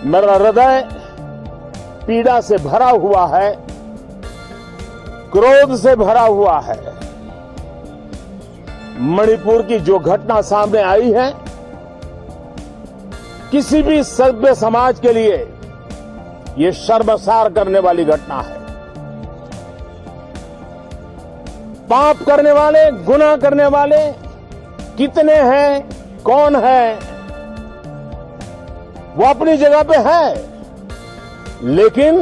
मेरा हृदय पीड़ा से भरा हुआ है, क्रोध से भरा हुआ है। मणिपुर की जो घटना सामने आई है, किसी भी सभ्य समाज के लिए ये शर्मसार करने वाली घटना है। पाप करने वाले, गुनाह करने वाले कितने हैं, कौन है, वो अपनी जगह पे है, लेकिन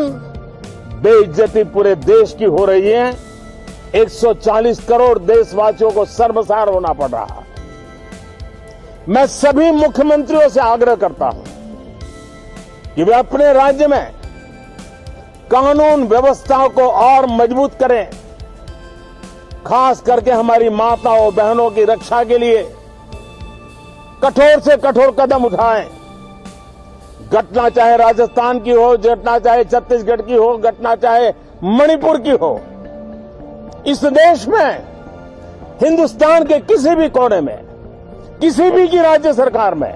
बेइज्जती पूरे देश की हो रही है। 140 करोड़ देशवासियों को शर्मसार होना पड़ रहा है। मैं सभी मुख्यमंत्रियों से आग्रह करता हूं कि वे अपने राज्य में कानून व्यवस्था को और मजबूत करें, खास करके हमारी माताओं बहनों की रक्षा के लिए कठोर से कठोर कदम उठाएं। घटना चाहे राजस्थान की हो, घटना चाहे छत्तीसगढ़ की हो, घटना चाहे मणिपुर की हो, इस देश में, हिंदुस्तान के किसी भी कोने में, किसी भी की राज्य सरकार में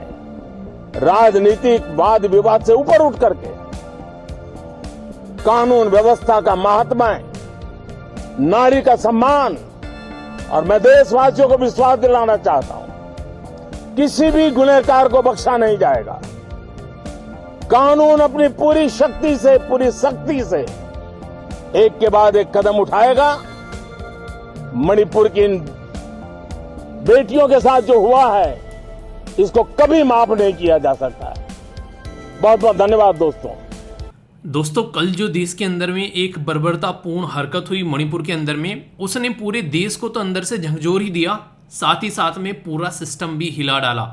राजनीतिक वाद विवाद से ऊपर उठ करके कानून व्यवस्था का महात्मा, नारी का सम्मान, और मैं देशवासियों को विश्वास दिलाना चाहता हूं, किसी भी गुनहगार को बख्शा नहीं जाएगा। कानून अपनी पूरी शक्ति से, पूरी सख्ती से एक के बाद एक कदम उठाएगा। मणिपुर की इन बेटियों के साथ जो हुआ है, इसको कभी माफ नहीं किया जा सकता है। बहुत बहुत धन्यवाद दोस्तों, कल जो देश के अंदर में एक बर्बरतापूर्ण हरकत हुई मणिपुर के अंदर में, उसने पूरे देश को तो अंदर से झकझोर ही दिया, साथ ही साथ में पूरा सिस्टम भी हिला डाला।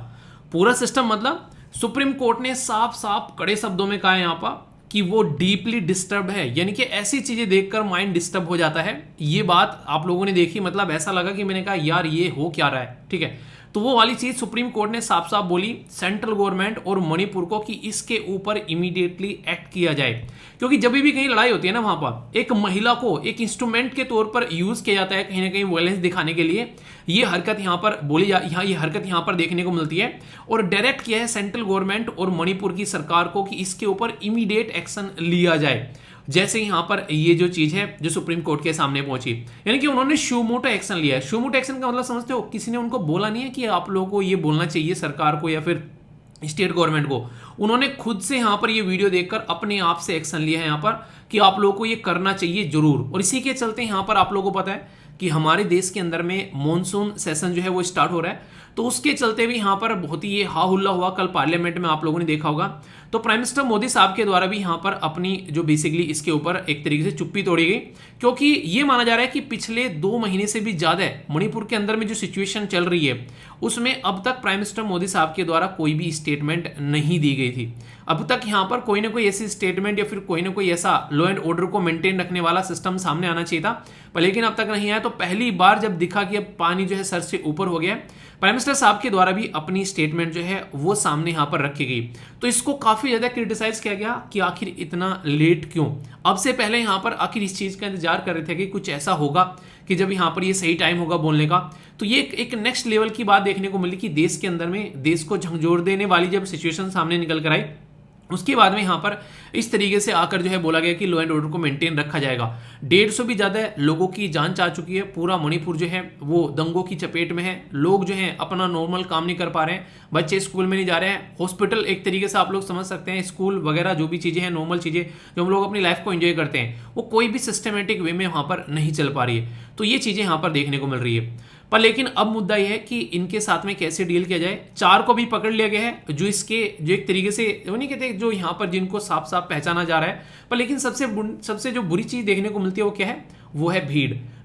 पूरा सिस्टम मतलब सुप्रीम कोर्ट ने साफ साफ कड़े शब्दों में कहा यहाँ पर कि वो डीपली डिस्टर्ब है, यानी कि ऐसी चीजें देखकर माइंड डिस्टर्ब हो जाता है। ये बात आप लोगों ने देखी, मतलब ऐसा लगा कि मैंने कहा यार ये हो क्या रहा है, ठीक है। तो वो वाली चीज सुप्रीम कोर्ट ने साफ साफ बोली सेंट्रल गवर्नमेंट और मणिपुर को कि इसके ऊपर इमीडिएटली एक्ट किया जाए, क्योंकि जब भी कहीं लड़ाई होती है ना, वहां पर एक महिला को एक इंस्ट्रूमेंट के तौर पर यूज किया जाता है, कहीं ना कहीं वायलेंस दिखाने के लिए। ये हरकत यहाँ पर बोली ये हरकत यहाँ पर देखने को मिलती है, और डायरेक्ट किया है सेंट्रल गवर्नमेंट और मणिपुर की सरकार को कि इसके ऊपर इमीडिएट एक्शन लिया जाए। जैसे यहाँ पर ये जो चीज है जो सुप्रीम कोर्ट के सामने पहुंची, यानी कि उन्होंने शूमोटो एक्शन लिया है। शूमोटो एक्शन का मतलब समझते हो, किसी ने उनको बोला नहीं है कि आप लोगों को ये बोलना चाहिए सरकार को या फिर स्टेट गवर्नमेंट को। उन्होंने खुद से यहाँ पर ये वीडियो देखकर अपने आप से एक्शन लिया है यहाँ पर कि आप लोगों को ये करना चाहिए जरूर। और इसी के चलते यहाँ पर आप लोगों को पता है कि हमारे देश के अंदर में मॉनसून सेशन जो है वो स्टार्ट हो रहा है, तो उसके चलते भी यहाँ पर बहुत ही ये हा हुल्ला हुआ कल पार्लियामेंट में, आप लोगों ने देखा होगा। तो प्राइम मिनिस्टर मोदी साहब के द्वारा भी यहाँ पर अपनी जो बेसिकली इसके ऊपर एक तरीके से चुप्पी तोड़ी गई, क्योंकि ये माना जा रहा है कि पिछले 2 महीने से भी ज्यादा मणिपुर के अंदर में जो सिचुएशन चल रही है, उसमें अब तक प्राइम मिनिस्टर मोदी साहब के द्वारा कोई भी स्टेटमेंट नहीं दी गई थी। अब तक यहाँ पर कोई ना कोई ऐसी स्टेटमेंट या फिर कोई ना कोई ऐसा लॉ एंड ऑर्डर को मेंटेन रखने वाला सिस्टम सामने आना चाहिए था, पर लेकिन अब तक नहीं आया। तो पहली बार जब दिखा कि अब पानी जो है सर से ऊपर हो गया, प्राइम मिनिस्टर साहब के द्वारा भी अपनी स्टेटमेंट जो है वो सामने यहाँ पर रखी गई। तो इसको काफी ज्यादा क्रिटिसाइज किया गया कि आखिर इतना लेट क्यों। अब से पहले यहाँ पर आखिर इस चीज का इंतजार कर रहे थे कि कुछ ऐसा होगा कि जब यहाँ पर ये सही टाइम होगा बोलने का। तो ये एक नेक्स्ट लेवल की बात देखने को मिली कि देश के अंदर में देश को झकझोर देने वाली जब सिचुएशन सामने निकल कर आई, उसके बाद में यहाँ पर इस तरीके से आकर जो है बोला गया कि लॉ एंड ऑर्डर को मेंटेन रखा जाएगा। 150 भी ज्यादा लोगों की जान जा चुकी है, पूरा मणिपुर जो है वो दंगों की चपेट में है। लोग जो है अपना नॉर्मल काम नहीं कर पा रहे हैं, बच्चे स्कूल में नहीं जा रहे हैं, हॉस्पिटल एक तरीके से आप लोग समझ सकते हैं, स्कूल वगैरह जो भी चीजें हैं, नॉर्मल चीजें जो हम लोग अपनी लाइफ को एंजॉय करते हैं, वो कोई भी सिस्टमेटिक वे में वहां पर नहीं चल पा रही है। तो ये चीजें यहाँ पर देखने को मिल रही है। पर लेकिन अब मुद्दा यह है कि इनके साथ में कैसे डील किया जाए। 4 को भी पकड़ लिया गया है, जो एक तरीके से वो नहीं कहते, जो यहाँ पर जिनको साफ साफ पहचाना जा रहा है। पर लेकिन सबसे जो बुरी चीज देखने को मिलती है वो क्या है, वो है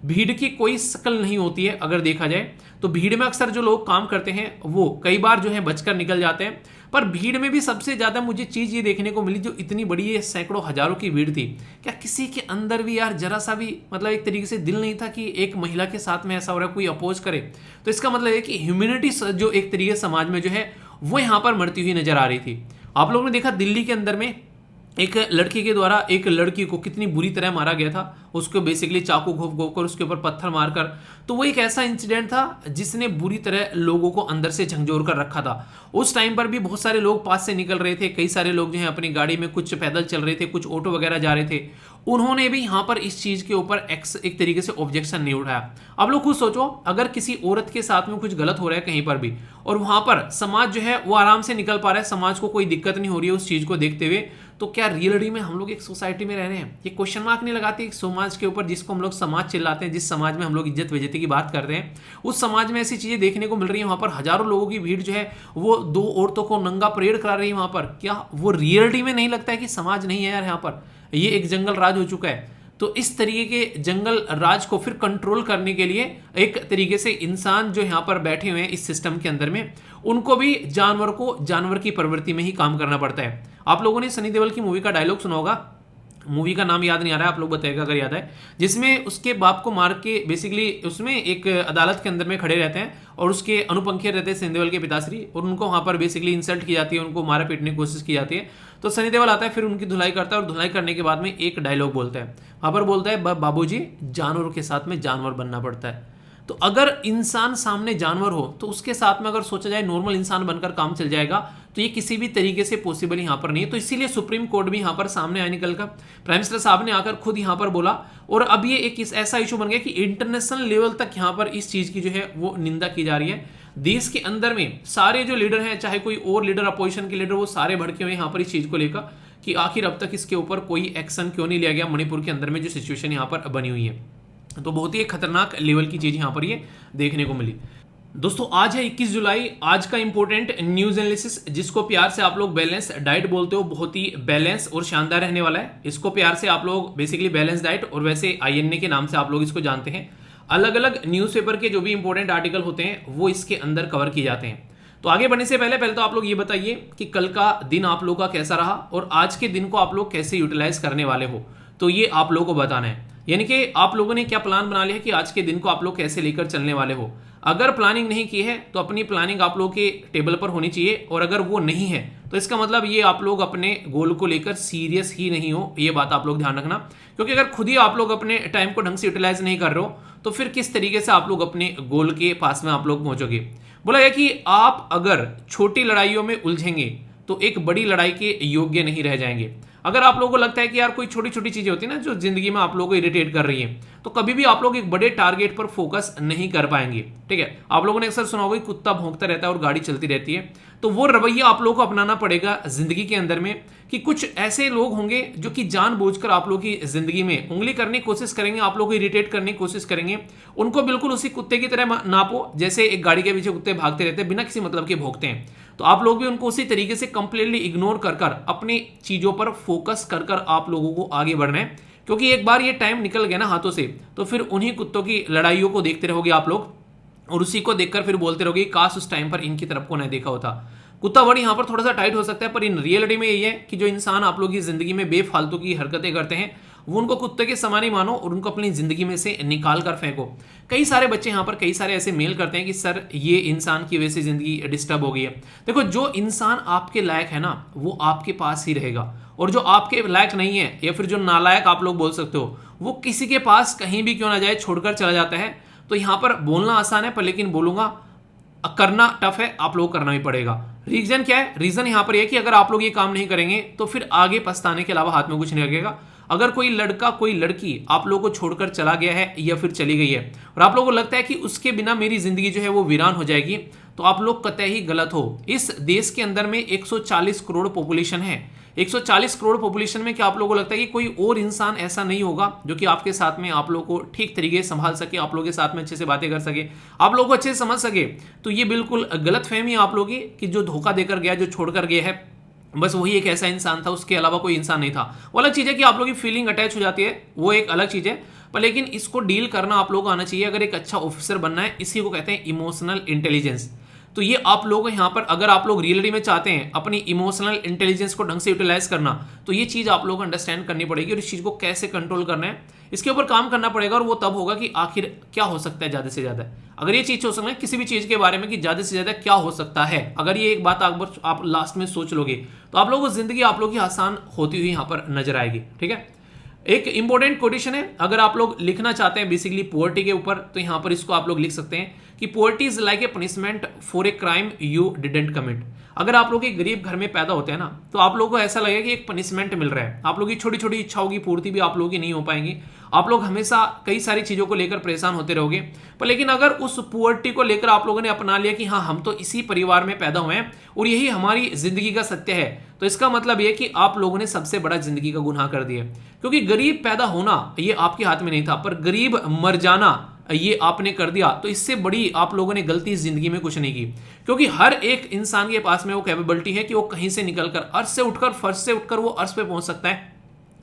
भीड़ की कोई शकल नहीं होती है। अगर देखा जाए तो भीड़ में अक्सर जो लोग काम करते हैं वो कई बार जो है बचकर निकल जाते हैं, पर भीड़ में भी सबसे ज्यादा मुझे चीज ये देखने को मिली, जो इतनी बड़ी ये सैकड़ों हजारों की भीड़ थी, क्या किसी के अंदर भी यार जरा सा भी मतलब एक तरीके से दिल नहीं था कि एक महिला के साथ में ऐसा हो रहा है, कोई अपोज करे। तो इसका मतलब है कि ह्यूमैनिटी जो एक तरीके समाज में जो है वो यहाँ पर मरती हुई नजर आ रही थी। आप लोगों ने देखा दिल्ली के अंदर में एक लड़के के द्वारा एक लड़की को कितनी बुरी तरह मारा गया था, उसको बेसिकली चाकू घोप घोप कर उसके ऊपर पत्थर मारकर। तो वो एक ऐसा इंसिडेंट था जिसने बुरी तरह लोगों को अंदर से झंझोर कर रखा था। उस टाइम पर भी बहुत सारे लोग पास से निकल रहे थे, कई सारे लोग जो है अपनी गाड़ी में, कुछ पैदल चल रहे थे, कुछ ऑटो वगैरह जा रहे थे। उन्होंने भी यहाँ पर इस चीज के ऊपर एक तरीके से ऑब्जेक्शन नहीं उठाया। अब लोग खुद सोचो, अगर किसी औरत के साथ में कुछ गलत हो रहा है कहीं पर भी, और वहां पर समाज जो है वो आराम से निकल पा रहा है, समाज को कोई दिक्कत नहीं हो रही है उस चीज को देखते हुए, तो क्या रियलिटी में हम लोग एक सोसाइटी में रह रहे हैं? ये क्वेश्चन मार्क नहीं लगाते एक समाज के ऊपर जिसको हम लोग समाज चिल्लाते हैं, जिस समाज में हम लोग इज्जत बेइज्जती की बात करते हैं, उस समाज में ऐसी चीजें देखने को मिल रही है। वहां पर हजारों लोगों की भीड़ जो है वो दो औरतों को नंगा परेड करा रही है वहां पर। क्या वो रियलिटी में नहीं लगता है कि समाज नहीं है यार, यहाँ पर ये एक जंगल राज हो चुका है? तो इस तरीके के जंगल राज को फिर कंट्रोल करने के लिए एक तरीके से इंसान जो यहाँ पर बैठे हुए हैं इस सिस्टम के अंदर में, उनको भी जानवर को जानवर की प्रवृत्ति में ही काम करना पड़ता है। आप लोगों ने सनी देओल की मूवी का डायलॉग सुना होगा, मूवी का नाम याद नहीं आ रहा है, आप लोग बताइएगा अगर याद है, जिसमें उसके बाप को मार के बेसिकली उसमें एक अदालत के अंदर में खड़े रहते हैं और उसके अनुपंखी रहते हैं सनी देओल के पिताश्री, और उनको वहां पर बेसिकली इंसल्ट की जाती है, उनको मारा पीटने की कोशिश की जाती है। तो सनी देओल आता है, फिर उनकी धुलाई करता है, और धुलाई करने के बाद में एक डायलॉग बोलता है, वहां पर बोलता है, बाबूजी जानवरों के साथ में जानवर बनना पड़ता है। तो अगर इंसान सामने जानवर हो तो उसके साथ में अगर सोचा जाए नॉर्मल इंसान बनकर काम चल जाएगा, तो ये किसी भी तरीके से पॉसिबल यहाँ पर नहीं है। तो इसीलिए सुप्रीम कोर्ट भी यहाँ पर सामने आया निकल कर, प्राइम मिनिस्टर साहब ने आकर खुद यहाँ पर बोला, और अब ये एक ऐसा इशू बन गया कि इंटरनेशनल लेवल तक यहाँ पर इस चीज की जो है वो निंदा की जा रही है। देश के अंदर में सारे जो लीडर हैं, चाहे कोई और लीडर, अपोजिशन के लीडर, वो सारे भड़के हुए यहाँ पर इस चीज को लेकर कि आखिर अब तक इसके ऊपर कोई एक्शन क्यों नहीं लिया गया, मणिपुर के अंदर में जो सिचुएशन यहाँ पर बनी हुई है। तो बहुत ही खतरनाक लेवल की चीज यहां पर ये देखने को मिली। दोस्तों आज है 21 जुलाई, आज का इंपॉर्टेंट न्यूज एनालिसिस, जिसको प्यार से आप लोग बैलेंस डाइट बोलते हो, बहुत ही बैलेंस और शानदार रहने वाला है। इसको प्यार से आप लोग बेसिकली बैलेंस डाइट और वैसे INA के नाम से आप लोग इसको जानते हैं। अलग अलग न्यूज़पेपर के जो भी इंपॉर्टेंट आर्टिकल होते हैं वो इसके अंदर कवर किए जाते हैं। तो आगे बढ़ने से पहले तो आप लोग ये बताइए कि कल का दिन आप लोग का कैसा रहा और आज के दिन को आप लोग कैसे यूटिलाइज करने वाले हो, तो ये आप लोगों को बताना है। यानी कि आप लोगों ने क्या प्लान बना लिया कि आज के दिन को आप लोग कैसे लेकर चलने वाले हो। अगर प्लानिंग नहीं की है तो अपनी प्लानिंग आप लोग के टेबल पर होनी चाहिए, और अगर वो नहीं है तो इसका मतलब ये आप लोग अपने गोल को लेकर सीरियस ही नहीं हो, ये बात आप लोग ध्यान रखना। क्योंकि अगर खुद ही आप लोग अपने टाइम को ढंग से यूटिलाइज नहीं कर रहे हो तो फिर किस तरीके से आप लोग अपने गोल के पास में आप लोग पहुंचोगे। बोला गया कि आप अगर छोटी लड़ाइयों में उलझेंगे तो एक बड़ी लड़ाई के योग्य नहीं रह जाएंगे। अगर आप लोगों को लगता है कि यार कोई छोटी छोटी चीजें होती है ना जो जिंदगी में आप लोगों को इरिटेट कर रही है, तो कभी भी आप लोग एक बड़े टारगेट पर फोकस नहीं कर पाएंगे। ठीक है, आप लोगों ने अक्सर सुना होगा कि कुत्ता भौंकता रहता है और गाड़ी चलती रहती है, तो वो रवैया आप लोगों को अपनाना पड़ेगा जिंदगी के अंदर में कि कुछ ऐसे लोग होंगे जो कि जानबूझकर आप लोगों की जिंदगी में उंगली करने की कोशिश करेंगे, आप लोगों को इरिटेट करने की कोशिश करेंगे। उनको बिल्कुल उसी कुत्ते की तरह नापो जैसे एक गाड़ी के पीछे कुत्ते भागते रहते हैं, बिना किसी मतलब के भौंकते हैं। तो आप लोग भी उनको उसी तरीके से कंप्लीटली इग्नोर कर कर अपनी चीजों पर फोकस कर कर आप लोगों को आगे बढ़ना है। क्योंकि एक बार ये टाइम निकल गया ना हाथों से, तो फिर उन्हीं कुत्तों की लड़ाइयों को देखते रहोगे आप लोग, और उसी को देखकर फिर बोलते रहोगे काश उस टाइम पर इनकी तरफ को नहीं देखा होता। कुत्ता वर्ड यहाँ पर थोड़ा सा टाइट हो सकता है, पर इन रियलिटी में यही है कि जो इंसान आप लोग की जिंदगी में बेफालतू की हरकतें करते हैं वो उनको कुत्ते के समान ही मानो और उनको अपनी जिंदगी में से निकाल कर फेंको। कई सारे बच्चे यहाँ पर कई सारे ऐसे मेल करते हैं कि सर ये इंसान की वजह से जिंदगी डिस्टर्ब हो गई है। देखो, जो इंसान आपके लायक है ना वो आपके पास ही रहेगा, और जो आपके लायक नहीं है या फिर जो नालायक आप लोग बोल सकते हो वो किसी के पास कहीं भी क्यों ना जाए छोड़कर चला जाता है। तो यहाँ पर बोलना आसान है, पर लेकिन बोलूंगा करना टफ है, आप लोग करना भी पड़ेगा। रीजन क्या है? रीजन यहाँ पर यह कि अगर आप लोग ये काम नहीं करेंगे तो फिर आगे पछताने के अलावा हाथ में कुछ नहीं लगेगा। अगर कोई लड़का कोई लड़की आप लोगों को छोड़कर चला गया है या फिर चली गई है और आप लोगों को लगता है कि उसके बिना मेरी जिंदगी जो है वो वीरान हो जाएगी, तो आप लोग कतई ही गलत हो। इस देश के अंदर में 140 करोड़ पॉपुलेशन है। 140 करोड़ पॉपुलेशन में क्या आप लोगों को लगता है कि कोई और इंसान ऐसा नहीं होगा जो कि आपके साथ में आप लोगों को ठीक तरीके से संभाल सके, आप लोगों के साथ में अच्छे से बातें कर सके, आप लोगों को अच्छे से समझ सके? तो ये बिल्कुल गलत फहमी है आप लोगों की कि जो धोखा देकर गया, जो छोड़कर गया है, बस वही एक ऐसा इंसान था, उसके अलावा कोई इंसान नहीं था। वो अलग चीज़ है कि आप लोगों की फीलिंग अटैच हो जाती है, वो एक अलग चीज़ है, पर लेकिन इसको डील करना आप लोगों को आना चाहिए। अगर एक अच्छा ऑफिसर बनना है, इसी को कहते हैं इमोशनल इंटेलिजेंस। तो ये आप लोग यहाँ पर अगर आप लोग रियलिटी में चाहते हैं अपनी इमोशनल इंटेलिजेंस को ढंग से यूटिलाइज करना, तो ये चीज़ आप लोगों को अंडरस्टैंड करनी पड़ेगी और इस चीज़ को कैसे कंट्रोल करना है इसके ऊपर काम करना पड़ेगा। और वो तब होगा कि आखिर क्या हो सकता है ज़्यादा से ज़्यादा। अगर ये चीज सोच सकते हैं किसी भी चीज के बारे में कि ज्यादा से ज्यादा क्या हो सकता है, अगर ये एक बात आप लास्ट में सोच लोगे तो आप लोगों को जिंदगी आप लोगों की आसान होती हुई यहां पर नजर आएगी। ठीक है, एक इंपॉर्टेंट क्वेश्चन है, अगर आप लोग लिखना चाहते हैं बेसिकली पोवर्टी के ऊपर, तो यहां पर इसको आप लोग लिख सकते हैं कि poverty is like a punishment for a crime you didn't commit. अगर आप लोग एक गरीब घर में पैदा होते हैं ना, तो आप लोगों को ऐसा लगेगा कि एक पनिशमेंट मिल रहा है, आप लोगों की छोटी छोटी इच्छाओं की पूर्ति भी आप लोगों की नहीं हो पाएंगी, आप लोग हमेशा कई सारी चीजों को लेकर परेशान होते रहोगे। पर लेकिन अगर उस पुअर्टी को लेकर आप लोगों ने अपना लिया कि हाँ हम तो इसी परिवार में पैदा हुए हैं और यही हमारी जिंदगी का सत्य है, तो इसका मतलब यह कि आप लोगों ने सबसे बड़ा जिंदगी का गुनाह कर दिया। क्योंकि गरीब पैदा होना ये आपके हाथ में नहीं था, पर गरीब मर जाना ये आपने कर दिया, तो इससे बड़ी आप लोगों ने गलती इस जिंदगी में कुछ नहीं की। क्योंकि हर एक इंसान के पास में वो कैपेबिलिटी है कि वो कहीं से निकलकर अर्श से उठकर फर्श से उठकर वो अर्श पे पहुंच सकता है,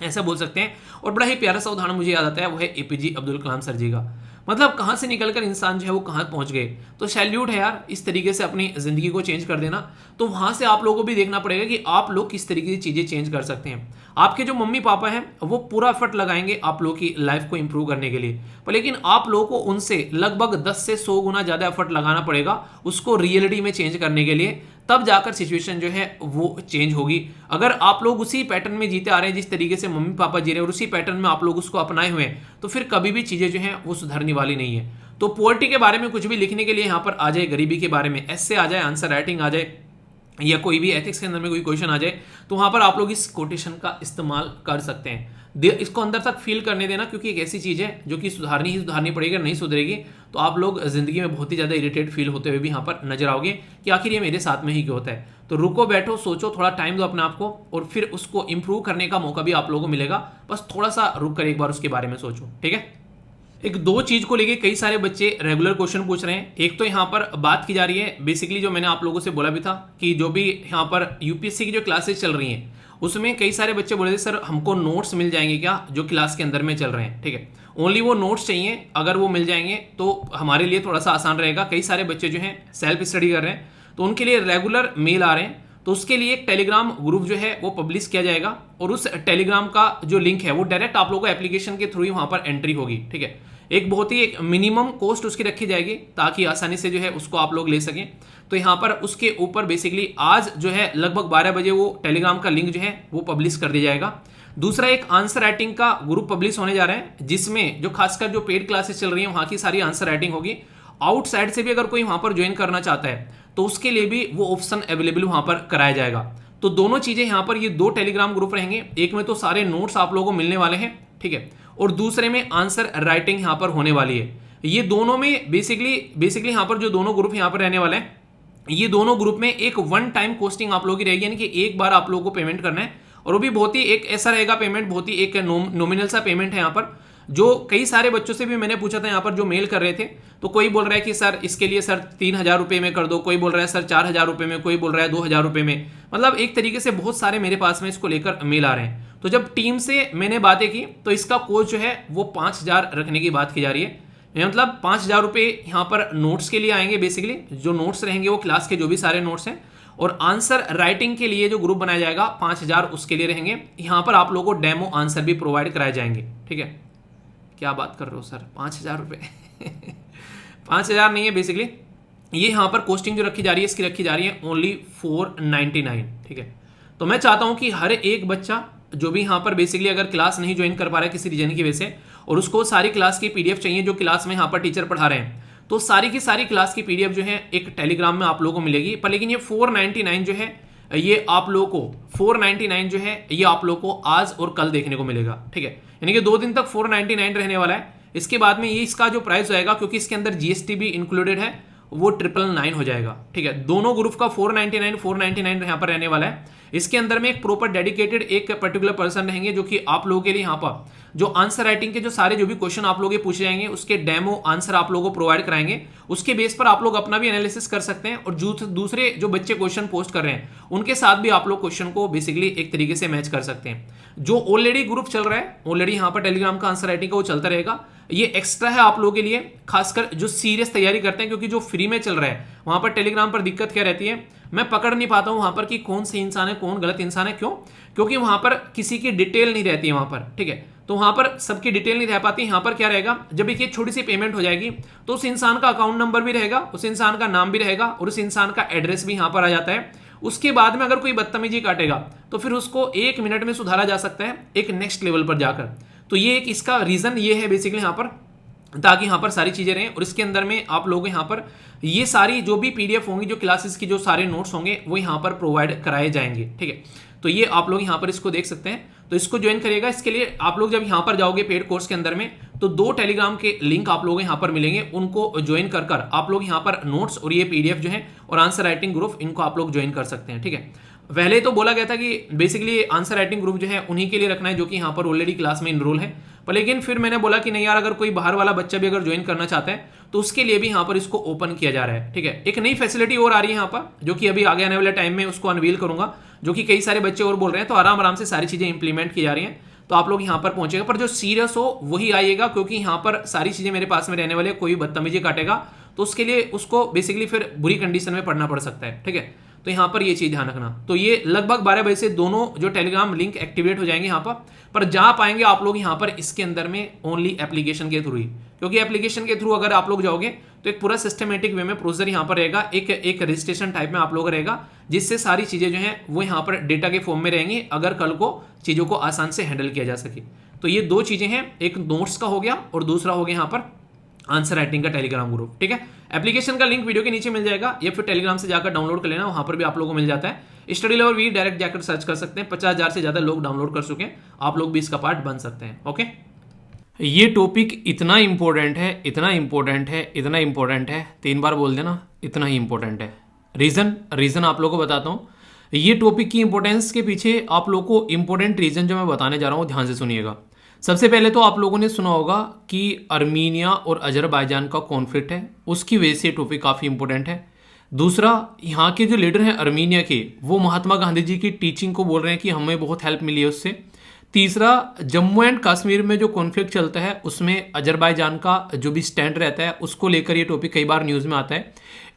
ऐसा बोल सकते हैं। और बड़ा ही प्यारा सा उदाहरण मुझे याद आता है, वो है एपीजे अब्दुल कलाम सर जी का। मतलब कहां से निकलकर इंसान जो है वो कहां पहुंच गए। तो सैल्यूट है यार, इस तरीके से अपनी जिंदगी को चेंज कर देना। तो वहां से आप लोगों को भी देखना पड़ेगा कि आप लोग किस तरीके की चीजें चेंज कर सकते हैं। आपके जो मम्मी पापा हैं वो पूरा एफर्ट लगाएंगे आप लोगों की लाइफ को इंप्रूव करने के लिए, पर लेकिन आप लोगों को उनसे लगभग 10 से 100 गुना ज्यादा एफर्ट लगाना पड़ेगा उसको रियलिटी में चेंज करने के लिए, तब जाकर सिचुएशन जो है वो चेंज होगी। अगर आप लोग उसी पैटर्न में जीते आ रहे हैं जिस तरीके से मम्मी पापा जी रहे हैं और उसी पैटर्न में आप लोग उसको अपनाए हुए हैं, तो फिर कभी भी चीजें जो हैं वो सुधरने वाली नहीं है। तो पोवर्टी के बारे में कुछ भी लिखने के लिए यहाँ पर आ जाए, गरीबी के बारे में एस्से आ जाए, आंसर राइटिंग आ जाए, या कोई भी एथिक्स के अंदर में कोई क्वेश्चन आ जाए, तो वहां पर आप लोग इस कोटेशन का इस्तेमाल कर सकते हैं। इसको अंदर तक फील करने देना, क्योंकि एक ऐसी चीज है जो कि सुधारनी पड़ेगी, नहीं सुधरेगी तो आप लोग जिंदगी में बहुत ही ज्यादा इरिटेट फील होते हुए भी यहाँ पर नजर आओगे कि आखिर ये मेरे साथ में ही क्यों होता है। तो रुको, बैठो, सोचो, थोड़ा टाइम दो अपने आप को, और फिर उसको इंप्रूव करने का मौका भी आप लोगों को मिलेगा। बस थोड़ा सा रुक कर एक बार उसके बारे में सोचो। ठीक है, एक दो चीज को लेके कई सारे बच्चे रेगुलर क्वेश्चन पूछ रहे हैं। एक तो यहाँ पर बात की जा रही है बेसिकली, जो मैंने आप लोगों से बोला भी था कि जो भी यहाँ पर यूपीएससी की जो क्लासेस चल रही हैं उसमें कई सारे बच्चे बोले थे सर हमको नोट्स मिल जाएंगे क्या जो क्लास के अंदर में चल रहे हैं। ठीक है, ओनली वो नोट्स चाहिए, अगर वो मिल जाएंगे तो हमारे लिए थोड़ा सा आसान रहेगा। कई सारे बच्चे जो हैं सेल्फ स्टडी कर रहे हैं तो उनके लिए रेगुलर मेल आ रहे हैं, तो उसके लिए एक टेलीग्राम ग्रुप जो है वो पब्लिश किया जाएगा, और उस टेलीग्राम का जो लिंक है वो डायरेक्ट आप लोगों को एप्लीकेशन के थ्रू ही वहां पर एंट्री होगी। ठीक है, एक बहुत ही एक मिनिमम कॉस्ट उसकी रखी जाएगी ताकि आसानी से जो है उसको आप लोग ले सकें। तो यहाँ पर उसके ऊपर बेसिकली आज जो है लगभग 12 बजे वो टेलीग्राम का लिंक जो है वो पब्लिश कर दिया जाएगा। दूसरा, एक आंसर राइटिंग का ग्रुप पब्लिश होने जा रहा है, जिसमें जो खासकर जो पेड क्लासेस चल रही है वहां की सारी आंसर राइटिंग होगी। आउटसाइड से भी अगर कोई वहां पर ज्वाइन करना चाहता है तो उसके लिए भी वो ऑप्शन अवेलेबल वहां पर कराया जाएगा। तो दोनों चीजें यहाँ पर, ये दो टेलीग्राम ग्रुप रहेंगे, एक में तो सारे नोट्स आप लोगों को मिलने वाले हैं, ठीक है, और दूसरे में आंसर राइटिंग यहाँ पर होने वाली है। ये दोनों में बेसिकली यहाँ पर जो दोनों ग्रुप यहाँ पर रहने वाले हैं, ये दोनों ग्रुप में एक वन टाइम कोस्टिंग आप लोगों की रहेगी, यानी कि एक बार आप लोगों को पेमेंट करना है, और वो भी बहुत ही एक ऐसा रहेगा पेमेंट, बहुत ही एक नॉमिनल सा पेमेंट है यहाँ पर। जो कई सारे बच्चों से भी मैंने पूछा था यहाँ पर जो मेल कर रहे थे, तो कोई बोल रहा है कि सर इसके लिए सर 3,000 रुपये में कर दो, कोई बोल रहा है सर 4,000 रुपये में, कोई बोल रहा है 2,000 रुपये में। मतलब एक तरीके से बहुत सारे मेरे पास में इसको लेकर मेल आ रहे हैं। तो जब टीम से मैंने बातें की तो इसका कोस्ट जो है वो 5,000 रखने की बात की जा रही है। मतलब 5,000 रुपये यहाँ पर नोट्स के लिए आएंगे, बेसिकली जो नोट्स रहेंगे वो क्लास के जो भी सारे नोट्स हैं, और आंसर राइटिंग के लिए जो ग्रुप बनाया जाएगा 5,000 उसके लिए रहेंगे। यहाँ पर आप लोगों को डेमो आंसर भी प्रोवाइड कराए जाएंगे। ठीक है, क्या बात कर रहे हो सर, 5,000 रुपये 5,000 नहीं है, बेसिकली ये यहाँ पर कोस्टिंग जो रखी जा रही है इसकी रखी जा रही है ओनली 499। ठीक है, तो मैं चाहता हूँ कि हर एक बच्चा जो भी यहाँ पर बेसिकली अगर क्लास नहीं ज्वाइन कर पा रहा है किसी रीजन की वजह से, और उसको सारी क्लास की पीडीएफ चाहिए जो क्लास में यहाँ पर टीचर पढ़ा रहे हैं, तो सारी की सारी क्लास की पीडीएफ जो है एक टेलीग्राम में आप लोगों को मिलेगी। पर लेकिन ये 499 जो है ये आप लोगों को 499 जो है ये आप लोगों को आज और कल देखने को मिलेगा। ठीक है, यानी कि 2 दिन तक 499 रहने वाला है। इसके बाद में ये इसका जो प्राइस आएगा, क्योंकि इसके अंदर जीएसटी भी इंक्लूडेड है, वो 999 हो जाएगा। ठीक है, दोनों ग्रुप का 499 यहाँ पर रहने वाला है। इसके अंदर में एक प्रॉपर डेडिकेटेड एक पर्टिकुलर पर्सन रहेंगे जो कि आप लोगों के लिए यहाँ पर जो आंसर राइटिंग के जो सारे जो भी क्वेश्चन आप लोगों के पूछे जाएंगे उसके डेमो आंसर आप लोगों को प्रोवाइड कराएंगे। उसके बेस पर आप लोग अपना भी एनालिसिस कर सकते हैं, और दूसरे जो बच्चे क्वेश्चन पोस्ट कर रहे हैं उनके साथ भी आप लोग क्वेश्चन को बेसिकली एक तरीके से मैच कर सकते हैं। जो ऑलरेडी ग्रुप चल रहा है, ऑलरेडी यहाँ पर टेलीग्राम का आंसर राइटिंग का वो चलता रहेगा, ये एक्स्ट्रा है आप लोगों के लिए, खासकर जो सीरियस तैयारी करते हैं, क्योंकि जो फ्री में चल रहा है वहां पर टेलीग्राम पर दिक्कत क्या रहती है, मैं पकड़ नहीं पाता हूं वहां पर कि कौन सही इंसान है कौन गलत इंसान है। क्यों? क्योंकि वहां पर किसी की डिटेल नहीं रहती है वहां पर, ठीक है, तो वहां पर सबकी डिटेल नहीं रह पाती। यहां पर क्या रहेगा, जब एक छोटी सी पेमेंट हो जाएगी तो उस इंसान का अकाउंट नंबर भी रहेगा, उस इंसान का नाम भी रहेगा और उस इंसान का एड्रेस भी यहां पर आ जाता है। उसके बाद में अगर कोई बदतमीजी काटेगा तो फिर उसको 1 मिनट में सुधारा जा सकता है एक नेक्स्ट लेवल पर जाकर। तो ये एक इसका रीजन ये है बेसिकली यहां पर, ताकि यहां पर सारी चीजें रहें। और इसके अंदर में आप लोग यहां पर ये सारी जो भी पीडीएफ होंगी, जो क्लासेस की जो सारे नोट्स होंगे वो यहां पर प्रोवाइड कराए जाएंगे, ठीक है। तो ये आप लोग यहां पर इसको देख सकते हैं। तो इसको ज्वाइन करिएगा। इसके लिए आप लोग जब यहां पर जाओगे पेड कोर्स के अंदर में तो 2 टेलीग्राम के लिंक आप लोग यहां पर मिलेंगे, उनको ज्वाइन कर आप लोग यहां पर नोट्स और ये पीडीएफ जो है और आंसर राइटिंग ग्रुप, इनको आप लोग ज्वाइन कर सकते हैं, ठीक है। पहले तो बोला गया था कि बेसिकली आंसर राइटिंग ग्रुप जो है उन्हीं के लिए रखना है जो कि यहाँ पर ऑलरेडी क्लास में इनरोल है, पर लेकिन फिर मैंने बोला कि नहीं यार, अगर कोई बाहर वाला बच्चा भी अगर ज्वाइन करना चाहता है तो उसके लिए भी यहाँ पर इसको ओपन किया जा रहा है, ठीक है। एक नई फैसिलिटी और आ रही है यहाँ पर, जो कि अभी आगे आने वाले टाइम में उसको अनवील करूंगा, जो कि कई सारे बच्चे और बोल रहे हैं, तो आराम आराम से सारी चीजें इंप्लीमेंट की जा रही हैं। तो आप लोग यहाँ पर पहुंचेगा, पर जो सीरियस हो वही आइएगा, क्योंकि यहाँ पर सारी चीजें मेरे पास में रहने वाले, कोई बदतमीजी काटेगा तो उसके लिए उसको बेसिकली फिर बुरी कंडीशन में पढ़ना पड़ सकता है, ठीक है। तो यहाँ पर ये चीज ध्यान रखना। तो ये लगभग 12 बजे से दोनों जो टेलीग्राम लिंक एक्टिवेट हो जाएंगे यहाँ पर जा पाएंगे आप लोग यहाँ पर इसके अंदर में ओनली एप्लीकेशन के थ्रू ही, क्योंकि एप्लीकेशन के थ्रू अगर आप लोग जाओगे तो एक पूरा सिस्टमेटिक वे में प्रोसीजर यहाँ पर रहेगा, एक रजिस्ट्रेशन टाइप में आप लोग रहेगा, जिससे सारी चीजें जो है वो यहाँ पर डेटा के फॉर्म में रहेंगी, अगर कल को चीजों को आसान से हैंडल किया जा सके। तो ये 2 चीजें हैं, एक नोट्स का हो गया और दूसरा हो गया यहाँ पर आंसर राइटिंग का टेलीग्राम ग्रुप, ठीक है। एप्लीकेशन का लिंक वीडियो के नीचे मिल जाएगा, या फिर टेलीग्राम से जाकर डाउनलोड कर लेना, वहां पर भी आप लोगों को मिल जाता है। स्टडी लेवल भी डायरेक्ट जाकर सर्च कर सकते हैं, 50,000 से ज्यादा लोग डाउनलोड कर चुके हैं, आप लोग भी इसका पार्ट बन सकते हैं, ओके। ये टॉपिक इतना इंपॉर्टेंट है, इतना इंपॉर्टेंट है, इतना इंपॉर्टेंट है, 3 बार बोल देना, इतना ही इंपॉर्टेंट है। रीजन आप लोगों को बताता हूँ। ये टॉपिक की इंपॉर्टेंस के पीछे आप लोगों को इंपॉर्टेंट रीजन जो मैं बताने जा रहा हूँ ध्यान से सुनिएगा। सबसे पहले तो आप लोगों ने सुना होगा कि अर्मीनिया और अजरबैजान का कॉन्फ्लिक्ट है, उसकी वजह से टॉपिक काफ़ी इंपॉर्टेंट है। दूसरा, यहाँ के जो लीडर हैं अर्मीनिया के, वो महात्मा गांधी जी की टीचिंग को बोल रहे हैं कि हमें बहुत हेल्प मिली है उससे। तीसरा, जम्मू एंड कश्मीर में जो कॉन्फ्लिक्ट चलता है उसमें अजरबैजान का जो भी स्टैंड रहता है उसको लेकर ये टॉपिक कई बार न्यूज़ में आता है।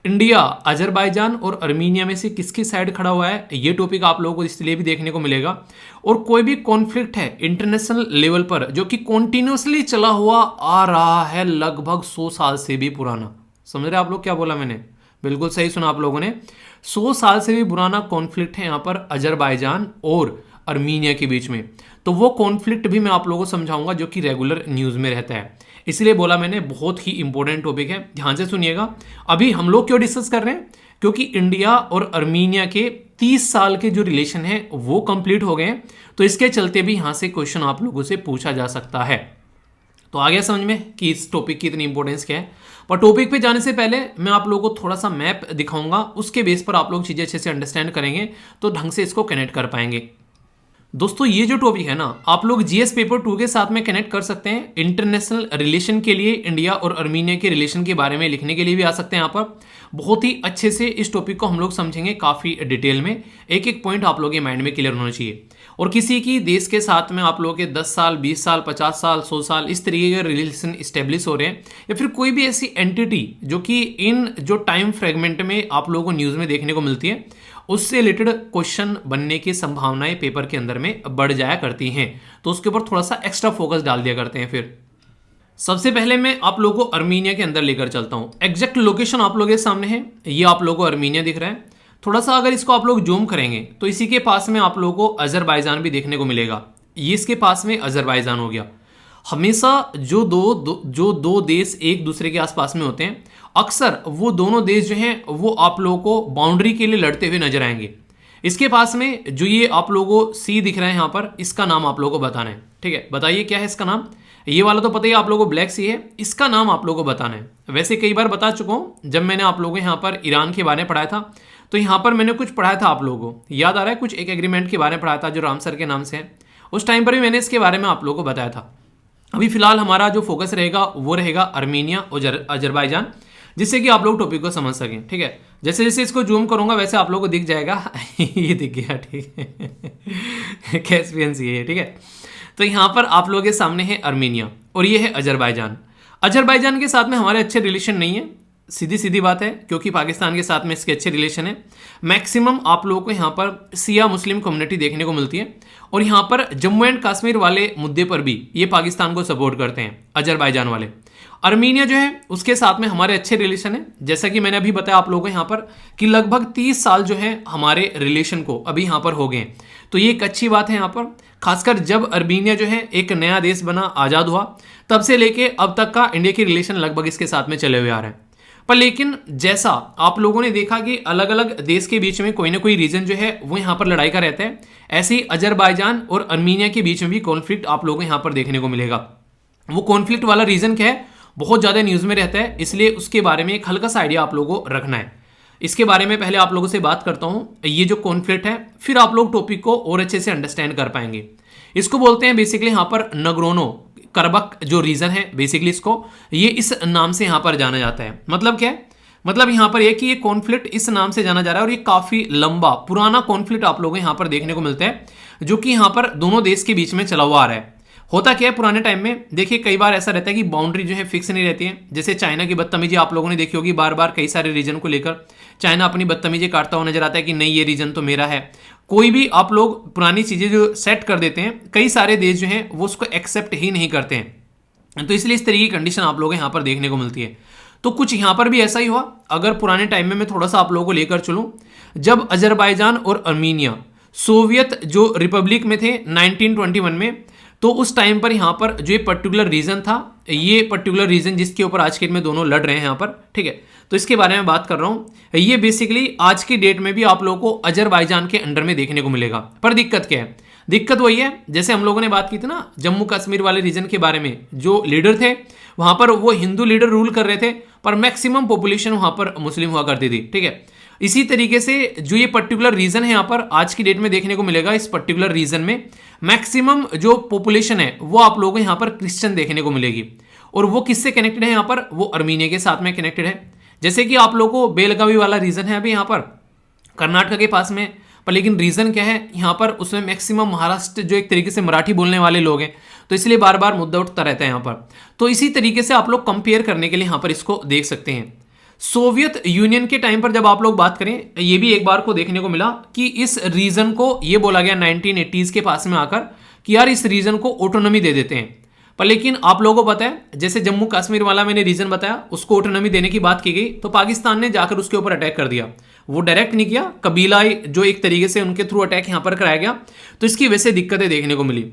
इंडिया अजरबैजान और अर्मीनिया में से किसकी साइड खड़ा हुआ है, ये टॉपिक आप लोगों को इसलिए भी देखने को मिलेगा। और कोई भी कॉन्फ्लिक्ट है इंटरनेशनल लेवल पर जो कि कॉन्टिन्यूसली चला हुआ आ रहा है, लगभग 100 साल से भी पुराना, समझ रहे आप लोग क्या बोला मैंने, बिल्कुल सही सुना आप लोगों ने, 100 साल से भी पुराना कॉन्फ्लिक्ट है यहाँ पर अजरबैजान और अर्मीनिया के बीच में। तो वो कॉन्फ्लिक्ट भी मैं आप लोगों को समझाऊंगा जो कि रेगुलर न्यूज़ में रहता है, इसलिए बोला मैंने बहुत ही इंपॉर्टेंट टॉपिक है, ध्यान से सुनिएगा। अभी हम लोग क्यों डिस्कस कर रहे हैं, क्योंकि इंडिया और अर्मीनिया के 30 साल के जो रिलेशन है वो कंप्लीट हो गए हैं, तो इसके चलते भी यहां से क्वेश्चन आप लोगों से पूछा जा सकता है। तो आ गया समझ में कि इस टॉपिक की इतनी इंपॉर्टेंस क्या है। पर टॉपिक पे जाने से पहले मैं आप लोगों को थोड़ा सा मैप दिखाऊंगा, उसके बेस पर आप लोग चीजें अच्छे से अंडरस्टैंड करेंगे तो ढंग से इसको कनेक्ट कर पाएंगे। दोस्तों ये जो टॉपिक है ना, आप लोग जीएस पेपर 2 के साथ में कनेक्ट कर सकते हैं। इंटरनेशनल रिलेशन के लिए इंडिया और अर्मीनिया के रिलेशन के बारे में लिखने के लिए भी आ सकते हैं। यहाँ पर बहुत ही अच्छे से इस टॉपिक को हम लोग समझेंगे काफ़ी डिटेल में, एक एक पॉइंट आप लोगों के माइंड में क्लियर होना चाहिए। और किसी की देश के साथ में आप लोगों के 10 साल 20 साल 50 साल 100 साल इस तरीके के रिलेशन इस्टेब्लिश हो रहे हैं, या फिर कोई भी ऐसी एंटिटी जो कि इन जो टाइम फ्रेगमेंट में आप लोगों को न्यूज़ में देखने को मिलती है, उससे रिलेटेड क्वेश्चन बनने की संभावनाएं पेपर के अंदर में बढ़ जाया करती हैं, तो उसके ऊपर थोड़ा सा एक्स्ट्रा फोकस डाल दिया करते हैं। फिर सबसे पहले मैं आप लोगों को अर्मीनिया के अंदर लेकर चलता हूं। एग्जैक्ट लोकेशन आप लोगों के सामने है, ये आप लोगों को अर्मीनिया दिख रहा है। थोड़ा सा अगर इसको आप लोग जूम करेंगे तो इसी के पास में आप लोगों को अजरबैजान भी देखने को मिलेगा, ये इसके पास में अजरबैजान हो गया। हमेशा जो दो देश एक दूसरे के आसपास में होते हैं, अक्सर वो दोनों देश जो हैं वो आप लोगों को बाउंड्री के लिए लड़ते हुए नजर आएंगे। इसके पास में जो ये आप लोगों को सी दिख रहा है यहाँ पर, इसका नाम आप लोगों को बताना है, ठीक है। बताइए क्या है इसका नाम, ये वाला तो पता ही आप लोगों को ब्लैक सी है, इसका नाम आप लोगों को बताना है। वैसे कई बार बता चुका हूँ, जब मैंने आप लोगों को यहाँ पर ईरान के बारे में पढ़ाया था तो यहाँ पर मैंने कुछ पढ़ाया था, आप लोगों को याद आ रहा है, कुछ एक एग्रीमेंट के बारे में पढ़ाया था जो रामसर के नाम से है। उस टाइम पर भी मैंने इसके बारे में आप लोगों को बताया था। अभी फिलहाल हमारा जो फोकस रहेगा वो रहेगा अर्मीनिया और अजरबैजान, जिससे कि आप लोग टॉपिक को समझ सकें, ठीक है। जैसे जैसे इसको जूम करूंगा वैसे आप लोगों को दिख जाएगा ये दिख गया, ठीक है कैस्पियन सी है, ठीक है। तो यहाँ पर आप लोगों के सामने है अर्मीनिया और ये है अजरबैजान। अजरबैजान के साथ में हमारे अच्छे रिलेशन नहीं है, सीधी सीधी बात है, क्योंकि पाकिस्तान के साथ में इसके अच्छे रिलेशन है। मैक्सिमम आप लोगों को यहाँ पर सिया मुस्लिम कम्युनिटी देखने को मिलती है और यहाँ पर जम्मू एंड कश्मीर वाले मुद्दे पर भी ये पाकिस्तान को सपोर्ट करते हैं अजरबैजान वाले। अर्मीनिया जो है उसके साथ में हमारे अच्छे रिलेशन है, जैसा कि मैंने अभी बताया आप लोगों को यहाँ पर कि लगभग 30 साल जो है हमारे रिलेशन को अभी यहाँ पर हो गए हैं। तो ये एक अच्छी बात है यहाँ पर, खासकर जब अर्मीनिया जो है एक नया देश बना, आज़ाद हुआ, तब से लेके अब तक का इंडिया के रिलेशन लगभग इसके साथ में चले हुए आ रहे हैं। पर लेकिन जैसा आप लोगों ने देखा कि अलग अलग देश के बीच में कोई ना कोई रीजन जो है वो यहाँ पर लड़ाई का रहता है, ऐसे ही अजरबैजान और अर्मीनिया के बीच में भी कॉन्फ्लिक्ट आप लोगों को यहाँ पर देखने को मिलेगा। वो कॉन्फ्लिक्ट वाला रीजन क्या है, बहुत ज़्यादा न्यूज़ में रहता है, इसलिए उसके बारे में एक हल्का सा आइडिया आप लोगों को रखना है। इसके बारे में पहले आप लोगों से बात करता हूँ, ये जो कॉन्फ्लिक्ट है, फिर आप लोग टॉपिक को और अच्छे से अंडरस्टैंड कर पाएंगे। इसको बोलते हैं बेसिकली यहाँ पर नगरोनो करबक जो रीजन है, बेसिकली इसको ये इस नाम से यहाँ पर जाना जाता है। मतलब क्या है, मतलब यहाँ पर ये कि ये कॉन्फ्लिक्ट इस नाम से जाना जा रहा है और ये काफी लंबा पुराना कॉन्फ्लिक्ट आप लोगों को यहाँ पर देखने को मिलता है, जो कि यहाँ पर दोनों देश के बीच में चला हुआ आ रहा है। होता क्या है पुराने टाइम में, देखिए कई बार ऐसा रहता है कि बाउंड्री जो है फिक्स नहीं रहती है। जैसे चाइना की बदतमीजी आप लोगों ने देखी होगी, बार बार कई सारे रीजन को लेकर चाइना अपनी बदतमीजी काटता हुआ नजर आता है कि नहीं ये रीजन तो मेरा है। कोई भी आप लोग पुरानी चीजें जो सेट कर देते हैं, कई सारे देश जो हैं वो उसको एक्सेप्ट ही नहीं करते हैं। तो इसलिए इस तरह की कंडीशन आप लोगों को यहाँ पर देखने को मिलती है। तो कुछ यहाँ पर भी ऐसा ही हुआ। अगर पुराने टाइम में मैं थोड़ा सा आप लोगों को लेकर चलूं, जब अजरबैजान और अर्मीनिया सोवियत जो रिपब्लिक में थे 1921 में, तो उस टाइम पर यहाँ पर जो ये पर्टिकुलर रीजन था, ये पर्टिकुलर रीजन जिसके ऊपर आज के डेट में दोनों लड़ रहे हैं यहाँ पर, ठीक है, तो इसके बारे में बात कर रहा हूँ। ये बेसिकली आज की डेट में भी आप लोगों को अजरबैजान के अंडर में देखने को मिलेगा। पर दिक्कत क्या है, दिक्कत वही है जैसे हम लोगों ने बात की थी ना जम्मू कश्मीर वाले रीजन के बारे में, जो लीडर थे वहां पर वो हिंदू लीडर रूल कर रहे थे, पर मैक्सिमम पॉपुलेशन वहां पर मुस्लिम हुआ करती थी, ठीक है। इसी तरीके से जो ये पर्टिकुलर रीजन है यहाँ पर आज की डेट में देखने को मिलेगा, इस पर्टिकुलर रीजन में मैक्सिमम जो पॉपुलेशन है वो आप लोगों को यहाँ पर क्रिश्चियन देखने को मिलेगी। और वो किससे कनेक्टेड है यहाँ पर, वो अर्मीनिया के साथ में कनेक्टेड है। जैसे कि आप लोगों को बेलगावी वाला रीजन है अभी यहाँ पर कर्नाटक के पास में, पर लेकिन रीजन क्या है यहाँ पर, उसमें मैक्सिमम महाराष्ट्र जो एक तरीके से मराठी बोलने वाले लोग हैं, तो इसलिए बार बार मुद्दा उठता रहता है यहाँ पर। तो इसी तरीके से आप लोग कंपेयर करने के लिए यहाँ पर इसको देख सकते हैं। सोवियत यूनियन के टाइम पर जब आप लोग बात करें, ये भी एक बार को देखने को मिला कि इस रीजन को ये बोला गया 1980s के पास में आकर कि यार इस रीजन को ऑटोनॉमी दे देते हैं। पर लेकिन आप लोगों को पता है जैसे जम्मू कश्मीर वाला मैंने रीजन बताया, उसको ऑटोनॉमी देने की बात की गई तो पाकिस्तान ने जाकर उसके ऊपर अटैक कर दिया। वो डायरेक्ट नहीं किया, कबीलाई जो एक तरीके से उनके थ्रू अटैक यहाँ पर कराया गया, तो इसकी वजह से दिक्कतें देखने को मिली।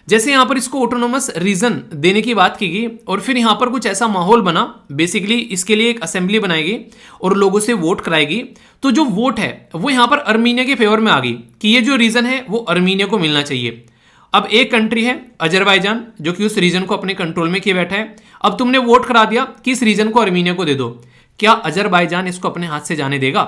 जैसे यहाँ पर इसको ऑटोनोमस रीजन देने की बात की गई और फिर यहाँ पर कुछ ऐसा माहौल बना, बेसिकली इसके लिए एक असेंबली बनाएगी और लोगों से वोट कराएगी। तो जो वोट है वो यहाँ पर अर्मीनिया के फेवर में आ गई कि ये जो रीजन है वो अर्मीनिया को मिलना चाहिए। अब एक कंट्री है अजरबैजान जो कि उस रीजन को अपने कंट्रोल में किए बैठा है। अब तुमने वोट करा दिया कि इस रीजन को अर्मीनिया को दे दो, क्या अजरबैजान इसको अपने हाथ से जाने देगा?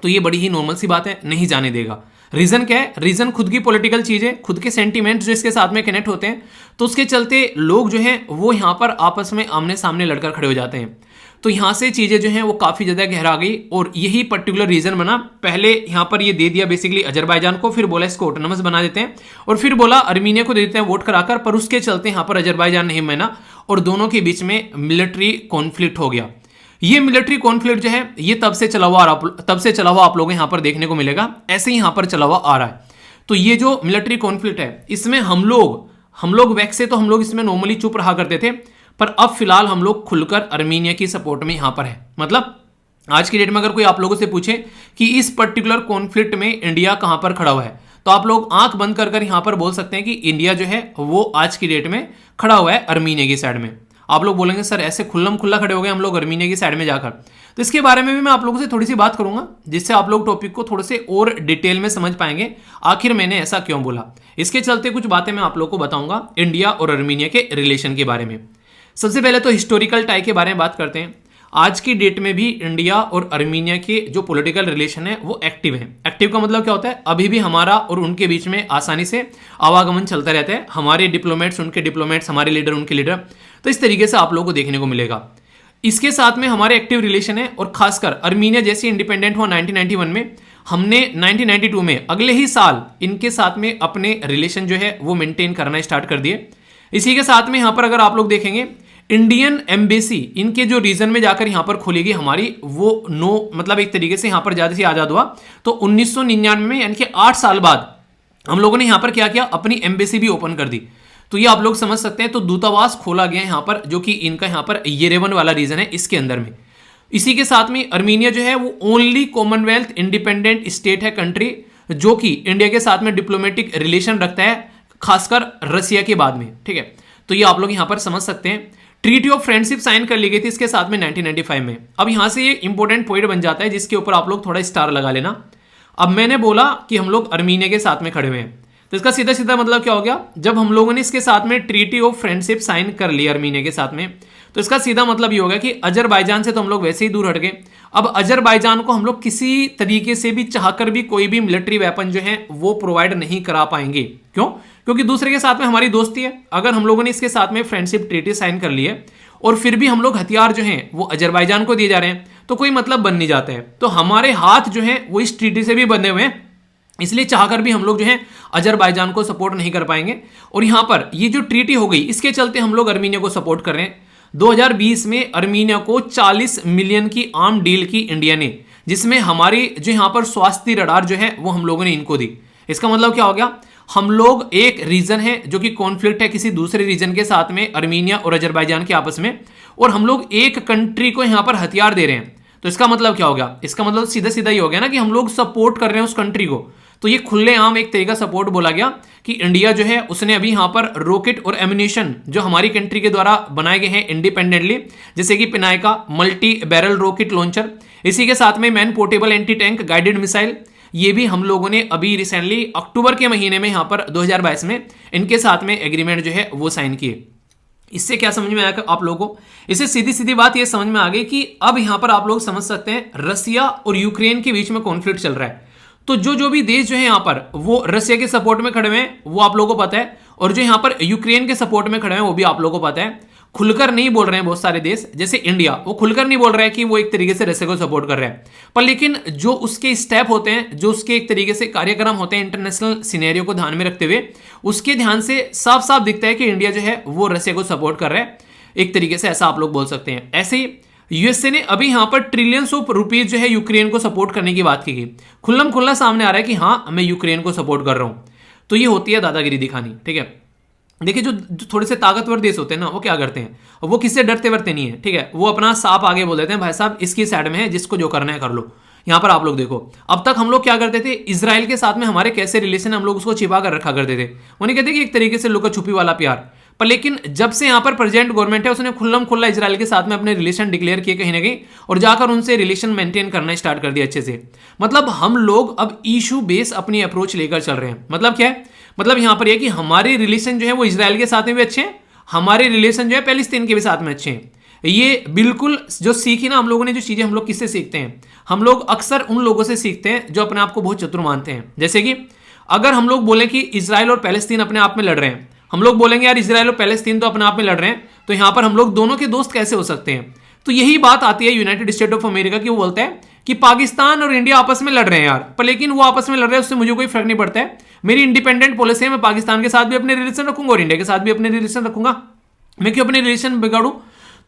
तो ये बड़ी ही नॉर्मल सी बात है, नहीं जाने देगा। रीजन क्या है, रीजन खुद की पॉलिटिकल चीज है, खुद के सेंटीमेंट्स जो इसके साथ में कनेक्ट होते हैं, तो उसके चलते लोग जो हैं वो यहाँ पर आपस में आमने सामने लड़कर खड़े हो जाते हैं। तो यहाँ से चीजें जो हैं वो काफी ज्यादा गहरा गई और यही पर्टिकुलर रीजन बना। पहले यहाँ पर ये दे दिया बेसिकली अजरबैजान को, फिर बोला इसको ऑटोनोमस बना देते हैं और फिर बोला अर्मीनिया को दे देते हैं वोट कराकर, पर उसके चलते यहाँ पर अजरबैजान नहीं माना और दोनों के बीच में मिलिट्री कॉन्फ्लिक्ट हो गया। ये मिलिट्री कॉन्फ्लिक्ट जो है ये तब से चला हुआ आप लोग यहाँ पर देखने को मिलेगा, ऐसे ही यहाँ पर चला हुआ आ रहा है। तो ये जो मिलिट्री कॉन्फ्लिक्ट है इसमें हम लोग वैसे तो हम लोग इसमें नॉर्मली चुप रहा करते थे, पर अब फिलहाल हम लोग खुलकर अर्मीनिया की सपोर्ट में यहाँ पर है। मतलब आज की डेट में अगर कोई आप लोगों से पूछे कि इस पर्टिकुलर कॉन्फ्लिक्ट में इंडिया कहाँ पर खड़ा हुआ है, तो आप लोग आंख बंद कर यहाँ पर बोल सकते हैं कि इंडिया जो है वो आज की डेट में खड़ा हुआ है अर्मीनिया की साइड में। आप लोग बोलेंगे सर ऐसे खुल्लम खुल्ला खड़े हो गए हम लोग अर्मीनिया की साइड में जाकर, तो इसके बारे में भी मैं आप लोगों से थोड़ी सी बात करूंगा जिससे आप लोग टॉपिक को थोड़े से और डिटेल में समझ पाएंगे आखिर मैंने ऐसा क्यों बोला। इसके चलते कुछ बातें मैं आप लोग को बताऊंगा इंडिया और अर्मीनिया के रिलेशन के बारे में। सबसे पहले तो हिस्टोरिकल टाई के बारे में बात करते हैं। आज की डेट में भी इंडिया और अर्मीनिया के जो पॉलिटिकल रिलेशन है वो एक्टिव है। एक्टिव का मतलब क्या होता है, अभी भी हमारा और उनके बीच में आसानी से आवागमन चलता रहता है, हमारे डिप्लोमेट्स उनके डिप्लोमेट्स, हमारे लीडर उनके लीडर, तो इस तरीके से आप लोगों को देखने को मिलेगा। इसके साथ में हमारे एक्टिव रिलेशन है और खासकर अर्मीनिया जैसे इंडिपेंडेंट हुआ 1991 में, हमने 1992 में अगले ही साल इनके साथ में अपने रिलेशन जो है वो मेंटेन करना स्टार्ट कर दिए। इसी के साथ में यहां पर अगर आप लोग देखेंगे इंडियन एम्बेसी इनके जो रीजन में जाकर यहां पर खुलेगी हमारी, वो मतलब एक तरीके से यहां पर ज्यादा से आजाद हुआ। तो 1999 में यानी कि 8 साल बाद हम लोगों ने यहां पर क्या किया, अपनी एम्बेसी भी ओपन कर दी। तो ये आप लोग समझ सकते हैं। तो दूतावास खोला गया यहां पर, जो कि इनका यहां पर येरेवन वाला रीजन है इसके अंदर में। इसी के साथ में अर्मीनिया जो है वो ओनली कॉमनवेल्थ इंडिपेंडेंट स्टेट है, कंट्री जो कि इंडिया के साथ में डिप्लोमेटिक रिलेशन रखता है, खासकर रसिया के बाद में। ठीक है, तो ये आप लोग यहां पर समझ सकते हैं। ट्रीटी ऑफ फ्रेंडशिप साइन कर ली गई थी इसके साथ में 1995 में। अब यहां से ये इंपॉर्टेंट पॉइंट बन जाता है जिसके ऊपर आप लोग थोड़ा स्टार लगा लेना। अब मैंने बोला कि हम लोग अर्मीनिया के साथ में खड़े हुए हैं, तो इसका सीधा सीधा मतलब क्या हो गया, जब हम लोगों ने इसके साथ में ट्रीटी ऑफ फ्रेंडशिप साइन कर ली अर्मीनिया के साथ में, तो इसका सीधा मतलब ये होगा कि अजरबैजान से तो हम लोग वैसे ही दूर हट गए। अब अजरबैजान को हम लोग किसी तरीके से भी चाहकर भी कोई भी मिलिट्री वेपन जो है वो प्रोवाइड नहीं करा पाएंगे। क्यों? क्योंकि दूसरे के साथ में हमारी दोस्ती है। अगर हम लोगों ने इसके साथ में फ्रेंडशिप ट्रीटी साइन कर ली है और फिर भी हम लोग हथियार जो हैं वो अजरबैजान को दिए जा रहे हैं, तो कोई मतलब बन नहीं जाता है। तो हमारे हाथ जो हैं वो इस ट्रीटी से भी बंधे हुए हैं, इसलिए चाहकर भी हम लोग जो है अजरबैजान को सपोर्ट नहीं कर पाएंगे। और यहां पर ये जो ट्रीटी हो गई इसके चलते हम लोग अर्मीनिया को सपोर्ट कर रहे हैं। 2020 में अर्मीनिया को 40 मिलियन की आर्म डील की इंडिया ने, जिसमें हमारी जो यहां पर स्वास्थ्य रडार जो है वो हम लोगों ने इनको दी। इसका मतलब क्या हो गया, हम लोग एक रीजन है जो कि कॉन्फ्लिक्ट है किसी दूसरे रीजन के साथ में, अर्मीनिया और अजरबैजान के आपस में, और हम लोग एक कंट्री को यहां पर हथियार दे रहे हैं। तो इसका मतलब क्या हो गया, इसका मतलब सीधा सीधा ही हो गया ना कि हम लोग सपोर्ट कर रहे हैं उस कंट्री को। तो ये खुलेआम एक तरीका सपोर्ट बोला गया कि इंडिया जो है उसने अभी यहां पर रॉकेट और एम्यूनिशन जो हमारी कंट्री के द्वारा बनाए गए हैं इंडिपेंडेंटली, जैसे कि पिनायका मल्टी बैरल रॉकेट लॉन्चर, इसी के साथ में man portable anti tank guided missile, ये भी हम लोगों ने अभी रिसेंटली अक्टूबर के महीने में यहां पर 2022 में इनके साथ में एग्रीमेंट जो है वो साइन किए। इससे क्या समझ में आया आप लोगों को? इससे सीधी सीधी बात ये समझ में आ गई कि अब यहां पर आप लोग समझ सकते हैं रसिया और यूक्रेन के बीच में कॉन्फ्लिक्ट चल रहा है। तो जो भी देश जो है यहां पर वो रसिया के सपोर्ट में खड़े हुए हैं वो आप लोगों को पता है, और जो यहां पर यूक्रेन के सपोर्ट में खड़े हैं वो भी आप लोगों को पता है। खुलकर नहीं बोल रहे हैं बहुत सारे देश, जैसे इंडिया वो खुलकर नहीं बोल रहा है कि वो एक तरीके से रसिया को सपोर्ट कर रहे हैं, पर लेकिन जो उसके स्टेप होते हैं, जो उसके एक तरीके से कार्यक्रम होते हैं इंटरनेशनल सिनेरियो को ध्यान में रखते हुए, उसके ध्यान से साफ साफ दिखता है कि इंडिया जो है वो रसिया को सपोर्ट कर रहा है एक तरीके से, ऐसा आप लोग बोल सकते हैं। ऐसे ही यूएसए ने अभी यहां पर ट्रिलियंस ऑफ रुपीज जो है यूक्रेन को सपोर्ट करने की बात की, खुल्लम खुल्ला सामने आ रहा है कि हाँ मैं यूक्रेन को सपोर्ट कर रहा हूं। तो ये होती है दादागिरी दिखानी। ठीक है, देखिए जो थोड़े से ताकतवर देश होते हैं ना वो क्या करते हैं, वो किससे डरते वरते नहीं है। ठीक है, वो अपना सांप आगे बोल देते हैं, भाई साहब इसकी साइड में है, जिसको जो करना है कर लो। यहां पर आप लोग देखो, अब तक हम लोग क्या करते थे, इजराइल के साथ में हमारे कैसे रिलेशन हम लोग उसको छिपा कर रखा करते थे, वो नहीं कहते कि एक तरीके से लुका छुपी वाला प्यार। पर लेकिन जब से यहां पर प्रेजेंट गवर्नमेंट है उसने खुल्लम खुल्ला इजराइल के साथ में अपने रिलेशन डिक्लेयर किए कहीं ना कहीं, और जाकर उनसे रिलेशन मेंटेन करना स्टार्ट कर दिया अच्छे से। मतलब हम लोग अब इशू बेस अपनी अप्रोच लेकर चल रहे हैं। मतलब क्या है, मतलब यहां पर यह कि हमारे रिलेशन जो है वो इजराइल के साथ में भी अच्छे हैं, हमारे रिलेशन जो है पैलेस्तीन के भी साथ में अच्छे हैं। ये बिल्कुल जो सीखी ना हम लोगों ने, जो चीजें हम लोग किससे सीखते हैं, हम लोग अक्सर उन लोगों से सीखते हैं जो अपने आप को बहुत चतुर मानते हैं। जैसे कि अगर हम लोग बोलें कि इजराइल और पैलेस्तीन अपने आप में लड़ रहे हैं, हम लोग बोलेंगे यार इजराइल और पैलेस्तीन तो अपने आप में लड़ रहे हैं, तो यहां पर हम लोग दोनों के दोस्त कैसे हो सकते हैं। तो यही बात आती है यूनाइटेड स्टेट ऑफ अमेरिका की, वो बोलता है कि पाकिस्तान और इंडिया आपस में लड़ रहे हैं यार, पर लेकिन वो आपस में लड़ रहे हैं उससे मुझे कोई फर्क नहीं पड़ता है, मेरी इंडिपेंडेंट पॉलिसी है, मैं पाकिस्तान के साथ भी अपने रिलेशन रखूंगा और इंडिया के साथ भी अपने रिलेशन रखूंगा, मैं क्यों अपने रिलेशन बिगाड़ू।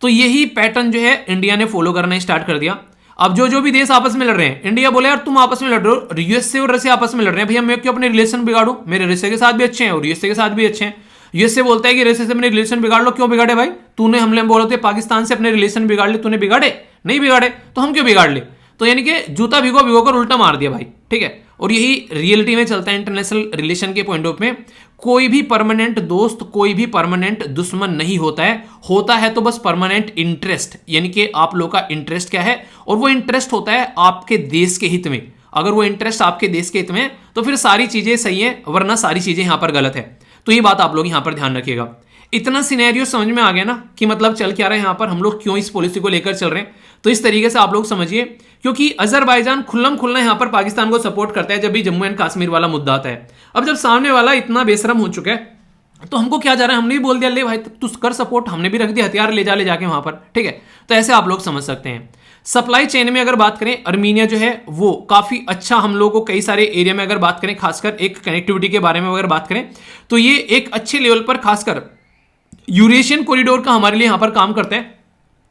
तो यही पैटर्न जो है इंडिया ने फॉलो करना स्टार्ट कर दिया। अब जो भी देश आपस में लड़ रहे हैं, इंडिया बोले यार तुम आपस में लड़ रहे हो, यूएसए और रसिया आपस में लड़ रहे हैं, भैया मैं क्यों अपने रिलेशन बिगाड़ू, मेरे रसिया के साथ भी अच्छे हैं और यूएसए के साथ भी अच्छे हैं। यूएसए बोलता है कि रसिया से अपने रिलेशन बिगाड़ लो, क्यों बिगाड़े भाई, तूने हमले बोले थे पाकिस्तान से अपने रिलेशन बिगाड़ ले, तूने बिगाड़े नहीं बिगाड़े, तो हम क्यों बिगाड़ ले। तो यानी कि जूता भिगो भिगो कर उल्टा मार दिया भाई। ठीक है, और यही रियलिटी में चलता है इंटरनेशनल रिलेशन के पॉइंट ऑफ में। कोई भी परमानेंट दोस्त, कोई भी परमानेंट दुश्मन नहीं होता है तो बस परमानेंट इंटरेस्ट, यानी कि आप लोग का इंटरेस्ट क्या है, और वो इंटरेस्ट होता है आपके देश के हित में। अगर वो इंटरेस्ट आपके देश के हित में तो फिर सारी चीजें सही है, वरना सारी चीजें यहां पर गलत है। तो ये बात आप लोग यहां पर ध्यान रखिएगा। इतना सिनेरियो समझ में आ गया ना कि मतलब चल क्या रहा है यहां पर, हम लोग क्यों इस पॉलिसी को लेकर चल रहे हैं। तो इस तरीके से आप लोग समझिए, क्योंकि अजरबैजान खुल्लम खुल्ला यहां पर पाकिस्तान को सपोर्ट करता है जब भी जम्मू एंड कश्मीर वाला मुद्दा आता है। अब जब सामने वाला इतना बेशरम हो चुका है तो हमको क्या जा रहा है, हमने भी बोल दिया ले भाई तू कर सपोर्ट, हमने भी रख दिया हथियार ले जाके वहां पर। ठीक है, तो ऐसे आप लोग समझ सकते हैं। सप्लाई चेन में अगर बात करें, अर्मीनिया जो है वो काफी अच्छा हम लोगों को कई सारे एरिया में अगर बात करें, खासकर एक कनेक्टिविटी के बारे में अगर बात करें तो ये एक अच्छे लेवल पर खासकर यूरेशियन कॉरिडोर का हमारे लिए यहां पर काम करता है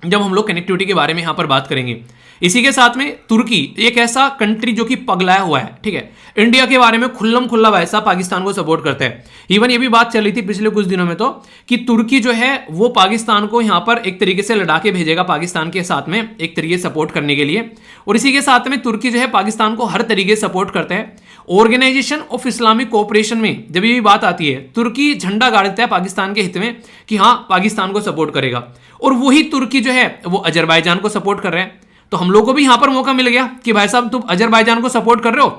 जब हम लोग कनेक्टिविटी के बारे में यहां पर बात करेंगे। इसी के साथ में तुर्की एक ऐसा कंट्री जो कि पगलाया हुआ है, ठीक है, इंडिया के बारे में खुल्लम खुल्ला वैसा पाकिस्तान को सपोर्ट करता है। इवन ये भी बात चल रही थी पिछले कुछ दिनों में तो कि तुर्की जो है वो पाकिस्तान को यहां पर एक तरीके से लड़ा के भेजेगा पाकिस्तान के साथ में एक तरीके से सपोर्ट करने के लिए। और इसी के साथ में तुर्की जो है पाकिस्तान को हर तरीके से सपोर्ट करता है। ऑर्गेनाइजेशन ऑफ इस्लामिक कोऑपरेशन में जब ये बात आती है, तुर्की झंडा गाड़ता है पाकिस्तान के हित में कि हाँ पाकिस्तान को सपोर्ट करेगा। और वही तुर्की जो है वो अजरबैजान को सपोर्ट कर रहे हैं। तो हम लोगों को भी यहां पर मौका मिल गया कि भाई साहब तुम अजरबैजान को सपोर्ट कर रहे हो,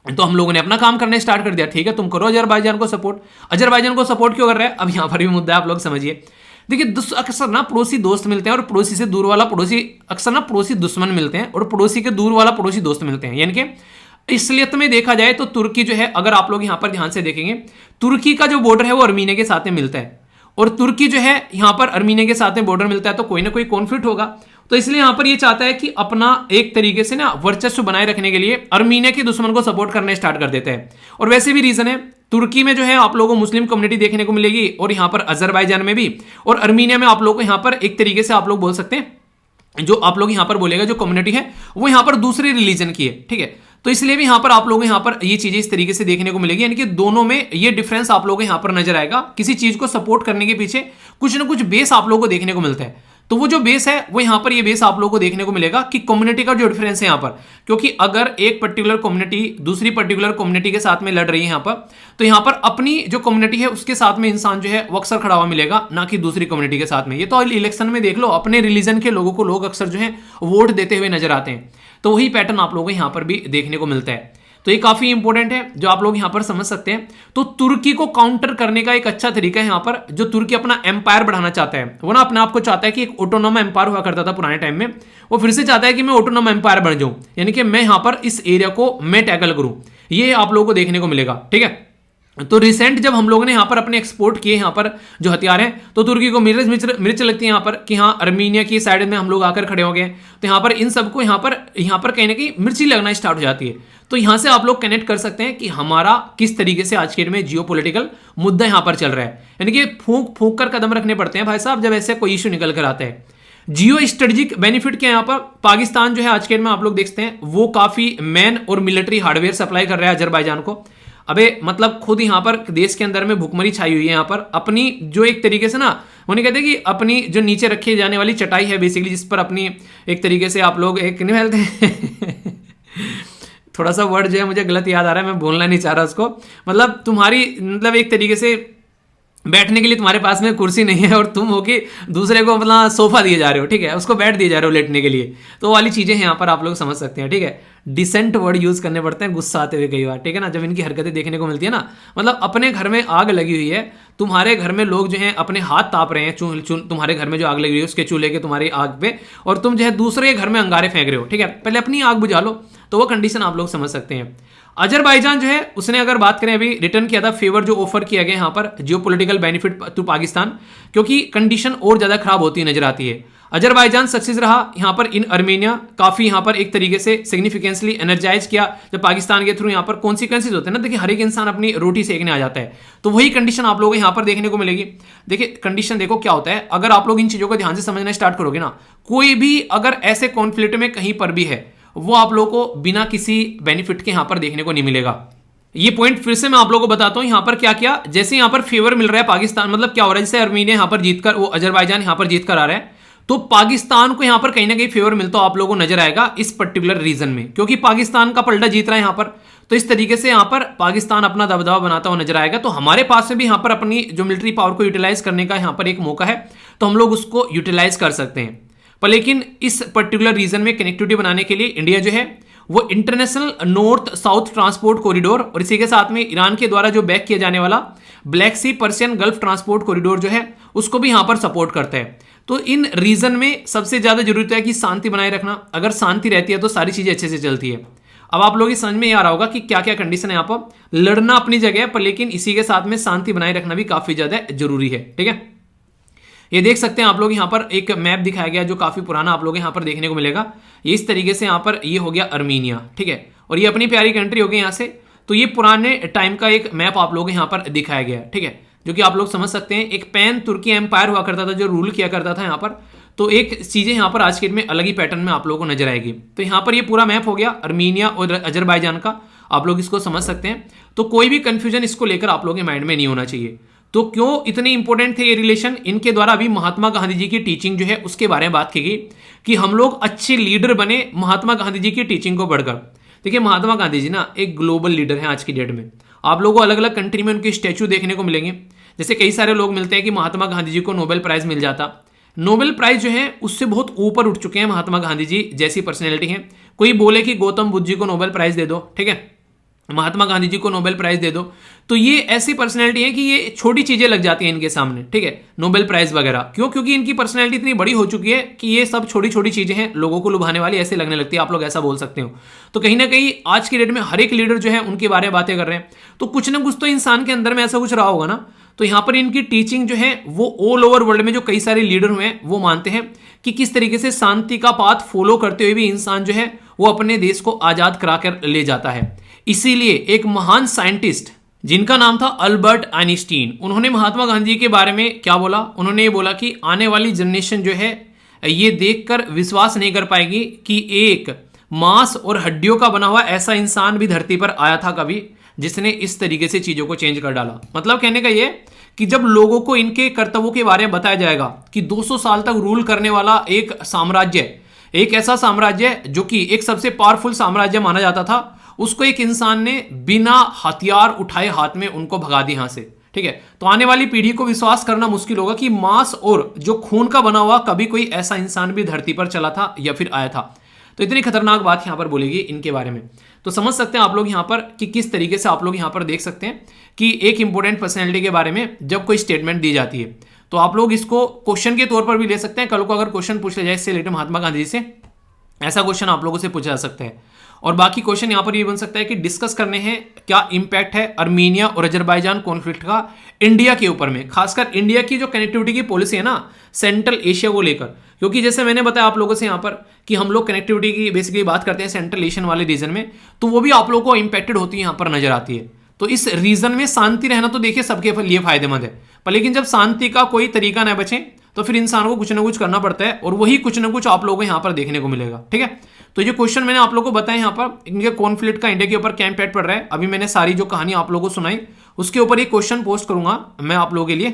तो हम लोगों ने अपना काम करने स्टार्ट कर दिया। ठीक है, तुम करो अजरबैजान को सपोर्ट। अजरबैजान को सपोर्ट क्यों कर रहे हैं, अब यहां पर भी मुद्दा आप लोग समझिए। देखिए, अक्सर ना पड़ोसी दोस्त मिलते हैं और पड़ोसी से दूर वाला पड़ोसी, अक्सर ना पड़ोसी दुश्मन मिलते हैं और पड़ोसी के दूर वाला पड़ोसी दोस्त मिलते हैं। यानी कि इसलियत में देखा जाए तो तुर्की जो है, अगर आप लोग यहां पर ध्यान से देखेंगे, तुर्की का जो बॉर्डर है वो अर्मीनिया के साथ में मिलता है और तुर्की जो है यहां पर अर्मीनिया के साथ में बॉर्डर मिलता है, तो कोई ना कोई कॉन्फ्लिक्ट होगा। तो इसलिए यहां पर ये चाहता है कि अपना एक तरीके से ना वर्चस्व बनाए रखने के लिए अर्मीनिया के दुश्मन को सपोर्ट करने स्टार्ट कर देते हैं। और वैसे भी रीजन है, तुर्की में जो है आप लोगों को मुस्लिम कम्युनिटी देखने को मिलेगी और यहां पर अजरबैजान में भी, और अर्मीनिया में आप लोगों को यहां पर एक तरीके से आप लोग बोल सकते हैं, जो आप लोग यहां पर बोलेगा जो कम्युनिटी है वो यहां पर दूसरे रिलीजन की है, ठीक है। तो इसलिए भी यहां पर आप लोगों को यहां पर ये चीजें इस तरीके से देखने को मिलेगी, यानी कि दोनों में ये डिफरेंस आप लोगों को यहां पर नजर आएगा। किसी चीज को सपोर्ट करने के पीछे कुछ ना कुछ बेस आप लोगों को देखने को मिलता है। तो वो जो बेस है वो यहां पर ये बेस आप लोगों को देखने को मिलेगा कि कम्युनिटी का जो डिफरेंस है यहां पर, क्योंकि अगर एक पर्टिकुलर कम्युनिटी दूसरी पर्टिकुलर कम्युनिटी के साथ में लड़ रही है यहां पर, तो यहां पर अपनी जो कम्युनिटी है उसके साथ में इंसान जो है वो अक्सर खड़ा हुआ मिलेगा, ना कि दूसरी कम्युनिटी के साथ में। ये तो इलेक्शन में देख लो, अपने रिलीजन के लोगों को लोग अक्सर जो है वोट देते हुए नजर आते हैं। तो वही पैटर्न आप लोगों को यहां पर भी देखने को मिलता है। तो ये काफी इंपॉर्टेंट है जो आप लोग यहां पर समझ सकते हैं। तो तुर्की को काउंटर करने का एक अच्छा तरीका है यहां पर, जो तुर्की अपना एम्पायर बढ़ाना चाहता है, वो ना अपने आप को चाहता है कि एक ऑटोनोम एम्पायर हुआ करता था पुराने टाइम में, वो फिर से चाहता है कि मैं ऑटोनोम एम्पायर बन जाऊं, यानी कि मैं यहां पर इस एरिया को मैं टैकल करूं। ये आप लोगों को देखने को मिलेगा, ठीक है। तो रिसेंट जब हम लोगों ने यहां पर अपने एक्सपोर्ट किए यहां पर जो हथियार हैं, तो तुर्की को मिर्च लगती है यहां पर कि हाँ अर्मीनिया की साइड में हम लोग आकर खड़े हो गए, तो यहां पर इन सबको यहां पर कहीं ना कहीं मिर्ची लगना स्टार्ट हो जाती है। तो यहां से आप लोग कनेक्ट कर सकते हैं कि हमारा किस तरीके से आज के डेट में जियोपॉलिटिकल मुद्दा यहां पर चल रहा है, यानी कि फूंक फूंक कर कदम रखने पड़ते हैं भाई साहब जब ऐसे कोई इशू निकल कर आता है। जियो स्ट्रेटेजिक बेनिफिट के यहां पर पाकिस्तान जो है आज के डेट में आप लोग देखते हैं वो काफी मैन और मिलिट्री हार्डवेयर सप्लाई कर रहा है अजरबैजान को। अबे मतलब खुद यहां पर देश के अंदर में भुखमरी छाई हुई है यहां पर, अपनी जो एक तरीके से ना उन्हें कहते हैं कि अपनी जो नीचे रखी जाने वाली चटाई है बेसिकली, जिस पर अपनी एक तरीके से आप लोग एक नहीं फैलते हैं थोड़ा सा वर्ड जो है मुझे गलत याद आ रहा है, मैं बोलना नहीं चाह रहा उसको, मतलब तुम्हारी मतलब एक तरीके से बैठने के लिए तुम्हारे पास में कुर्सी नहीं है और तुम हो कि दूसरे को मतलब सोफा दिए जा रहे हो, ठीक है, उसको बैठ दिए जा रहे हो लेटने के लिए। तो वो वाली चीजें यहाँ पर आप लोग समझ सकते हैं, ठीक है। डिसेंट वर्ड यूज करने पड़ते हैं गुस्सा आते हुए कई बार, ठीक है ना, जब इनकी हरकतें देखने को मिलती है ना, मतलब अपने घर में आग लगी हुई है, तुम्हारे घर में लोग जो है अपने हाथ ताप रहे हैं तुम्हारे घर में जो आग लगी हुई है उसके चूल्हे के तुम्हारी आग पे, और तुम जो है दूसरे घर में अंगारे फेंक रहे हो, ठीक है, पहले अपनी आग बुझा लो। तो वो कंडीशन आप लोग समझ सकते हैं। अजरबैजान जो है उसने अगर बात करें अभी रिटर्न किया था फेवर जो ऑफर किया गया यहां पर जियोपॉलिटिकल बेनिफिट टू पाकिस्तान, क्योंकि कंडीशन और ज्यादा खराब होती नजर आती है। अजरबैजान सक्सेस रहा यहां पर इन अर्मेनिया, काफी यहां पर एक तरीके से सिग्निफिकेंसली एनर्जाइज किया जब पाकिस्तान के थ्रू यहां पर कॉन्सिक्वेंसेज होते हैं ना, देखिए हर एक इंसान अपनी रोटी सेकने आ जाता है, तो वही कंडीशन आप लोगों को यहां पर देखने को मिलेगी। देखिए कंडीशन देखो क्या होता है, अगर आप लोग इन चीजों को ध्यान से समझना स्टार्ट करोगे ना, कोई भी अगर ऐसे कॉन्फ्लिक्ट में कहीं पर भी है वो आप लोगों को बिना किसी बेनिफिट के यहां पर देखने को नहीं मिलेगा। ये पॉइंट फिर से मैं आप लोगों को बताता हूं यहां पर क्या क्या, जैसे यहां पर फेवर मिल रहा है पाकिस्तान, मतलब क्या हो रहा है, जैसे अर्मीनिया यहां पर जीतकर वो अजरबैजान यहां पर जीतकर आ रहा है, तो पाकिस्तान को यहां पर कहीं ना कहीं फेवर मिलता आप लोगों को नजर आएगा इस पर्टिकुलर रीजन में, क्योंकि पाकिस्तान का पलटा जीत रहा है यहां पर। तो इस तरीके से यहां पर पाकिस्तान अपना दबदबा बनाता हुआ नजर आएगा। तो हमारे पास में भी यहां पर अपनी जो मिलिट्री पावर को यूटिलाइज करने का यहां पर एक मौका है, तो हम लोग उसको यूटिलाइज कर सकते हैं। पर लेकिन इस पर्टिकुलर रीजन में कनेक्टिविटी बनाने के लिए इंडिया जो है वो international north south transport corridor और इसी के साथ में ईरान के द्वारा जो बैक किया जाने वाला ब्लैक सी पर्शियन गल्फ ट्रांसपोर्ट कॉरिडोर जो है उसको भी यहां पर सपोर्ट करता है। तो इन रीजन में सबसे ज्यादा जरूरत है कि शांति बनाए रखना, अगर शांति रहती है तो सारी चीजें अच्छे से चलती है। अब आप लोग समझ में आ रहा होगा कि क्या क्या कंडीशन है यहाँ पर, लड़ना अपनी जगह पर लेकिन इसी के साथ में शांति बनाए रखना भी काफी ज्यादा जरूरी है, ठीक है। ये देख सकते हैं आप लोग, यहाँ पर एक मैप दिखाया गया जो काफी पुराना आप लोग यहाँ पर देखने को मिलेगा। ये इस तरीके से यहाँ पर ये हो गया अर्मीनिया, ठीक है, और ये अपनी प्यारी कंट्री हो गई यहाँ से। तो ये पुराने टाइम का एक मैप आप लोग यहाँ पर दिखाया गया है, ठीक है, जो कि आप लोग समझ सकते हैं। एक पैन तुर्की एम्पायर हुआ करता था जो रूल किया करता था यहाँ पर। तो एक चीजें यहाँ पर आज के डेट में अलग ही पैटर्न में आप लोगों को नजर आएगी। तो यहाँ पर ये पूरा मैप हो गया अर्मीनिया और अजरबैजान का, आप लोग इसको समझ सकते हैं। तो कोई भी कंफ्यूजन इसको लेकर आप लोगों के माइंड में नहीं होना चाहिए। तो क्यों इतने इंपॉर्टेंट थे ये रिलेशन? इनके द्वारा अभी महात्मा गांधी जी की टीचिंग जो है उसके बारे में बात की गई कि हम लोग अच्छे लीडर बने महात्मा गांधी जी की टीचिंग को बढ़कर। देखिए महात्मा गांधी जी ना एक ग्लोबल लीडर हैं आज की डेट में। आप लोगों को अलग अलग कंट्री में उनके स्टैचू देखने को मिलेंगे। जैसे कई सारे लोग मिलते हैं कि महात्मा गांधी जी को नोबेल प्राइज मिल जाता। नोबेल प्राइज जो है उससे बहुत ऊपर उठ चुके हैं महात्मा गांधी जी जैसी पर्सनैलिटी है। कोई बोले कि गौतम बुद्ध जी को नोबेल प्राइज दे दो, ठीक है, महात्मा गांधी जी को नोबेल प्राइज दे दो, तो ये ऐसी पर्सनैलिटी है कि ये छोटी चीजें लग जाती हैं इनके सामने, ठीक है, नोबेल प्राइज वगैरह। क्यों? क्योंकि इनकी पर्सनैलिटी इतनी बड़ी हो चुकी है कि ये सब छोटी छोटी चीजें हैं, लोगों को लुभाने वाली ऐसे लगने लगती है, आप लोग ऐसा बोल सकते हो। तो कहीं ना कहीं आज की डेट में हर एक लीडर जो है उनके बारे में बातें कर रहे हैं, तो कुछ ना कुछ तो इंसान के अंदर में ऐसा कुछ रहा होगा ना। तो यहां पर इनकी टीचिंग जो है वो ऑल ओवर वर्ल्ड में जो कई सारे लीडर हुए हैं वो मानते हैं कि किस तरीके से शांति का पाथ फॉलो करते हुए भी इंसान जो है वो अपने देश को आजाद करा कर ले जाता है। इसीलिए एक महान साइंटिस्ट जिनका नाम था अल्बर्ट आइंस्टीन, उन्होंने महात्मा गांधी के बारे में क्या बोला? उन्होंने ये बोला कि आने वाली जनरेशन जो है ये देखकर विश्वास नहीं कर पाएगी कि एक मांस और हड्डियों का बना हुआ ऐसा इंसान भी धरती पर आया था कभी, जिसने इस तरीके से चीजों को चेंज कर डाला। मतलब कहने का ये कि जब लोगों को इनके कर्तव्यों के बारे में बताया जाएगा कि 200 साल तक रूल करने वाला एक साम्राज्य, एक ऐसा साम्राज्य जो कि एक सबसे पावरफुल साम्राज्य माना जाता था, उसको एक इंसान ने बिना हथियार उठाए हाथ में उनको भगा दिया यहां से, ठीक है। तो आने वाली पीढ़ी को विश्वास करना मुश्किल होगा कि मांस और जो खून का बना हुआ कभी कोई ऐसा इंसान भी धरती पर चला था या फिर आया था। तो इतनी खतरनाक बात यहां पर बोलेगी इनके बारे में। तो समझ सकते हैं आप लोग यहां पर कि किस तरीके से आप लोग यहां पर देख सकते हैं कि एक इंपॉर्टेंट पर्सनैलिटी के बारे में जब कोई स्टेटमेंट दी जाती है तो आप लोग इसको क्वेश्चन के तौर पर भी ले सकते हैं। कल को अगर क्वेश्चन पूछ लिया जाए इससे रिलेटेड महात्मा गांधी जी से, ऐसा क्वेश्चन आप लोगों से पूछा जा सकता है। और बाकी क्वेश्चन यहां पर ये बन सकता है कि डिस्कस करने हैं क्या इंपैक्ट है अर्मीनिया और अजरबैजान कॉन्फ्लिक्ट का इंडिया के ऊपर में, खासकर इंडिया की जो कनेक्टिविटी की पॉलिसी है ना सेंट्रल एशिया को लेकर। क्योंकि जैसे मैंने बताया आप लोगों से यहां पर कि हम लोग कनेक्टिविटी की बेसिकली बात करते हैं सेंट्रल एशियन वाले रीजन में, तो वो भी आप लोगों को इंपैक्टेड होती है, यहां पर नजर आती है। तो इस रीजन में शांति रहना तो देखिए सबके लिए फायदेमंद है, पर लेकिन जब शांति का कोई तरीका ना बचे तो फिर इंसान को कुछ ना कुछ करना पड़ता है, और वही कुछ ना कुछ आप लोगों को यहां पर देखने को मिलेगा, ठीक है। तो ये क्वेश्चन मैंने आप लोगों को बताया यहां पर इनके कॉन्फ्लिक्ट का इंडिया के ऊपर क्या इंपैक्ट पड़ रहा है। अभी मैंने सारी जो कहानी आप लोगों को सुनाई उसके ऊपर एक क्वेश्चन पोस्ट करूंगा मैं आप लोगों के लिए,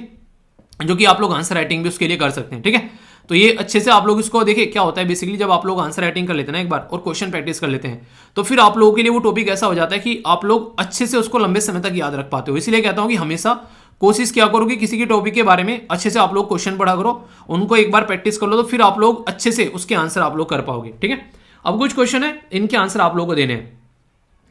जो कि आप लोग आंसर राइटिंग भी उसके लिए कर सकते हैं, ठीक है। तो ये अच्छे से आप लोग इसको देखिए क्या होता है बेसिकली जब आप लोग आंसर राइटिंग कर लेते हैं ना एक बार और क्वेश्चन प्रैक्टिस कर लेते हैं तो फिर आप लोगों के लिए वो टॉपिक ऐसा हो जाता है कि आप लोग अच्छे से उसको लंबे समय तक याद रख पाते हो। इसलिए कहता हूं कि हमेशा कोशिश क्या करो कि किसी के टॉपिक के बारे में अच्छे से आप लोग क्वेश्चन पढ़ा करो, उनको एक बार प्रैक्टिस कर लो तो फिर आप लोग अच्छे से उसके आंसर आप लोग कर पाओगे, ठीक है। अब कुछ क्वेश्चन है इनके आंसर आप लोगों को देने हैं।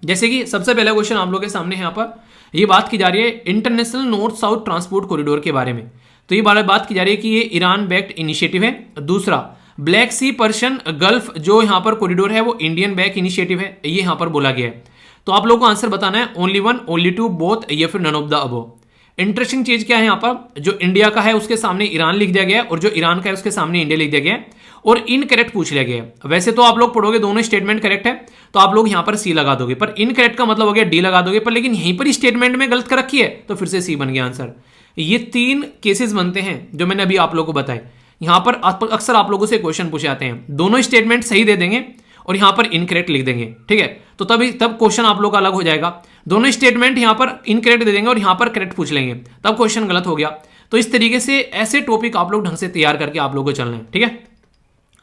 जैसे कि सबसे पहला क्वेश्चन आप लोगों के सामने यहाँ पर ये बात की जा रही है international north south transport corridor के बारे में। तो ये बात की जा रही है कि ये ईरान बैक्ड इनिशिएटिव है। दूसरा, ब्लैक सी पर्शियन गल्फ जो यहाँ पर कॉरिडोर है वो इंडियन बैक इनिशिएटिव है, ये यहाँ पर बोला गया है। तो आप लोगों को आंसर बताना है only one, only two, both या फिर none of the above. Interesting चीज क्या है यहाँ पर, जो इंडिया का है उसके सामने ईरान लिख दिया गया है और जो ईरान का है उसके सामने इंडिया लिख दिया गया है और इनकरेक्ट पूछ लिया गया है। वैसे तो आप लोग पढ़ोगे दोनों स्टेटमेंट करेक्ट है तो आप लोग यहां पर सी लगा दोगे, पर इनकरेक्ट का मतलब हो गया डी लगा दोगे, पर लेकिन यहीं पर स्टेटमेंट में गलत कर रखी है तो फिर से सी बन गया आंसर। ये 3 केसेस बनते हैं जो मैंने अभी आप लोगों को बताए। यहां पर अक्सर आप लोगों से क्वेश्चन पूछे जाते हैं, दोनों स्टेटमेंट सही दे देंगे और यहां पर इनकरेक्ट लिख देंगे, ठीक है। तो तब क्वेश्चन आप लोग का अलग हो जाएगा। दोनों स्टेटमेंट यहां पर इनकरेक्ट दे देंगे और यहां पर करेक्ट पूछ लेंगे, तब क्वेश्चन गलत हो गया। तो इस तरीके से ऐसे टॉपिक आप लोग ढंग से तैयार करके आप लोगों को चलना है, ठीक है।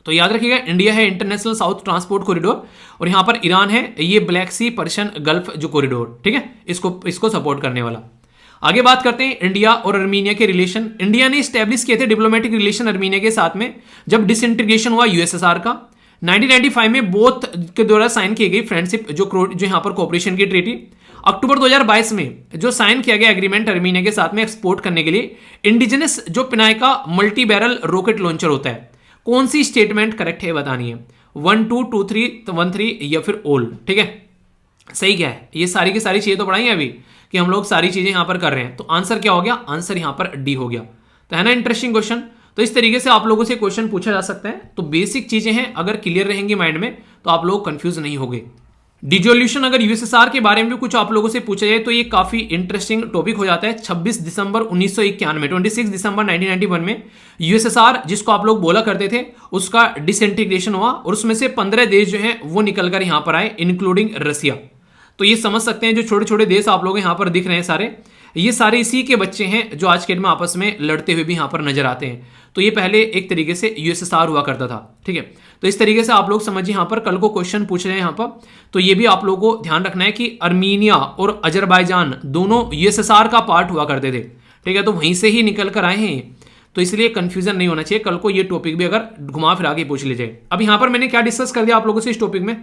तो याद रखिएगा इंडिया है इंटरनेशनल साउथ ट्रांसपोर्ट कॉरिडोर और यहां पर ईरान है ये ब्लैक सी पर्शियन गल्फ जो कॉरिडोर, ठीक है, इसको सपोर्ट करने वाला। आगे बात करते हैं इंडिया और अर्मीनिया के रिलेशन। इंडिया ने स्टैब्लिश किए थे डिप्लोमेटिक रिलेशन अर्मीनिया के साथ में जब डिसइंटीग्रेशन हुआ यूएसएसआर का। 1995 में बोथ के द्वारा साइन की गई फ्रेंडशिप जो यहां पर कोऑपरेशन की ट्रीटी। अक्टूबर 2022 में जो साइन किया गया एग्रीमेंट अर्मीनिया के साथ में एक्सपोर्ट करने के लिए इंडिजिनस जो पिनाई का मल्टी बैरल रॉकेट लॉन्चर होता है। कौन सी स्टेटमेंट करेक्ट है बतानी है, 1 2 2 3 1 3 या फिर ऑल, ठीक है। सही क्या है, ये सारी की सारी चीजें तो पढ़ाई अभी कि हम लोग सारी चीजें यहां पर कर रहे हैं। तो आंसर क्या हो गया, आंसर यहां पर डी हो गया। तो है ना इंटरेस्टिंग क्वेश्चन। तो इस तरीके से आप लोगों से क्वेश्चन पूछा जा सकता है। तो बेसिक चीजें हैं, अगर क्लियर रहेंगी माइंड में तो आप लोग कंफ्यूज नहीं होंगे। डिजोल्यूशन अगर यूएसएसआर के बारे में भी कुछ आप लोगों से पूछा जाए तो ये काफी इंटरेस्टिंग टॉपिक हो जाता है। 26 दिसंबर 1991 26 दिसंबर 1991 में यूएसएसआर, जिसको आप लोग बोला करते थे, उसका डिसइंटीग्रेशन हुआ और उसमें से 15 देश जो हैं वो निकलकर यहां पर आए, इंक्लूडिंग रसिया। तो ये समझ सकते हैं जो छोटे छोटे देश आप लोग यहां पर दिख रहे हैं सारे, ये सारे इसी के बच्चे हैं जो आज के दिन में आपस में लड़ते हुए भी यहां पर नजर आते हैं। तो ये पहले एक तरीके से यूएसएसआर हुआ करता था, ठीक है। तो इस तरीके से आप लोग समझिए, यहां पर कल को क्वेश्चन पूछ रहे हैं यहां पर, तो ये भी आप लोगों को ध्यान रखना है कि अर्मीनिया और अजरबैजान दोनों यूएसएसआर का पार्ट हुआ करते थे, ठीक है। तो वहीं से ही निकल कर आए हैं, तो इसलिए कंफ्यूजन नहीं होना चाहिए। कल को ये टॉपिक भी अगर घुमा फिरा के पूछ लीजिए। अब यहां पर मैंने क्या डिस्कस कर दिया आप लोगों से इस टॉपिक में,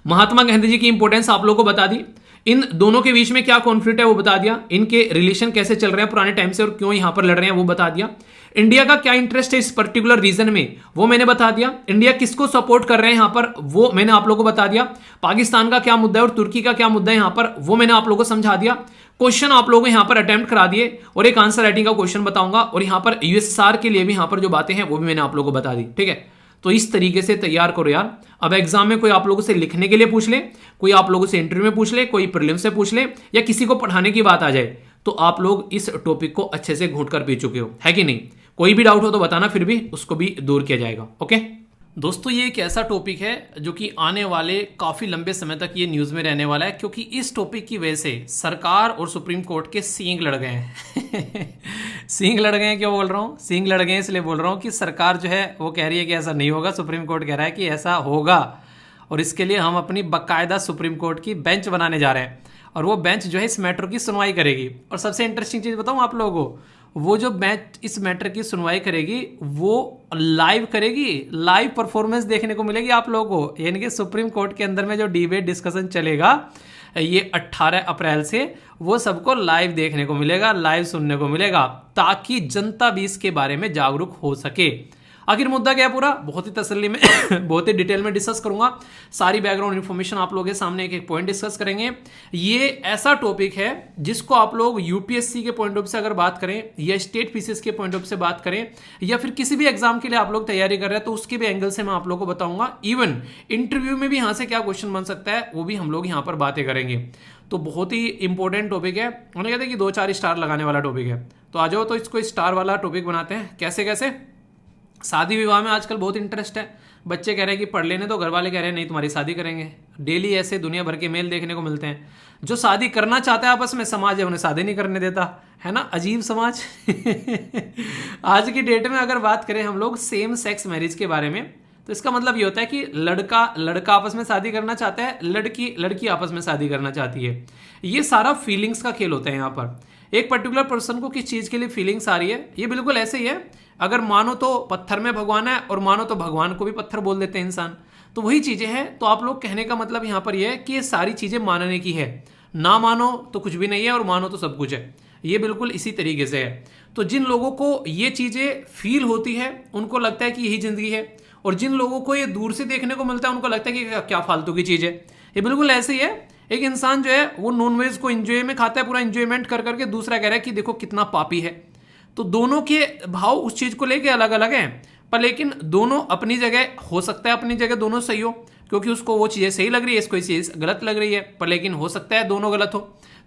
महात्मा गांधी जी की इंपॉर्टेंस आप लोगों को बता दी, इन दोनों के बीच में क्या कॉन्फ्लिक्ट है वो बता दिया, इनके रिलेशन कैसे चल रहे हैं पुराने टाइम से और क्यों यहां पर लड़ रहे हैं वो बता दिया, इंडिया का क्या इंटरेस्ट है इस पर्टिकुलर रीजन में वो मैंने बता दिया, इंडिया किसको सपोर्ट कर रहे हैं यहां पर वो मैंने आप लोगों को बता दिया, पाकिस्तान का क्या मुद्दा है और तुर्की का क्या मुद्दा है यहां पर वो मैंने आप लोगों को समझा दिया, क्वेश्चन आप लोगों को यहां पर अटेम्प्ट करा दिए और एक आंसर राइटिंग का क्वेश्चन बताऊंगा, और यहां पर यूएसएसआर के लिए भी यहां पर जो बातें हैं वो भी मैंने आप लोगों को बता दी, ठीक है। तो इस तरीके से तैयार करो यार। अब एग्जाम में कोई आप लोगों से लिखने के लिए पूछ ले, कोई आप लोगों से इंटरव्यू में पूछ ले, कोई प्रीलिम से पूछ ले, या किसी को पढ़ाने की बात आ जाए, तो आप लोग इस टॉपिक को अच्छे से घूट कर पी चुके हो, है कि नहीं। कोई भी डाउट हो तो बताना, फिर भी उसको भी दूर किया जाएगा। ओके दोस्तों, ये एक ऐसा टॉपिक है जो कि आने वाले काफ़ी लंबे समय तक ये न्यूज़ में रहने वाला है, क्योंकि इस टॉपिक की वजह से सरकार और सुप्रीम कोर्ट के सींग लड़ गए हैं। सींग लड़ गए हैं, क्यों बोल रहा हूँ सींग लड़ गए हैं, इसलिए बोल रहा हूँ कि सरकार जो है वो कह रही है कि ऐसा नहीं होगा, सुप्रीम कोर्ट कह रहा है कि ऐसा होगा, और इसके लिए हम अपनी बाकायदा सुप्रीम कोर्ट की बेंच बनाने जा रहे हैं, और वो बेंच जो है इस मैटर की सुनवाई करेगी। और सबसे इंटरेस्टिंग चीज़ बताऊँ आप लोगों को, वो जो बेंच इस मैटर की सुनवाई करेगी वो लाइव करेगी, लाइव परफॉर्मेंस देखने को मिलेगी आप लोगों को, यानी कि सुप्रीम कोर्ट के अंदर में जो डिबेट डिस्कशन चलेगा ये 18 अप्रैल से, वो सबको लाइव देखने को मिलेगा, लाइव सुनने को मिलेगा, ताकि जनता भी इसके बारे में जागरूक हो सके। आखिर मुद्दा क्या है पूरा, बहुत ही तसल्ली में बहुत ही डिटेल में डिस्कस करूंगा, सारी बैकग्राउंड इन्फॉर्मेशन आप लोगों के सामने एक एक पॉइंट डिस्कस करेंगे। ये ऐसा टॉपिक है जिसको आप लोग यूपीएससी के पॉइंट ऑफ से अगर बात करें, या स्टेट पीसीएस के पॉइंट ऑफ से बात करें, या फिर किसी भी एग्जाम के लिए आप लोग तैयारी कर रहे हैं, तो उसके भी एंगल से मैं आप लोगों को बताऊंगा। इवन इंटरव्यू में भी यहाँ से क्या क्वेश्चन बन सकता है वो भी हम लोग यहाँ पर बातें करेंगे। तो बहुत ही इंपॉर्टेंट टॉपिक है, उन्होंने कहते हैं कि 2-4 स्टार लगाने वाला टॉपिक है। तो आ जाओ, तो इसको स्टार वाला टॉपिक बनाते हैं। कैसे कैसे, शादी विवाह में आजकल बहुत इंटरेस्ट है, बच्चे कह रहे हैं कि पढ़ लेने, तो घर वाले कह रहे हैं नहीं तुम्हारी शादी करेंगे। डेली ऐसे दुनिया भर के मेल देखने को मिलते हैं, जो शादी करना चाहता है आपस में, समाज है उन्हें शादी नहीं करने देता, है ना, अजीब समाज। आज की डेट में अगर बात करें हम लोग सेम सेक्स मैरिज के बारे में, तो इसका मतलब ये होता है कि लड़का आपस में शादी करना चाहता है, लड़की आपस में शादी करना चाहती है। ये सारा फीलिंग्स का खेल होता है यहाँ पर। एक पर्टिकुलर पर्सन को किस चीज़ के लिए फीलिंग्स आ रही है, ये बिल्कुल ऐसे ही है, अगर मानो तो पत्थर में भगवान है और मानो तो भगवान को भी पत्थर बोल देते हैं इंसान, तो वही चीज़ें हैं। तो आप लोग कहने का मतलब यहाँ पर यह है कि ये सारी चीज़ें मानने की है, ना मानो तो कुछ भी नहीं है और मानो तो सब कुछ है, ये बिल्कुल इसी तरीके से है। तो जिन लोगों को ये चीज़ें फील होती है उनको लगता है कि यही ज़िंदगी है, और जिन लोगों को ये दूर से देखने को मिलता है उनको लगता है कि क्या फालतू की चीज़ है। ये बिल्कुल ऐसे ही है, एक इंसान जो है वो नॉनवेज को एंजॉय में खाता है, पूरा एंजॉयमेंट कर करके, दूसरा कह रहा है कि देखो कितना पापी है। तो दोनों के भाव उस चीज़ को लेके अलग अलग हैं, पर लेकिन दोनों अपनी जगह, हो सकता है अपनी जगह दोनों सही हो, क्योंकि उसको वो चीज़ें सही लग रही है, इसको ये चीज़ गलत लग रही है, पर लेकिन हो सकता है दोनों गलत हो।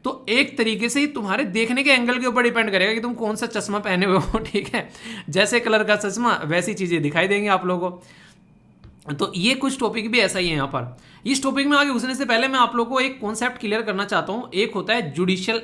तो एक तरीके से ही तुम्हारे देखने के एंगल के ऊपर डिपेंड करेगा कि तुम कौन सा चश्मा पहने हुए हो, ठीक है। जैसे कलर का चश्मा वैसी चीज़ें दिखाई देंगी आप लोगों को। तो ये कुछ टॉपिक भी ऐसा ही है यहाँ पर। इस टॉपिक में आगे घुसने से पहले मैं आप लोगों को एक कॉन्सेप्ट क्लियर करना चाहता हूँ। एक होता है जुडिशियल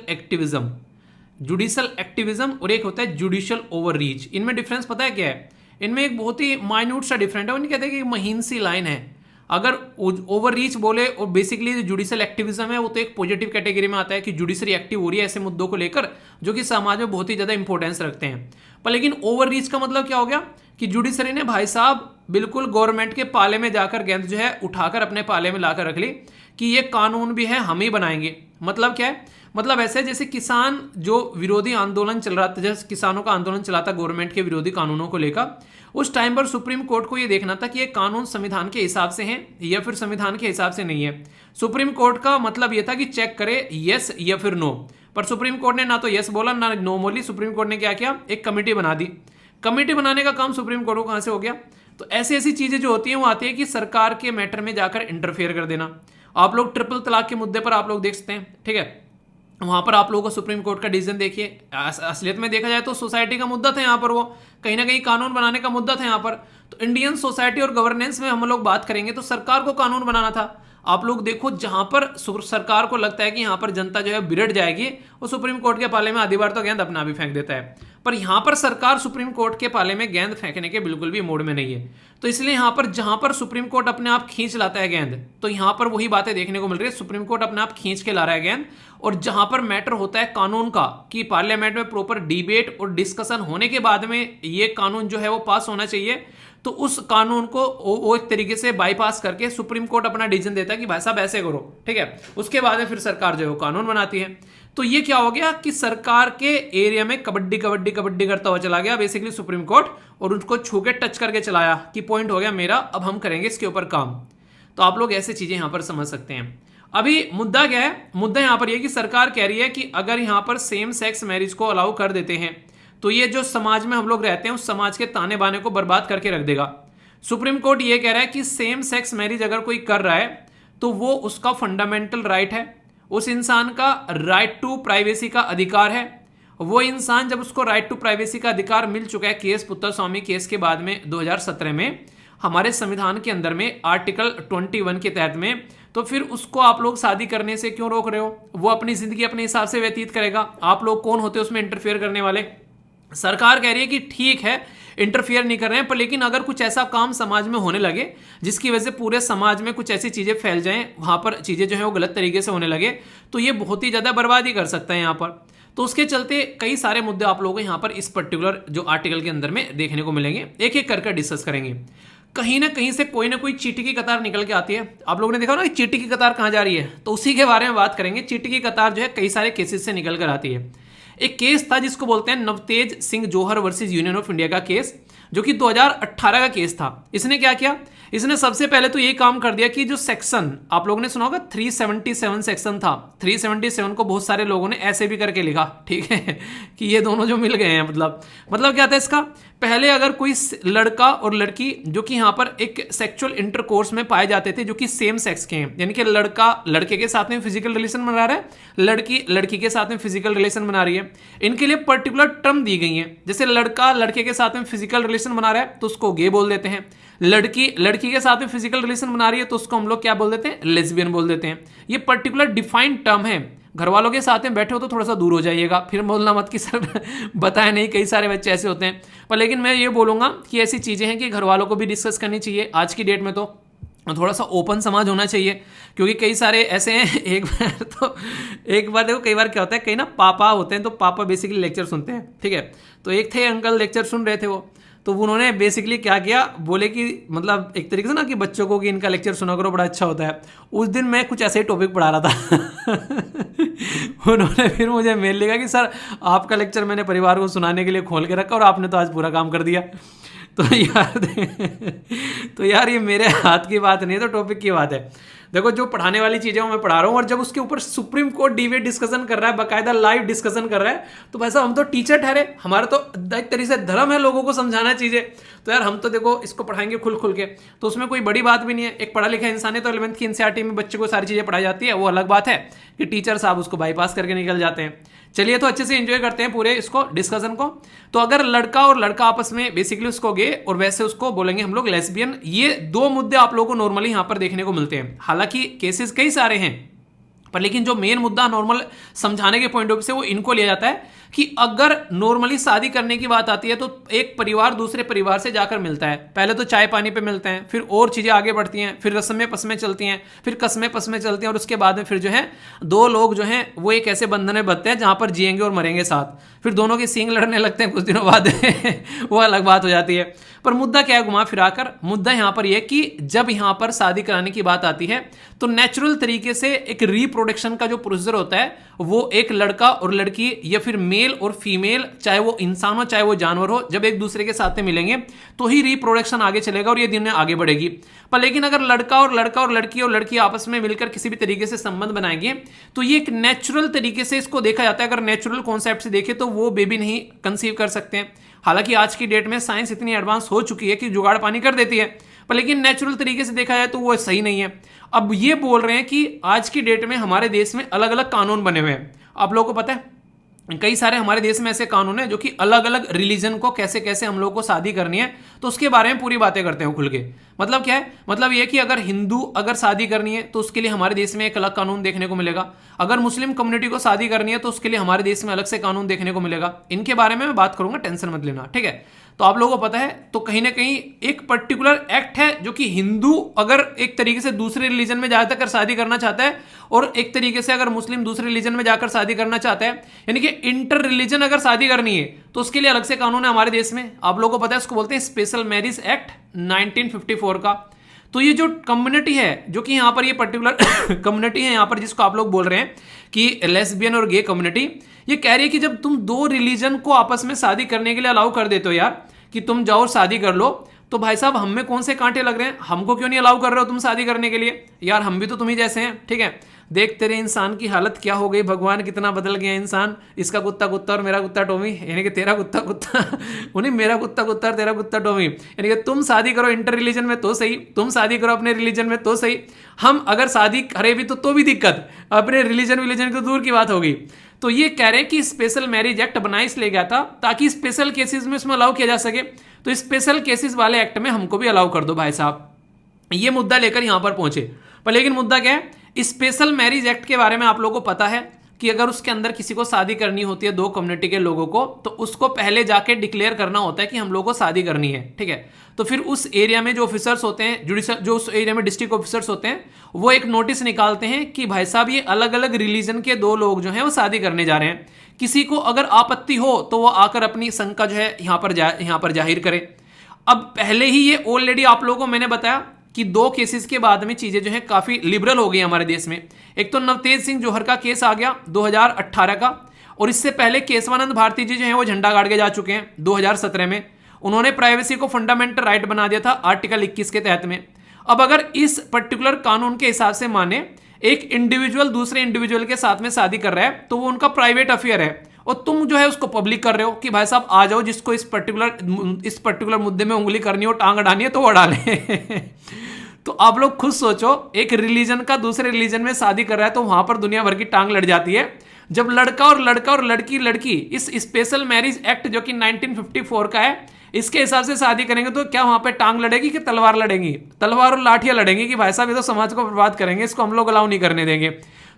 एक्टिविज्म और एक होता है जुडिशियल ओवररीच। इनमें डिफरेंस पता है क्या है? इनमें एक बहुत ही माइन्यूट सा डिफरेंट है, वो नहीं कहते कि महीन सी लाइन है। अगर ओवररीच बोले, और बेसिकली जो जुडिशियल एक्टिविज्म है वो तो एक पॉजिटिव कैटेगरी में आता है कि जुडिशरी एक्टिव हो रही है ऐसे मुद्दों को लेकर जो कि समाज में बहुत ही ज़्यादा इंपॉर्टेंस रखते हैं। पर लेकिन ओवररीच का मतलब क्या हो गया कि जुडिशरी ने भाई साहब बिल्कुल गवर्नमेंट के पाले में जाकर गेंद जो है उठाकर अपने पाले में लाकर रख ली कि ये कानून भी है हम ही बनाएंगे। मतलब क्या है? मतलब ऐसे जैसे किसान जो विरोधी आंदोलन चल रहा था, जैसे किसानों का आंदोलन चला था गवर्नमेंट के विरोधी कानूनों को लेकर, उस टाइम पर सुप्रीम कोर्ट को ये देखना था कि ये कानून संविधान के हिसाब से हैं या फिर संविधान के हिसाब से नहीं है। सुप्रीम कोर्ट का मतलब ये था कि चेक करे यस या फिर नो, पर सुप्रीम कोर्ट ने ना तो यस बोला ना नो बोली। सुप्रीम कोर्ट ने क्या किया, एक कमेटी बना दी। कमेटी बनाने का काम सुप्रीम कोर्ट को कहां से हो गया? तो ऐसी ऐसी चीजें जो होती हैं वो आती है कि सरकार के मैटर में जाकर इंटरफेयर कर देना। आप लोग ट्रिपल तलाक के मुद्दे पर आप लोग देख सकते हैं, ठीक है, वहां पर आप लोगों को सुप्रीम कोर्ट का डिसीजन देखिए। असलियत में देखा जाए तो सोसाइटी का मुद्दा था यहाँ पर, वो कहीं ना कहीं कानून बनाने का मुद्दा था यहाँ पर। तो इंडियन सोसाइटी और गवर्नेंस में हम लोग बात करेंगे तो सरकार को कानून बनाना था। आप लोग देखो, जहां पर सरकार को लगता है कि यहां पर जनता जो है बिगड़ जाएगी, वो सुप्रीम कोर्ट के पाले में आधी बार तो गेंद अपना भी फेंक देता है। पर यहां पर सरकार सुप्रीम कोर्ट के पाले में गेंद फेंकने के बिल्कुल भी मूड में नहीं है। तो इसलिए यहां पर जहां पर सुप्रीम कोर्ट अपने आप खींच लाता है गेंद, तो यहां पर वही बातें देखने को मिल रही है, सुप्रीम कोर्ट अपने आप खींच के ला रहा है गेंद। और जहां पर मैटर होता है कानून का कि पार्लियामेंट में प्रॉपर डिबेट और डिस्कशन होने के बाद में ये कानून जो है वो पास होना चाहिए, तो उस कानून को वो एक तरीके से बाईपास करके सुप्रीम कोर्ट अपना डिसीजन देता है कि भाई साहब ऐसे करो, ठीक है। उसके बाद में फिर सरकार जो है वो कानून बनाती है। तो ये क्या हो गया कि सरकार के एरिया में कबड्डी कबड्डी कबड्डी करता हुआ चला गया बेसिकली सुप्रीम कोर्ट, और उसको छू के टच करके चलाया कि पॉइंट हो गया मेरा, अब हम करेंगे इसके ऊपर काम। तो आप लोग ऐसे चीजें यहां पर समझ सकते हैं। अभी मुद्दा क्या है? मुद्दा यहां पर यह कि सरकार कह रही है कि अगर यहां पर सेम सेक्स मैरिज को अलाउ कर देते हैं तो ये जो समाज में हम लोग रहते हैं उस समाज के ताने बाने को बर्बाद करके रख देगा। सुप्रीम कोर्ट ये कह रहा है कि सेम सेक्स मैरिज अगर कोई कर रहा है तो वो उसका फंडामेंटल राइट है, उस इंसान का राइट टू प्राइवेसी का अधिकार है। वो इंसान जब उसको राइट टू प्राइवेसी का अधिकार मिल चुका है, केस पुत्र स्वामी केस के बाद में 2017 में हमारे संविधान के अंदर में आर्टिकल 21 के तहत में, तो फिर उसको आप लोग शादी करने से क्यों रोक रहे हो? वो अपनी जिंदगी अपने हिसाब से व्यतीत करेगा, आप लोग कौन होते हैं उसमें इंटरफेयर करने वाले? सरकार कह रही है कि ठीक है इंटरफेयर नहीं कर रहे हैं, पर लेकिन अगर कुछ ऐसा काम समाज में होने लगे जिसकी वजह से पूरे समाज में कुछ ऐसी चीजें फैल जाएं, वहां पर चीजें जो है वो गलत तरीके से होने लगे, तो ये बहुत ही ज्यादा बर्बादी कर सकता है यहाँ पर। तो उसके चलते कई सारे मुद्दे आप लोगों को यहाँ पर इस पर्टिकुलर जो आर्टिकल के अंदर में देखने को मिलेंगे, एक एक करके डिस्कस करेंगे। कहीं ना कहीं से कोई ना कोई चींटी की कतार निकल के आती है। आप लोगों ने देखा ना कि चींटी की कतार कहाँ जा रही है, तो उसी के बारे में बात करेंगे। चींटी की कतार जो है कई सारे केसेस से निकल कर आती है। एक केस था जिसको बोलते हैं नवतेज सिंह जौहर वर्सेस यूनियन ऑफ इंडिया का केस, जो कि 2018 का केस था। इसने क्या किया? इसने सबसे पहले तो ये काम कर दिया कि जो सेक्शन आप लोगों ने सुना होगा 377 सेक्शन था, 377 को बहुत सारे लोगों ने ऐसे भी करके लिखा, ठीक है, कि ये दोनों जो मिल गए हैं, मतलब क्या था इसका? पहले अगर कोई लड़का और लड़की जो कि यहाँ पर एक सेक्सुअल इंटरकोर्स में पाए जाते थे, जो कि सेम सेक्स के हैं, यानी कि लड़का लड़के के साथ में फिजिकल रिलेशन बना रहा है, लड़की लड़की के साथ में फिजिकल रिलेशन बना रही है, इनके लिए पर्टिकुलर टर्म दी गई है। जैसे लड़का लड़के के साथ में फिजिकल रिलेशन बना रहा है तो उसको गे बोल देते हैं, लड़की लड़की के साथ में फिजिकल रिलेशन बना रही है तो उसको हम लोग क्या बोल देते हैं? लेस्बियन बोल देते हैं। ये पर्टिकुलर डिफाइंड टर्म है। घर वालों के साथ में बैठे हो तो थोड़ा सा दूर हो जाइएगा, फिर बोलना मत कि सर बताया नहीं, कई सारे बच्चे ऐसे होते हैं। पर लेकिन मैं ये बोलूंगा कि ऐसी चीजें हैं कि घर वालों को भी डिस्कस करनी चाहिए। आज की डेट में तो थोड़ा सा ओपन समाज होना चाहिए, क्योंकि कई सारे ऐसे हैं। एक बार देखो, कई बार क्या होता है, कई ना पापा होते हैं तो पापा बेसिकली लेक्चर सुनते हैं, ठीक है। तो एक थे अंकल लेक्चर सुन रहे थे वो, तो उन्होंने बेसिकली क्या किया, बोले कि मतलब एक तरीके से ना कि बच्चों को कि इनका लेक्चर सुना करो, बड़ा अच्छा होता है। उस दिन मैं कुछ ऐसे ही टॉपिक पढ़ा रहा था उन्होंने फिर मुझे मेल लिखा कि सर आपका लेक्चर मैंने परिवार को सुनाने के लिए खोल के रखा और आपने तो आज पूरा काम कर दिया। तो यार ये मेरे हाथ की बात नहीं है, तो टॉपिक की बात है। देखो, जो पढ़ाने वाली चीजें मैं पढ़ा रहा हूँ, और जब उसके ऊपर सुप्रीम कोर्ट डिबेट डिस्कशन कर रहा है, बाकायदा लाइव डिस्कशन कर रहा है, तो वैसा हम तो टीचर ठहरे, हमारा तो एक तरीके से धर्म है लोगों को समझाना चीजें। तो यार हम तो देखो इसको पढ़ाएंगे खुल के, तो उसमें कोई बड़ी बात भी नहीं है। एक पढ़ा लिखा इंसान है तो 11th की एनसीईआरटी में बच्चे को सारी चीजें पढ़ाई जाती है, वो अलग बात है कि टीचर साहब उसको बाईपास करके निकल जाते हैं। चलिए, तो अच्छे से एंजॉय करते हैं पूरे इसको डिस्कशन को। तो अगर लड़का और लड़का आपस में बेसिकली उसको गे और वैसे उसको बोलेंगे हम लोग लेस्बियन, ये दो मुद्दे आप लोगों को नॉर्मली यहां पर देखने को मिलते हैं। हालांकि केसेस कई सारे हैं, पर लेकिन जो मेन मुद्दा नॉर्मल समझाने के पॉइंट ऑफ व्यू से वो इनको लिया जाता है कि अगर नॉर्मली शादी करने की बात आती है तो एक परिवार दूसरे परिवार से जाकर मिलता है। पहले तो चाय पानी पे मिलते हैं, फिर और चीजें आगे बढ़ती हैं, फिर रस्में पस्में चलती हैं, फिर कस्में पस्में चलती हैं, और उसके बाद में फिर जो है दो लोग जो हैं वो एक ऐसे बंधन में बंधते हैं जहां पर जिएंगे और मरेंगे साथ। फिर दोनों के सींग लड़ने लगते हैं कुछ दिनों बाद वो अलग बात हो जाती है। पर मुद्दा क्या है, घुमा फिराकर मुद्दा यहां पर यह कि जब यहां पर शादी कराने की बात आती है तो नेचुरल तरीके से एक रिप्रोडक्शन का जो प्रोसीजर होता है वो एक लड़का और लड़की या फिर मेल और फीमेल, चाहे वो इंसान हो चाहे वो जानवर हो, जब एक दूसरे के साथ में मिलेंगे तो ही रिप्रोडक्शन आगे चलेगा और ये दुनिया आगे बढ़ेगी। पर लेकिन अगर लड़का और लड़की आपस में मिलकर किसी भी तरीके से संबंध बनाएंगे तो ये एक नेचुरल तरीके से इसको देखा जाता है। अगर नेचुरल कॉन्सेप्ट से देखें तो वो बेबी नहीं कंसीव कर सकते हैं। हालांकि आज की डेट में साइंस इतनी एडवांस हो चुकी है कि जुगाड़ पानी कर देती है, पर लेकिन नेचुरल तरीके से देखा जाए तो वो सही नहीं है। अब ये बोल रहे हैं कि आज की डेट में हमारे देश में अलग अलग कानून बने हुए हैं। आप लोगों को पता है कई सारे हमारे देश में ऐसे कानून है जो कि अलग अलग रिलीजन को कैसे कैसे हम लोगों को शादी करनी है, तो उसके बारे में पूरी बातें करते हैं खुल के। मतलब क्या है, मतलब ये कि अगर हिंदू अगर शादी करनी है तो उसके लिए हमारे देश में एक अलग कानून देखने को मिलेगा। अगर मुस्लिम कम्युनिटी को शादी करनी है तो उसके लिए हमारे देश में अलग से कानून देखने को मिलेगा। इनके बारे में मैं बात करूंगा, टेंशन मत लेना, ठीक है। तो आप लोगों को पता है तो कहीं ना कहीं एक पर्टिकुलर एक्ट है जो कि हिंदू अगर एक तरीके से दूसरे रिलीजन में जाकर शादी करना चाहता है और एक तरीके से अगर मुस्लिम दूसरे रिलीजन में जाकर शादी करना चाहता है, यानी कि इंटर रिलीजन अगर शादी करनी है तो उसके लिए अलग से कानून है हमारे देश में। आप लोगों को पता है इसको बोलते हैं स्पेशल मैरिज एक्ट 1954 का। तो ये जो कम्युनिटी है जो कि यहाँ पर ये पर्टिकुलर कम्युनिटी है यहाँ पर जिसको आप लोग बोल रहे हैं कि लेस्बियन और गे कम्युनिटी, ये कह रही है कि जब तुम दो रिलीजन को आपस में शादी करने के लिए अलाउ कर देते हो यार कि तुम जाओ शादी कर लो, तो भाई साहब हम में कौन से कांटे लग रहे हैं, हमको क्यों नहीं अलाउ कर रहे हो तुम शादी करने के लिए यार, हम भी तो तुम ही जैसे हैं, ठीक है। देख तेरे इंसान की हालत क्या हो गई, भगवान कितना बदल गया इंसान, इसका कुत्ता कुत्ता और मेरा कुत्ता टोमी, यानी कि तेरा कुत्ता कुत्ता उन्हें मेरा कुत्ता कुत्ता और तेरा कुत्ता टोमी, यानी कि तुम शादी करो इंटर रिलीजन में तो सही, तुम शादी करो अपने रिलीजन में तो सही, हम अगर शादी करे भी तो भी दिक्कत, अपने रिलीजन को दूर की बात होगी। तो ये कह रहे हैं कि स्पेशल मैरिज एक्ट बना इसलिए गया था ताकि स्पेशल केसेस में इसमें अलाउ किया जा सके। तो स्पेशल केसेस वाले एक्ट में हमको भी अलाउ कर दो भाई साहब, ये मुद्दा लेकर यहां पर पहुंचे। पर लेकिन मुद्दा क्या है, स्पेशल मैरिज एक्ट के बारे में आप लोगों को पता है कि अगर उसके अंदर किसी को शादी करनी होती है दो कम्युनिटी के लोगों को, तो उसको पहले जाके डिक्लेयर करना होता है कि हम लोगों को शादी करनी है, ठीक है। तो फिर उस एरिया में जो ऑफिसर्स होते हैं, जुडिशल जो उस एरिया में डिस्ट्रिक्ट ऑफिसर्स होते हैं, वो एक नोटिस निकालते हैं कि भाई साहब ये अलग अलग रिलीजन के दो लोग जो हैं वो शादी करने जा रहे हैं। किसी को अगर आपत्ति हो तो वो आकर अपनी शंका जो है यहाँ पर जाहिर करे। अब पहले ही ये ऑलरेडी आप लोगों को मैंने बताया कि दो केसेस के बाद में चीजें जो है काफी लिबरल हो गई हमारे देश में। एक तो नवतेज सिंह जौहर का केस आ गया 2018 का, और इससे पहले केशवानंद भारती जी जो है वो झंडा गाड़ के जा चुके हैं 2017 में। उन्होंने प्राइवेसी को फंडामेंटल राइट बना दिया था आर्टिकल 21 के तहत में। अब अगर इस पर्टिकुलर कानून के हिसाब से माने एक इंडिविजुअल दूसरे इंडिविजुअल के साथ में शादी कर रहा है तो वो उनका प्राइवेट अफेयर है, और तुम जो है उसको पब्लिक कर रहे हो कि भाई साहब आ जाओ, जिसको इस पर्टिकुलर मुद्दे में उंगली करनी हो, टांग अड़ानी है तो वो डाले तो आप लोग खुद सोचो, एक रिलीजन का दूसरे रिलीजन में शादी कर रहा है तो वहां पर दुनिया भर की टांग लड़ जाती है। जब लड़का और लड़की इस स्पेशल मैरिज एक्ट जो कि 1954 का है, इसके हिसाब से शादी करेंगे तो क्या वहां पे टांग लड़ेगी कि तलवार लड़ेंगी? तलवार और लाठियां लड़ेंगी कि भाई साहब ये तो समाज को बर्बाद करेंगे, इसको हम लोग अलाउ नहीं करने देंगे।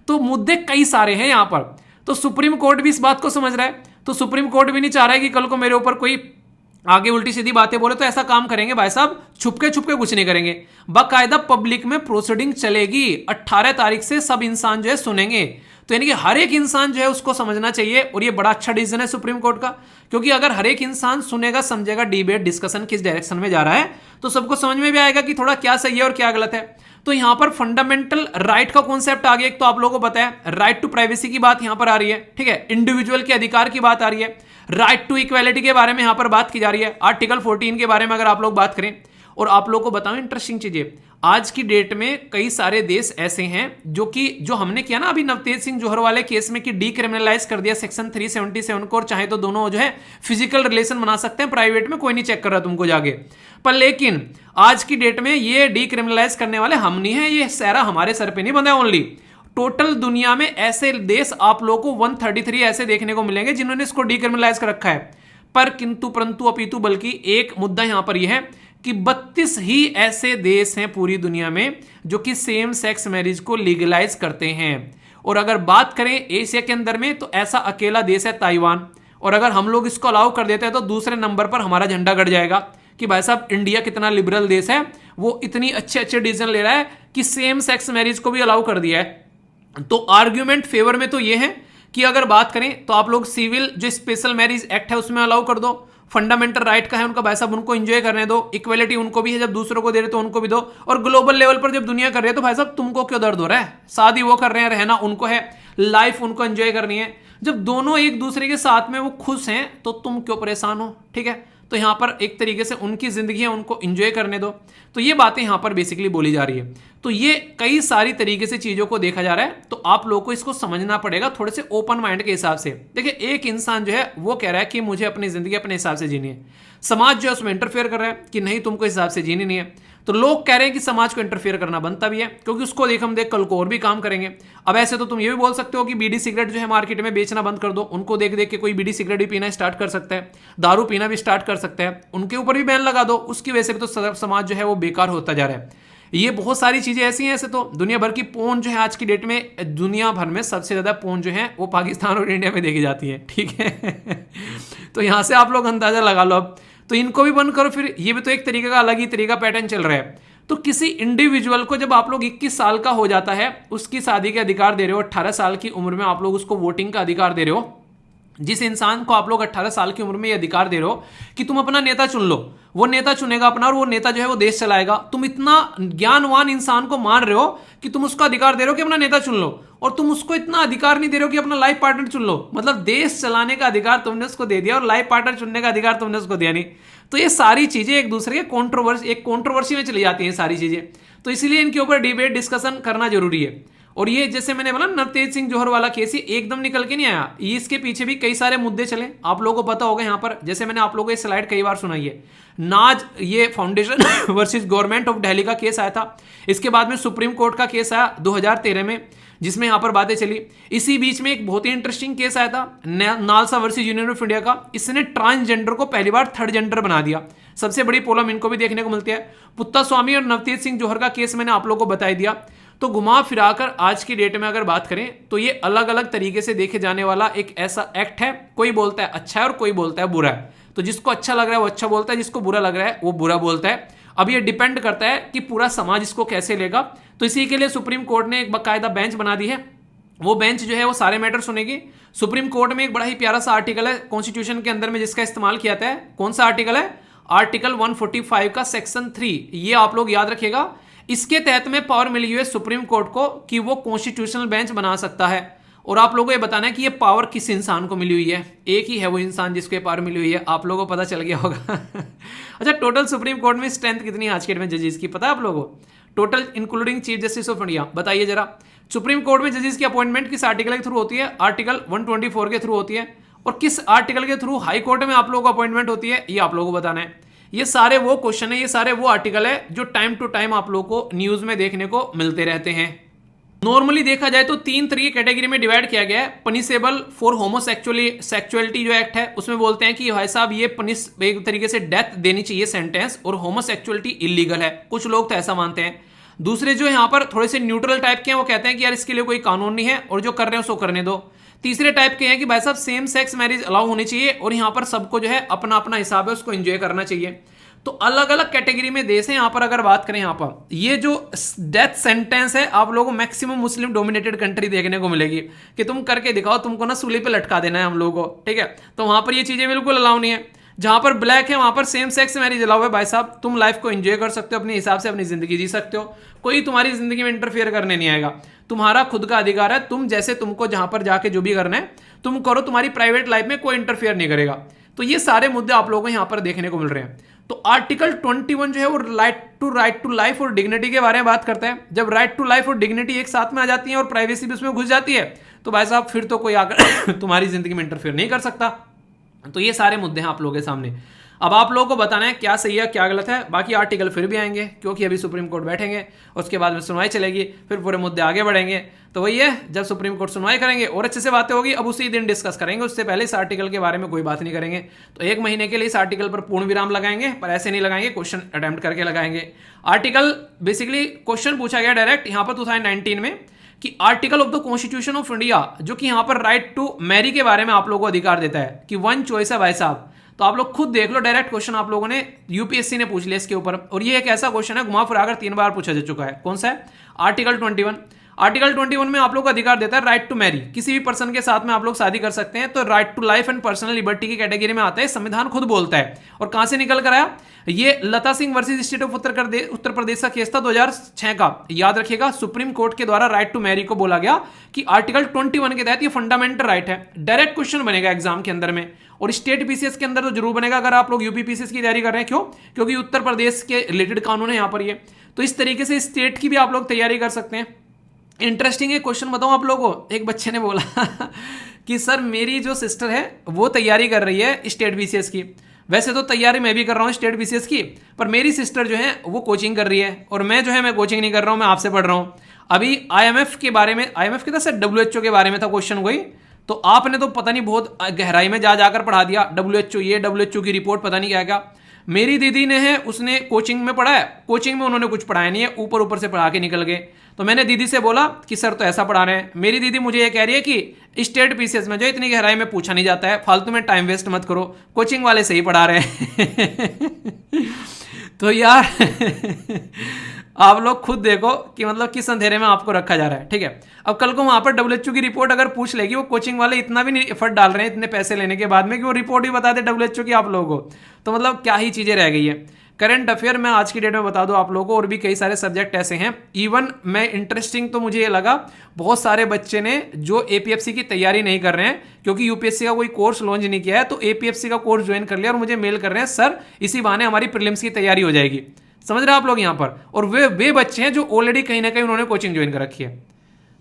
तो मुद्दे कई सारे हैं यहाँ पर। तो सुप्रीम कोर्ट भी इस बात को समझ रहा है, तो सुप्रीम कोर्ट भी नहीं चाह रहा है कि कल को मेरे ऊपर कोई आगे उल्टी सीधी बातें बोले, तो ऐसा काम करेंगे भाई साहब, छुपके कुछ नहीं करेंगे, बाकायदा पब्लिक में प्रोसीडिंग चलेगी। 18 तारीख से सब इंसान जो है सुनेंगे, तो यानी कि हर एक इंसान जो है उसको समझना चाहिए। और ये बड़ा अच्छा डिसीजन है सुप्रीम कोर्ट का, क्योंकि अगर हर एक इंसान सुनेगा, समझेगा, डिबेट डिस्कशन किस डायरेक्शन में जा रहा है, तो सबको समझ में भी आएगा कि थोड़ा क्या सही है और क्या गलत है। तो यहां पर फंडामेंटल राइट का कॉन्सेप्ट आ गया। एक तो आप लोगों को पता है राइट टू प्राइवेसी की बात यहां पर आ रही है, ठीक है, इंडिविजुअल के अधिकार की बात आ रही है, राइट टू इक्वालिटी के बारे में यहां पर बात की जा रही है, आर्टिकल 14 के बारे में अगर आप लोग बात करें। और आप लोग को बताऊं इंटरेस्टिंग चीजें, आज की डेट में कई सारे देश ऐसे हैं जो हमने किया ना अभी नवतेज सिंह जौहर वाले केस में कि डीक्रिमिनलाइज कर दिया सेक्शन 377 को, और चाहे तो दोनों जो है फिजिकल रिलेशन बना सकते हैं प्राइवेट में, कोई नहीं चेक कर रहा तुमको जाके। पर लेकिन आज की डेट में ये डीक्रिमिनलाइज करने वाले हम नहीं है, ये सारा हमारे सर पे नहीं बंधा ओनली। टोटल दुनिया में ऐसे देश आप लोगों को 133 ऐसे देखने को मिलेंगे जिन्होंने इसको डीक्रिमिनलाइज कर रखा है। पर किंतु परंतु अपितु बल्कि एक मुद्दा यहां पर यह है कि 32 ही ऐसे देश हैं पूरी दुनिया में जो कि सेम सेक्स मैरिज को लीगलाइज करते हैं। और अगर बात करें एशिया के अंदर में तो ऐसा अकेला देश है ताइवान। और अगर हम लोग इसको अलाउ कर देते हैं तो दूसरे नंबर पर हमारा झंडा गड़ जाएगा कि भाई साहब इंडिया कितना लिबरल देश है, वो इतनी अच्छे डिसीजन ले रहा है कि सेम सेक्स मैरिज को भी अलाउ कर दिया है। तो आर्ग्यूमेंट फेवर में तो ये है कि अगर बात करें तो आप लोग सिविल जो स्पेशल मैरिज एक्ट है उसमें अलाउ कर दो, फंडामेंटल राइट का है उनका, भाई साहब उनको एंजॉय करने दो। इक्वलिटी उनको भी है, जब दूसरों को दे रहे तो उनको भी दो। और ग्लोबल लेवल पर जब दुनिया कर रही है तो भाई साहब तुमको क्यों दर्द हो रहा है? शादी वो कर रहे हैं, रहना उनको है, लाइफ उनको एंजॉय करनी है। जब दोनों एक दूसरे के साथ में वो खुश हैं तो तुम क्यों परेशान हो? ठीक है, तो यहां पर एक तरीके से उनकी जिंदगी है, उनको एंजॉय करने दो। तो ये बातें यहां पर बेसिकली बोली जा रही है। तो ये कई सारी तरीके से चीजों को देखा जा रहा है, तो आप लोगों को इसको समझना पड़ेगा थोड़े से ओपन माइंड के हिसाब से। देखिए, एक इंसान जो है वो कह रहा है कि मुझे अपनी जिंदगी अपने हिसाब से जीनी है, समाज जो है उसमें इंटरफेयर कर रहा है कि नहीं तुमको हिसाब से जीनी नहीं है। तो लोग कह रहे हैं कि समाज को इंटरफेयर करना बनता भी है, क्योंकि उसको देख हम देख कल को और भी काम करेंगे। अब ऐसे तो तुम ये भी बोल सकते हो कि बीड़ी सिगरेट जो है मार्केट में बेचना बंद कर दो, उनको देख देख के कोई बीड़ी सिगरेट भी पीना स्टार्ट कर सकता है, दारू पीना भी स्टार्ट कर सकता है, उनके ऊपर भी बैन लगा दो, उसकी वजह से भी तो समाज जो है वो बेकार होता जा रहा है। ये बहुत सारी चीजें ऐसी हैं। ऐसे तो दुनिया भर की पोन जो है आज की डेट में, दुनिया भर में सबसे ज्यादा पोन जो है वो पाकिस्तान और इंडिया में देखी जाती है, ठीक है। तो यहां से आप लोग अंदाजा लगा लो। अब तो इनको भी बंद करो, फिर ये भी तो एक तरीके का अलग ही तरीका पैटर्न चल रहा है। तो किसी इंडिविजुअल को जब आप लोग 21 साल का हो जाता है, उसकी शादी के अधिकार दे रहे हो, 18 साल की उम्र में आप लोग उसको वोटिंग का अधिकार दे रहे हो, जिस इंसान को आप लोग 18 साल की उम्र में ये अधिकार दे रहे हो कि तुम अपना नेता चुन लो, वो नेता चुनेगा अपना और वो नेता जो है वो देश चलाएगा। तुम इतना ज्ञानवान इंसान को मान रहे हो कि तुम उसका अधिकार दे रहे हो कि अपना नेता चुन लो, और तुम उसको इतना अधिकार नहीं दे रहे हो कि अपना लाइफ पार्टनर चुन लो। मतलब देश चलाने का अधिकार तुमने उसको दे दिया और लाइफ पार्टनर चुनने का अधिकार तुमने उसको दिया नहीं। तो ये सारी चीजें एक दूसरे के कंट्रोवर्सी में चली जाती हैं सारी चीजें। तो इसीलिए इनके ऊपर डिबेट डिस्कशन करना जरूरी है। और ये जैसे मैंने बोला नवतेज सिंह जौहर वाला केस, ये एकदम निकल के नहीं आया, इसके पीछे भी कई सारे मुद्दे चले, आप लोगों को पता होगा। यहाँ पर जैसे मैंने आप लोगों को ये स्लाइड कई बार सुनाई है, नाज ये foundation versus government of Delhi का केस आया था। इसके बाद में सुप्रीम कोर्ट का केस आया 2013 में, जिसमें यहाँ पर बातें चली। इसी बीच में एक बहुत ही इंटरेस्टिंग केस आया था NALSA versus union of India का। इसने ट्रांसजेंडर को पहली बार थर्ड जेंडर बना दिया। सबसे बड़ी प्रॉब्लम इनको भी देखने को मिलती है। पुत्ता स्वामी और नवतेज सिंह जौहर का केस मैंने आप लोगों को बता दिया। तो घुमा फिराकर आज की डेट में अगर बात करें तो ये अलग अलग तरीके से देखे जाने वाला एक ऐसा एक्ट है। कोई बोलता है अच्छा है और कोई बोलता है बुरा है। तो जिसको अच्छा लग रहा है वो अच्छा बोलता है, जिसको बुरा लग रहा है वो बुरा बोलता है। अब ये डिपेंड करता है कि पूरा समाज इसको कैसे लेगा। तो इसी के लिए सुप्रीम कोर्ट ने एक बाकायदा बेंच बना दी है। वो बेंच जो है वो सारे मैटर सुनेगी। सुप्रीम कोर्ट में एक बड़ा ही प्यारा सा आर्टिकल है कॉन्स्टिट्यूशन के अंदर में जिसका इस्तेमाल किया जाता है। कौन सा आर्टिकल है? आर्टिकल 145 का सेक्शन 3। ये आप लोग याद रखिएगा। इसके तहत में पावर मिली हुई है सुप्रीम कोर्ट को कि वो कॉन्स्टिट्यूशनल बेंच बना सकता है। और आप लोगों को ये बताना है कि ये पावर किस इंसान को मिली हुई है। एक ही है वो इंसान जिसको ये पावर मिली हुई है, आप लोगों को पता चल गया होगा। अच्छा, टोटल सुप्रीम कोर्ट में स्ट्रेंथ कितनी है आज के डेट में जजेस की, पता है आप लोगों को? Total including chief justice of India, बताइए जरा। सुप्रीम कोर्ट में जजेस की अपॉइंटमेंट किस आर्टिकल के थ्रू होती है? आर्टिकल 124 के थ्रू होती है। और किस आर्टिकल के थ्रू हाई कोर्ट में आप लोगों को अपॉइंटमेंट होती है, ये आप लोगों को बताना है। ये सारे वो क्वेश्चन है, ये सारे वो आर्टिकल है जो टाइम टू टाइम आप लोगों को न्यूज में देखने को मिलते रहते हैं। नॉर्मली देखा जाए तो 3 तरीके कैटेगरी में डिवाइड किया गया है। पनिशेबल फॉर होमोसेक्सुअलिटी जो एक्ट है उसमें बोलते हैं कि भाई साहब ये पनिश एक तरीके से डेथ देनी चाहिए सेंटेंस, और होमोसेक्सुअलिटी इलीगल है। कुछ लोग तो ऐसा मानते हैं। दूसरे जो यहाँ पर थोड़े से न्यूट्रल टाइप के हैं, वो कहते हैं कि यार इसके लिए कोई कानून नहीं है और जो कर रहे हैं उसको करने दो। तीसरे टाइप के हैं कि भाई साहब सेम सेक्स मैरिज अलाउ होनी चाहिए और यहाँ पर सबको जो है अपना अपना हिसाब है उसको एंजॉय करना चाहिए। तो अलग अलग कैटेगरी में देश है। यहाँ पर अगर बात करें, यहाँ पर ये जो डेथ सेंटेंस है आप लोगों को मैक्सिमम मुस्लिम डोमिनेटेड कंट्री देखने को मिलेगी कि तुम करके दिखाओ, तुमको ना सूली पे लटका देना है हम लोगों को, ठीक है। तो वहां पर ये चीजें बिल्कुल अलाउ नहीं है। जहां पर ब्लैक है वहां पर सेम सेक्स मैरिज अलाउ है। भाई साहब तुम लाइफ को एंजॉय कर सकते हो, अपने हिसाब से अपनी जिंदगी जी सकते हो, कोई तुम्हारी जिंदगी में इंटरफेयर करने नहीं आएगा। तुम्हारा खुद का अधिकार है, तुम जैसे तुमको जहां पर जाके जो भी करना है तुम करो, तुम्हारी प्राइवेट लाइफ में कोई इंटरफेयर नहीं करेगा। तो ये सारे मुद्दे आप लोगों को यहाँ पर देखने को मिल रहे हैं। तो आर्टिकल 21 जो है वो राइट टू लाइफ और डिग्निटी के बारे में बात करता है। जब राइट टू लाइफ और डिग्निटी एक साथ में आ जाती है और प्राइवेसी भी उसमें घुस जाती है तो भाई साहब फिर तो कोई आकर तुम्हारी जिंदगी में इंटरफेयर नहीं कर सकता। तो ये सारे मुद्दे हैं आप लोगों के सामने। अब आप लोगों को बताना है क्या सही है क्या गलत है। बाकी आर्टिकल फिर भी आएंगे क्योंकि अभी सुप्रीम कोर्ट बैठेंगे, उसके बाद में सुनवाई चलेगी, फिर पूरे मुद्दे आगे बढ़ेंगे। तो वही है, जब सुप्रीम कोर्ट सुनवाई करेंगे और अच्छे से बातें होगी अब उसी दिन डिस्कस करेंगे। उससे पहले इस आर्टिकल के बारे में कोई बात नहीं करेंगे। तो 1 महीने के लिए इस आर्टिकल पर पूर्ण विराम लगाएंगे, पर ऐसे नहीं लगाएंगे, क्वेश्चन अटेम्प्ट करके लगाएंगे। आर्टिकल बेसिकली क्वेश्चन पूछा गया डायरेक्ट यहाँ पर 2019 में कि article of the constitution of India जो कि यहाँ पर राइट टू मैरी के बारे में आप लोगों को अधिकार देता है कि 1 चॉइस है भाई साहब। तो आप लोग खुद देख लो, डायरेक्ट क्वेश्चन आप लोगों ने यूपीएससी ने पूछ लिया इसके ऊपर। और ये एक ऐसा क्वेश्चन है घुमा फिराकर 3 बार पूछा जा चुका है। कौन सा है? आर्टिकल 21। आर्टिकल 21 में आप लोग को अधिकार देता है राइट टू मैरी, किसी भी पर्सन के साथ में आप लोग शादी कर सकते हैं। तो right to life and personal liberty की कैटेगरी में आता है, संविधान खुद बोलता है। और कहां से निकल कर आया? ये लता Singh versus state of Uttar Pradesh का केस था 2006 का, याद रखिएगा। सुप्रीम कोर्ट के द्वारा राइट टू मैरी को बोला गया कि आर्टिकल 21 के तहत ये फंडामेंटल राइट है। डायरेक्ट क्वेश्चन बनेगा एग्जाम के अंदर में, और स्टेट पीसीएस के अंदर तो जरूर बनेगा अगर आप लोग यूपी पीसीएस की तैयारी कर रहे हैं। क्यों? क्योंकि उत्तर प्रदेश के रिलेटेड कानून है यहाँ पर ये। तो इस तरीके से स्टेट की भी आप लोग तैयारी कर सकते हैं। इंटरेस्टिंग एक क्वेश्चन बताऊं आप लोगों को, एक बच्चे ने बोला कि सर मेरी जो सिस्टर है वो तैयारी कर रही है स्टेट बीसीएस की। वैसे तो तैयारी मैं भी कर रहा हूँ स्टेट बीसीएस की, पर मेरी सिस्टर जो है वो कोचिंग कर रही है, और मैं जो है मैं कोचिंग नहीं कर रहा हूँ, मैं आपसे पढ़ रहा हूँ। अभी आईएमएफ के बारे में, आईएमएफ के था सर डब्ल्यूएचओ के बारे में था क्वेश्चन कोई, तो आपने तो पता नहीं बहुत गहराई में जाकर पढ़ा दिया। डब्ल्यूएचओ ये, डब्ल्यूएचओ की रिपोर्ट पता नहीं क्या क्या। मेरी दीदी ने है, उसने कोचिंग में पढ़ा है, कोचिंग में उन्होंने कुछ पढ़ाया नहीं है, ऊपर ऊपर से पढ़ा के निकल गए। तो मैंने दीदी से बोला कि सर तो ऐसा पढ़ा रहे हैं। मेरी दीदी मुझे ये कह रही है कि स्टेट पीसीएस में जो इतनी गहराई में पूछा नहीं जाता है, फालतू में टाइम वेस्ट मत करो, कोचिंग वाले सही पढ़ा रहे हैं। तो यार आप लोग खुद देखो कि मतलब किस अंधेरे में आपको रखा जा रहा है, ठीक है। अब कल को वहां पर डब्ल्यूएचओ की रिपोर्ट अगर पूछ लेगी, वो कोचिंग वाले इतना भी नहीं एफर्ट डाल रहे हैं इतने पैसे लेने के बाद में कि वो रिपोर्ट भी बता दे डब्ल्यूएचओ की आप लोगों को, तो मतलब क्या ही चीजें रह गई है। करंट अफेयर मैं आज की डेट में बता दूं आप लोगों को, और भी कई सारे सब्जेक्ट ऐसे हैं। इवन मैं इंटरेस्टिंग तो मुझे ये लगा, बहुत सारे बच्चे ने जो एपीएफसी की तैयारी नहीं कर रहे हैं क्योंकि यूपीएससी का कोई कोर्स लॉन्च नहीं किया है, तो एपीएफसी का कोर्स ज्वाइन कर लिया और मुझे मेल कर रहे हैं सर इसी बहाने हमारी प्रीलिम्स की तैयारी हो जाएगी। समझ रहे हैं आप लोग यहाँ पर। और वे बच्चे हैं जो ऑलरेडी कहीं ना कहीं उन्होंने कोचिंग ज्वाइन कर रखी है।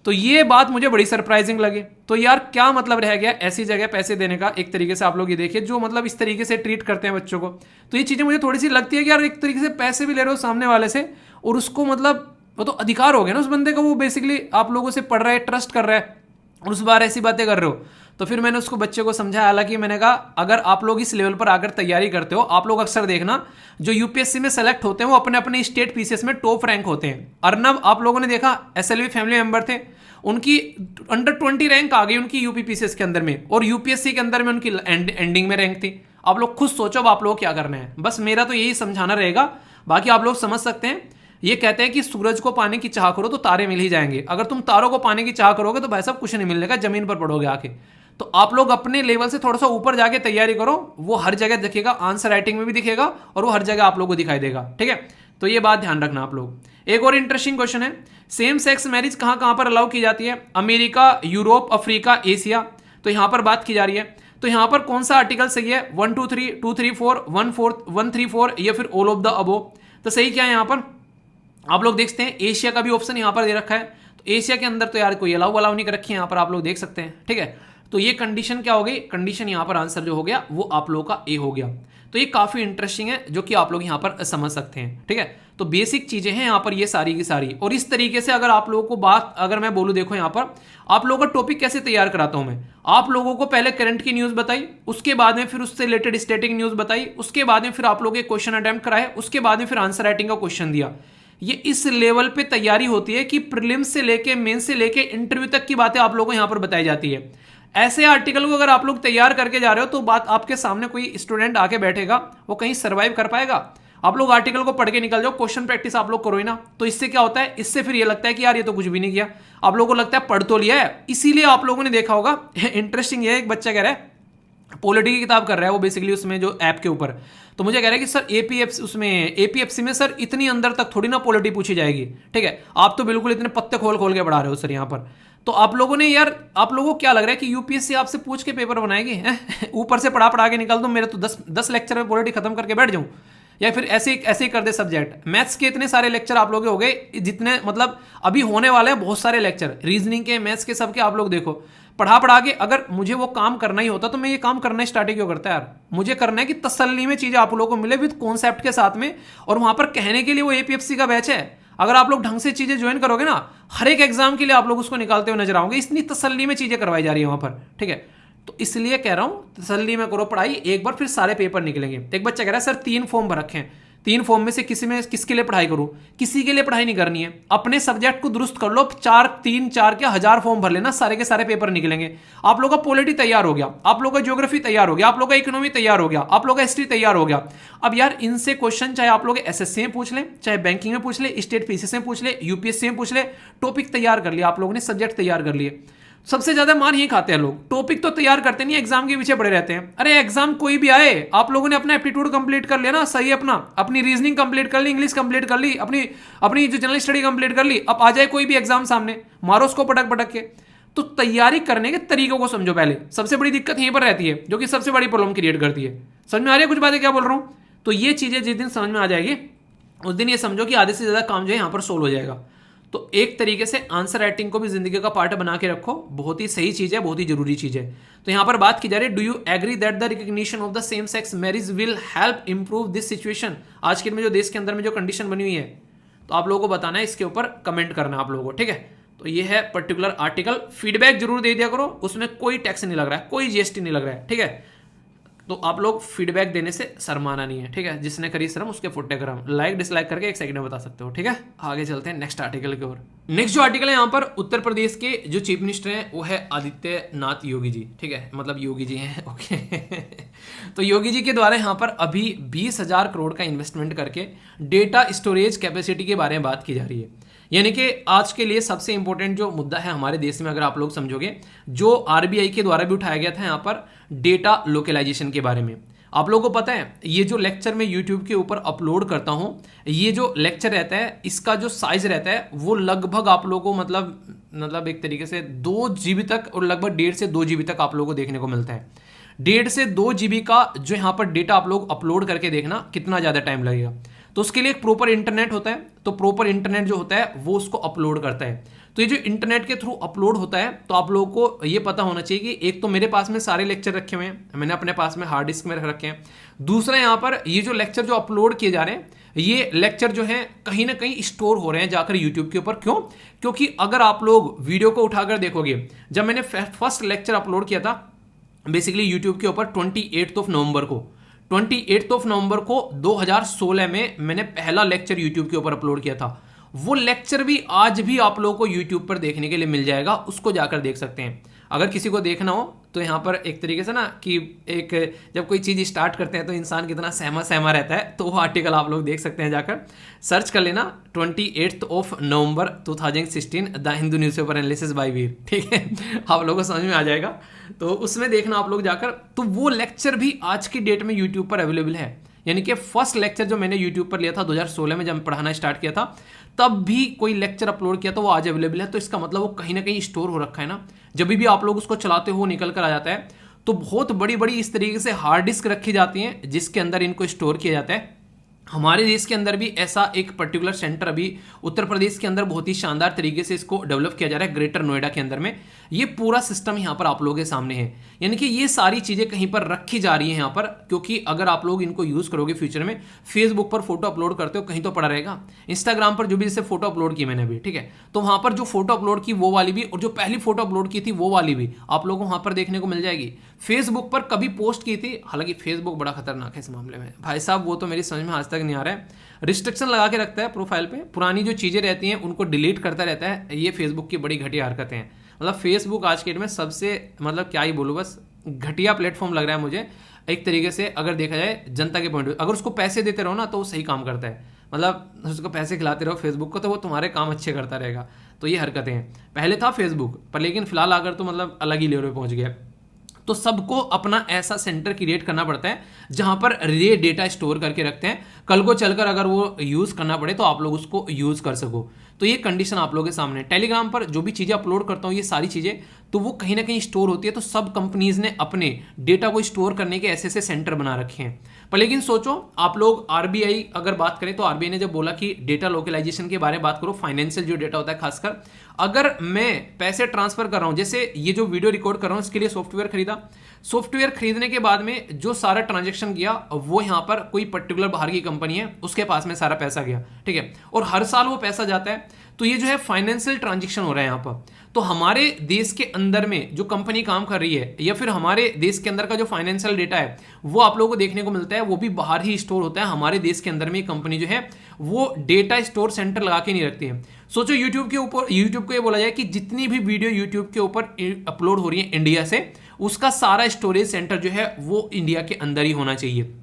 तो ये बात मुझे बड़ी सरप्राइजिंग लगी। तो यार क्या मतलब रह गया ऐसी जगह पैसे देने का। एक तरीके से आप लोग ये देखिए जो मतलब इस तरीके से ट्रीट करते हैं बच्चों को, तो ये चीज़ें मुझे थोड़ी सी लगती है कि यार एक तरीके से पैसे भी ले रहे हो सामने वाले से, और उसको मतलब वो तो अधिकार हो गया ना उस बंदे का, वो बेसिकली आप लोगों से पढ़ रहा है, ट्रस्ट कर रहा है, और उस बार ऐसी बातें कर रहे हो। तो फिर मैंने उसको बच्चे को समझाया, हालांकि मैंने कहा अगर आप लोग इस लेवल पर आकर तैयारी करते हो, आप लोग अक्सर देखना जो यूपीएससी में सेलेक्ट होते हैं वो अपने अपने स्टेट पीसीएस में टॉप रैंक होते हैं। अर्नब आप लोगों ने देखा एसएलवी फैमिली मेंबर थे, उनकी अंडर 20 रैंक आ गई उनकी यूपी पीसीएस के अंदर में, और यूपीएससी के अंदर में उनकी एंडिंग में रैंक थी। आप लोग खुद सोचो अब आप लोग क्या करना है। बस मेरा तो यही समझाना रहेगा, बाकी आप लोग समझ सकते हैं। ये कहते हैं कि सूरज को पाने की चाह करो तो तारे मिल ही जाएंगे। अगर तुम तारों को पाने की चाह करोगे तो भाई साहब कुछ नहीं मिलने का, जमीन पर पड़ोगे आके। तो आप लोग अपने लेवल से थोड़ा सा ऊपर जाके तैयारी करो, वो हर जगह दिखेगा, आंसर राइटिंग में भी दिखेगा और वो हर जगह आप लोगों को दिखाई देगा, ठीक है। तो ये बात ध्यान रखना आप लोग। एक और इंटरेस्टिंग क्वेश्चन है, सेम सेक्स मैरिज कहां कहां पर अलाउ की जाती है? America, Europe, Africa, Asia. तो यहां पर बात की जा रही है, तो यहां पर कौन सा आर्टिकल सही है? 1 2 3 2 3 4 1 4 1 3 4 या फिर ऑल ऑफ द अबोव। तो सही क्या है यहां पर? आप लोग देखते हैं एशिया का भी ऑप्शन यहां पर दे रखा है। तो एशिया के अंदर तो यार कोई अलाउ नहीं कर रखी है यहां पर, आप लोग देख सकते हैं, ठीक है। तो ये कंडीशन क्या हो गई? कंडीशन यहां पर आंसर जो हो गया वो आप लोगों का ए हो गया। तो ये काफी इंटरेस्टिंग है जो कि आप लोग यहां पर समझ सकते हैं, ठीक है। तो बेसिक चीजें हैं यहां पर ये सारी की सारी। और इस तरीके से अगर आप लोगों को बात अगर मैं बोलूं, देखो यहां पर आप लोगों का टॉपिक कैसे तैयार कराता हूं मैं। आप लोगों को पहले करंट की न्यूज बताई, उसके बाद में फिर उससे रिलेटेड स्टैटिक न्यूज बताई, उसके बाद में फिर आप लोग एक क्वेश्चन अटेम्प्ट कराए, उसके बाद में फिर आंसर राइटिंग का क्वेश्चन दिया। ये इस लेवल पे तैयारी होती है कि प्रीलिम्स से लेके मेंस से लेके इंटरव्यू तक की बातें आप लोगों को यहां पर बताई जाती है। ऐसे आर्टिकल को अगर आप लोग तैयार करके जा रहे हो तो बात आपके सामने कोई स्टूडेंट आके बैठेगा, वो कहीं सर्वाइव कर पाएगा? आप लोग आर्टिकल को पढ़ के निकल जाओ, क्वेश्चन प्रैक्टिस आप लोग करो ही ना। तो इससे क्या होता है? इससे फिर ये लगता है कि यार ये तो कुछ भी नहीं किया। आप लोगों को लगता है पढ़ तो लिया है। इसीलिए आप लोगों ने देखा होगा, इंटरेस्टिंग है, एक बच्चा कह रहा है पॉलिटी की किताब कर रहा है वो बेसिकली उसमें जो ऐप के ऊपर, तो मुझे कह रहा है कि सर एपीएफसी में सर इतनी अंदर तक थोड़ी ना पॉलिटी पूछी जाएगी, ठीक है। आप तो बिल्कुल इतने पत्ते खोल खोल के पढ़ा रहे हो सर यहाँ पर। तो आप लोगों ने यार, आप लोगों को क्या लग रहा है कि यूपीएससी आपसे पूछ के पेपर बनाएगी? ऊपर से पढ़ा के निकल दूं, मेरे तो 10 लेक्चर में पॉलिटी खत्म करके बैठ जाऊं, या फिर ऐसे ही कर दे सब्जेक्ट। मैथ्स के इतने सारे लेक्चर आप लोग हो गए, जितने मतलब अभी होने वाले हैं बहुत सारे लेक्चर, रीजनिंग के, मैथ्स के, सबके आप लोग देखो। पढ़ा के अगर मुझे वो काम करना ही होता तो मैं ये काम करना स्टार्ट क्यों करता है यार? मुझे करना है कि तसल्ली में चीजें आप लोगों को मिले विद कॉन्सेप्ट के साथ में, और वहां पर कहने के लिए वो एपीएफसी का बैच है। अगर आप लोग ढंग से चीजें ज्वाइन करोगे ना, हर एक एग्जाम के लिए आप लोग उसको निकालते हुए नजर आओगे। इतनी तसल्ली में चीजें करवाई जा रही है वहां पर, ठीक है। तो इसलिए कह रहा हूं तसल्ली में करो पढ़ाई, एक बार फिर सारे पेपर निकलेंगे। एक बच्चा कह रहा है सर 3 फॉर्म भर रखे हैं, 3 फॉर्म में से किसके लिए पढ़ाई करूं? किसी के लिए पढ़ाई नहीं करनी है। अपने सब्जेक्ट को दुरुस्त कर लो, 4 क्या 1000 फॉर्म भर लेना, सारे के सारे पेपर निकलेंगे। आप लोगों का पॉलिटी तैयार हो गया, आप लोगों का ज्योग्राफी तैयार हो गया, आप लोगों का इकोनॉमी तैयार हो गया, आप लोगों का हिस्ट्री तैयार हो गया। अब यार इनसे क्वेश्चन चाहे आप लोग एसएससी में पूछ लें, चाहे बैंकिंग में पूछ ले, स्टेट पीसीएस में पूछ ले, यूपीएससी में पूछ ले, टॉपिक तैयार कर लिया आप लोगों ने, सब्जेक्ट तैयार कर लिए। सबसे ज्यादा मार यही खाते हैं लोग, टॉपिक तो तैयार करते नहीं, एग्जाम के पीछे पड़े रहते हैं। अरे एग्जाम कोई भी आए, आप लोगों ने अपना एप्टीट्यूड कंप्लीट कर लिया ना, सही अपनी रीजनिंग कंप्लीट कर ली, इंग्लिश कंप्लीट कर ली, अपनी जो जनरल स्टडी कंप्लीट कर ली, अब आ जाए कोई भी एग्जाम सामने, मारो उसको पटक पटक के। तो तैयारी करने के तरीकों को समझो पहले, सबसे बड़ी दिक्कत यहीं पर रहती है, जो कि सबसे बड़ी प्रॉब्लम क्रिएट करती है। समझ में आ रही है कुछ बातें क्या बोल रहा हूं? तो ये चीजें जिस दिन समझ में आ जाएगी, उस दिन ये समझो कि आधे से ज्यादा काम जो है यहां पर सोल्व हो जाएगा। तो एक तरीके से आंसर राइटिंग को भी जिंदगी का पार्ट बना के रखो, बहुत ही सही चीज है, बहुत ही जरूरी चीज है। तो यहां पर बात की जा रही है, do you agree that the recognition of the same sex marriage will help improve this situation? आज के में जो देश के अंदर में जो कंडीशन बनी हुई है, तो आप लोगों को बताना है, इसके ऊपर कमेंट करना आप लोगों को, ठीक है। तो ये है पर्टिकुलर आर्टिकल, फीडबैक जरूर दे दिया करो, उसमें कोई टैक्स नहीं लग रहा है, कोई जीएसटी नहीं लग रहा है, ठीक है। तो आप लोग फीडबैक देने से शर्माना नहीं है, ठीक है। जिसने करी शर्म उसके फुट्टे गरम, लाइक डिसलाइक करके 1 सेकंड में बता सकते हो, ठीक है। आगे चलते हैं नेक्स्ट आर्टिकल की ओर। नेक्स्ट जो आर्टिकल है यहाँ पर, उत्तर प्रदेश के जो चीफ मिनिस्टर हैं वो है आदित्यनाथ योगी जी, ठीक है, मतलब योगी जी हैं, ओके। तो योगी जी के द्वारा यहाँ पर अभी 20,000 करोड़ का इन्वेस्टमेंट करके डेटा स्टोरेज कैपेसिटी के बारे में बात की जा रही है। यानी कि आज के लिए सबसे इंपॉर्टेंट जो मुद्दा है हमारे देश में, अगर आप लोग समझोगे, जो आरबीआई के द्वारा भी उठाया गया था यहाँ पर डेटा लोकलाइजेशन के बारे में। आप लोगों को पता है, ये जो लेक्चर मैं यूट्यूब के ऊपर अपलोड करता हूँ, ये जो लेक्चर रहता है, इसका जो साइज रहता है वो लगभग आप लोगों को मतलब एक तरीके से 2 GB तक, और लगभग 1.5 से 2 GB तक आप लोगों को देखने को मिलता है। 1.5 से 2 GB का जो यहाँ पर डेटा आप लोग अपलोड करके देखना कितना ज़्यादा टाइम लगेगा। तो उसके लिए एक प्रॉपर इंटरनेट होता है, तो प्रॉपर इंटरनेट जो होता है वो उसको अपलोड करता है। तो ये जो इंटरनेट के थ्रू अपलोड होता है, तो आप लोगों को ये पता होना चाहिए कि एक तो मेरे पास में सारे लेक्चर रखे हुए हैं, मैंने अपने पास में हार्ड डिस्क में रख रखे हैं। दूसरा यहाँ पर ये जो लेक्चर जो अपलोड किए जा रहे हैं, ये लेक्चर जो है कहीं ना कहीं स्टोर हो रहे हैं जाकर यूट्यूब के ऊपर। क्यों? क्योंकि अगर आप लोग वीडियो को उठाकर देखोगे, जब मैंने फर्स्ट लेक्चर अपलोड किया था बेसिकली यूट्यूब के ऊपर 28 नवंबर को, 28 नवंबर को 2016 में मैंने पहला लेक्चर यूट्यूब के ऊपर अपलोड किया था। वो लेक्चर भी आज भी आप लोगों को यूट्यूब पर देखने के लिए मिल जाएगा, उसको जाकर देख सकते हैं। अगर किसी को देखना हो तो यहाँ पर एक तरीके से ना कि एक जब कोई चीज़ स्टार्ट करते हैं तो इंसान कितना सहमा रहता है, तो वो आर्टिकल आप लोग देख सकते हैं, जाकर सर्च कर लेना 28 नवंबर 2016 the Hindu newspaper analysis by Veer, ठीक है। आप लोगों को समझ में आ जाएगा, तो उसमें देखना आप लोग जाकर। तो वो लेक्चर भी आज की डेट में यूट्यूब पर अवेलेबल है। यानी कि फर्स्ट लेक्चर जो मैंने यूट्यूब पर लिया था 2016 में, जब पढ़ाना स्टार्ट किया था, तब भी कोई लेक्चर अपलोड किया तो वो आज अवेलेबल है। तो इसका मतलब वो कहीं ना कहीं स्टोर हो रखा है ना, जब भी आप लोग उसको चलाते हो निकल कर आ जाता है। तो बहुत बड़ी बड़ी इस तरीके से हार्ड डिस्क रखी जाती हैं जिसके अंदर इनको स्टोर किया जाता है। हमारे देश के अंदर भी ऐसा एक पर्टिकुलर सेंटर अभी उत्तर प्रदेश के अंदर बहुत ही शानदार तरीके से इसको डेवलप किया जा रहा है, ग्रेटर नोएडा के अंदर में। ये पूरा सिस्टम यहाँ पर आप लोगों के सामने है, यानी कि ये सारी चीजें कहीं पर रखी जा रही हैं यहाँ पर, क्योंकि अगर आप लोग इनको यूज करोगे फ्यूचर में, फेसबुक पर फोटो अपलोड करते हो कहीं तो पड़ा रहेगा, इंस्टाग्राम पर जो भी जैसे फोटो अपलोड की मैंने अभी, ठीक है, तो वहां पर जो फोटो अपलोड की वो वाली भी, और जो पहली फोटो अपलोड की थी वो वाली भी आप लोगों को वहां पर देखने को मिल जाएगी। फेसबुक पर कभी पोस्ट की थी, हालांकि फेसबुक बड़ा खतरनाक है इस मामले में भाई साहब, वो तो मेरी समझ में आज तक नहीं आ रहा है। रिस्ट्रिक्शन लगा के रखता है प्रोफाइल पे, पुरानी जो चीजें रहती हैं उनको डिलीट करता रहता है। ये फेसबुक की बड़ी घटिया हरकतें हैं। मतलब फेसबुक आज के डेट में सबसे, मतलब क्या ही बोलूँ, बस घटिया प्लेटफॉर्म लग रहा है मुझे एक तरीके से। अगर देखा जाए जनता के पॉइंट, अगर उसको पैसे देते रहो ना तो वो सही काम करता है, मतलब उसको पैसे खिलाते रहो फेसबुक को तो वो तुम्हारे काम अच्छे करता रहेगा। तो ये हरकतें हैं। पहले था फेसबुक पर, लेकिन फिलहाल अगर तो मतलब अलग ही लेवल पे पहुंच गया। तो सबको अपना ऐसा सेंटर क्रिएट करना पड़ता है जहां पर ये डेटा स्टोर करके रखते हैं, कल को चलकर अगर वो यूज करना पड़े तो आप लोग उसको यूज कर सको। तो ये कंडीशन आप लोगों के सामने। टेलीग्राम पर जो भी चीजें अपलोड करता हूँ, ये सारी चीजें तो वो कहीं ना कहीं स्टोर होती है। तो सब कंपनीज ने अपने डेटा को स्टोर करने के ऐसे ऐसे सेंटर बना रखे हैं। पर लेकिन सोचो आप लोग, आरबीआई अगर बात करें तो आरबीआई ने जब बोला कि डेटा लोकलाइजेशन के बारे में बात करो, फाइनेंशियल जो डेटा होता है खासकर, अगर मैं पैसे ट्रांसफर कर रहा हूं, जैसे ये जो वीडियो रिकॉर्ड कर रहा हूं इसके लिए सॉफ्टवेयर खरीदा, सॉफ्टवेयर खरीदने के बाद में जो सारा ट्रांजैक्शन किया वो यहाँ पर कोई पर्टिकुलर बाहर की कंपनी है उसके पास में सारा पैसा गया, ठीक है, और हर साल वो पैसा जाता है। तो ये जो है फाइनेंशियल ट्रांजैक्शन हो रहा है यहाँ पर। तो हमारे देश के अंदर में जो कंपनी काम कर रही है या फिर हमारे देश के अंदर का जो फाइनेंशियल डेटा है वो आप लोगों को देखने को मिलता है, वो भी बाहर ही स्टोर होता है। हमारे देश के अंदर में कंपनी जो है वो डेटा स्टोर सेंटर लगा के नहीं रखती है। सोचो यूट्यूब के ऊपर, यूट्यूब को ये बोला जाए कि जितनी भी वीडियो यूट्यूब के ऊपर अपलोड हो रही है इंडिया से, उसका सारा स्टोरेज सेंटर जो है वो इंडिया के अंदर ही होना चाहिए।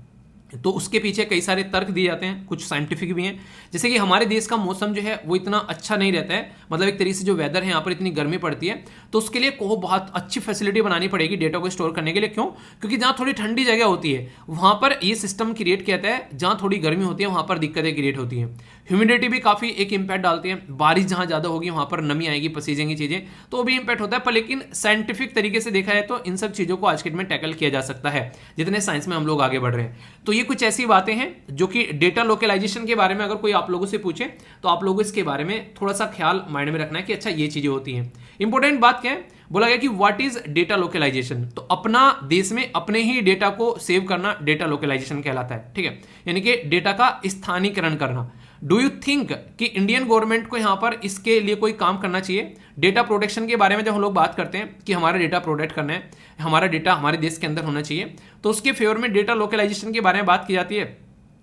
तो उसके पीछे कई सारे तर्क दिए जाते हैं, कुछ साइंटिफिक भी हैं। जैसे कि हमारे देश का मौसम जो है वो इतना अच्छा नहीं रहता है, मतलब एक तरीके से जो वेदर है यहाँ पर इतनी गर्मी पड़ती है, तो उसके लिए को बहुत अच्छी फैसिलिटी बनानी पड़ेगी डेटा को स्टोर करने के लिए। क्यों? क्योंकि जहाँ थोड़ी ठंडी जगह होती है वहाँ पर ये सिस्टम क्रिएट किया जाता है, जहाँ थोड़ी गर्मी होती है वहाँ पर दिक्कतें क्रिएट होती हैं। ह्यूमिडिटी भी काफ़ी एक इंपैक्ट डालती है, बारिश जहाँ ज़्यादा होगी वहाँ पर नमी आएगी, पसीजेंगी चीज़ें, तो वो भी इंपैक्ट होता है। पर लेकिन साइंटिफिक तरीके से देखा जाए तो इन सब चीज़ों को आज के डेट में टैकल किया जा सकता है जितने साइंस में हम लोग आगे बढ़ रहे हैं। तो ये कुछ ऐसी बातें हैं जो कि डेटा लोकलाइजेशन के बारे में अगर कोई आप लोगों से पूछे तो आप लोगों को इसके बारे में थोड़ा सा ख्याल माइंड में रखना है कि अच्छा ये चीजें होती हैं। इंपॉर्टेंट बात क्या है, बोला गया कि व्हाट इज डेटा लोकलाइजेशन, तो अपना देश में अपने ही डेटा को सेव करना डेटा लोकलाइजेशन कहलाता है। ठीक है, यानी कि डेटा का स्थानीकरण करना। डू यू थिंक कि इंडियन गवर्नमेंट को यहां पर इसके लिए कोई काम करना चाहिए? डेटा प्रोटेक्शन के बारे में जब हम लोग बात करते हैं कि हमारा डेटा प्रोटेक्ट करना है, हमारा डेटा हमारे देश के अंदर होना चाहिए, तो उसके फेवर में डेटा लोकलाइजेशन के बारे में बात की जाती है।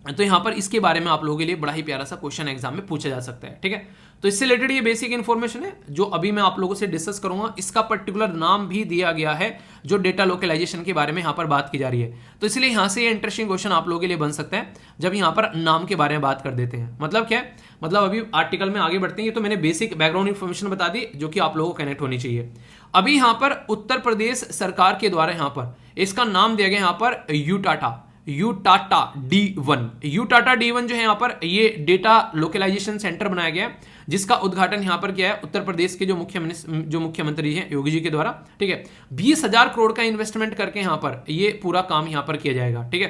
तो यहां पर इसके बारे में आप लोगों के लिए बड़ा ही प्यारा सा क्वेश्चन एग्जाम में पूछा जा सकता है। ठीक है, तो इससे रिलेटेड ये बेसिक इंफॉर्मेशन है जो अभी मैं आप लोगों से डिस्कस करूंगा। इसका पर्टिकुलर नाम भी दिया गया है जो डेटा लोकलाइजेशन के बारे में यहां पर बात की जा रही है, तो इसलिए यहां से ये इंटरेस्टिंग क्वेश्चन आप लोगों के लिए बन सकता है जब यहां पर नाम के बारे में बात कर देते हैं। मतलब क्या है, मतलब अभी आर्टिकल में आगे बढ़ते हैं, ये तो मैंने बेसिक बैकग्राउंड इंफॉर्मेशन बता दी जो कि आप लोगों को कनेक्ट होनी चाहिए। अभी यहां पर उत्तर प्रदेश सरकार के द्वारा यहां पर इसका नाम दिया गया यहां पर यूटाटा D1। यूटाटा D1 जो है यहाँ पर ये डेटा लोकलाइजेशन सेंटर बनाया गया है, जिसका उद्घाटन यहाँ पर किया है उत्तर प्रदेश के जो मुख्यमंत्री हैं योगी जी के द्वारा। ठीक है, 20,000 करोड़ का इन्वेस्टमेंट करके यहाँ पर ये पूरा काम यहाँ पर किया जाएगा। ठीक है,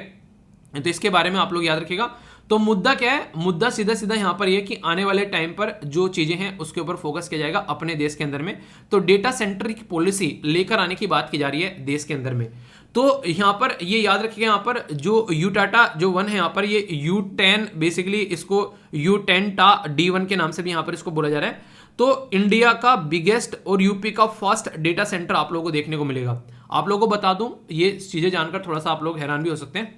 तो इसके बारे में आप लोग याद रखिएगा। तो मुद्दा क्या है, मुद्दा सीधा सीधा यहाँ पर ये कि आने वाले टाइम पर जो चीजें हैं उसके ऊपर फोकस किया जाएगा अपने देश के अंदर में। तो डेटा सेंटर की पॉलिसी लेकर आने की बात की जा रही है देश के अंदर में। तो यहाँ पर ये याद रखिएगा, यहाँ पर जो यूटाटा जो 1 है यहाँ पर ये U10 बेसिकली इसको U10 टा D1 के नाम से भी यहाँ पर इसको बोला जा रहा है। तो इंडिया का बिगेस्ट और यूपी का फर्स्ट डेटा सेंटर आप लोगों को देखने को मिलेगा। आप लोगों को बता दूं, ये चीजें जानकर थोड़ा सा आप लोग हैरान भी हो सकते हैं।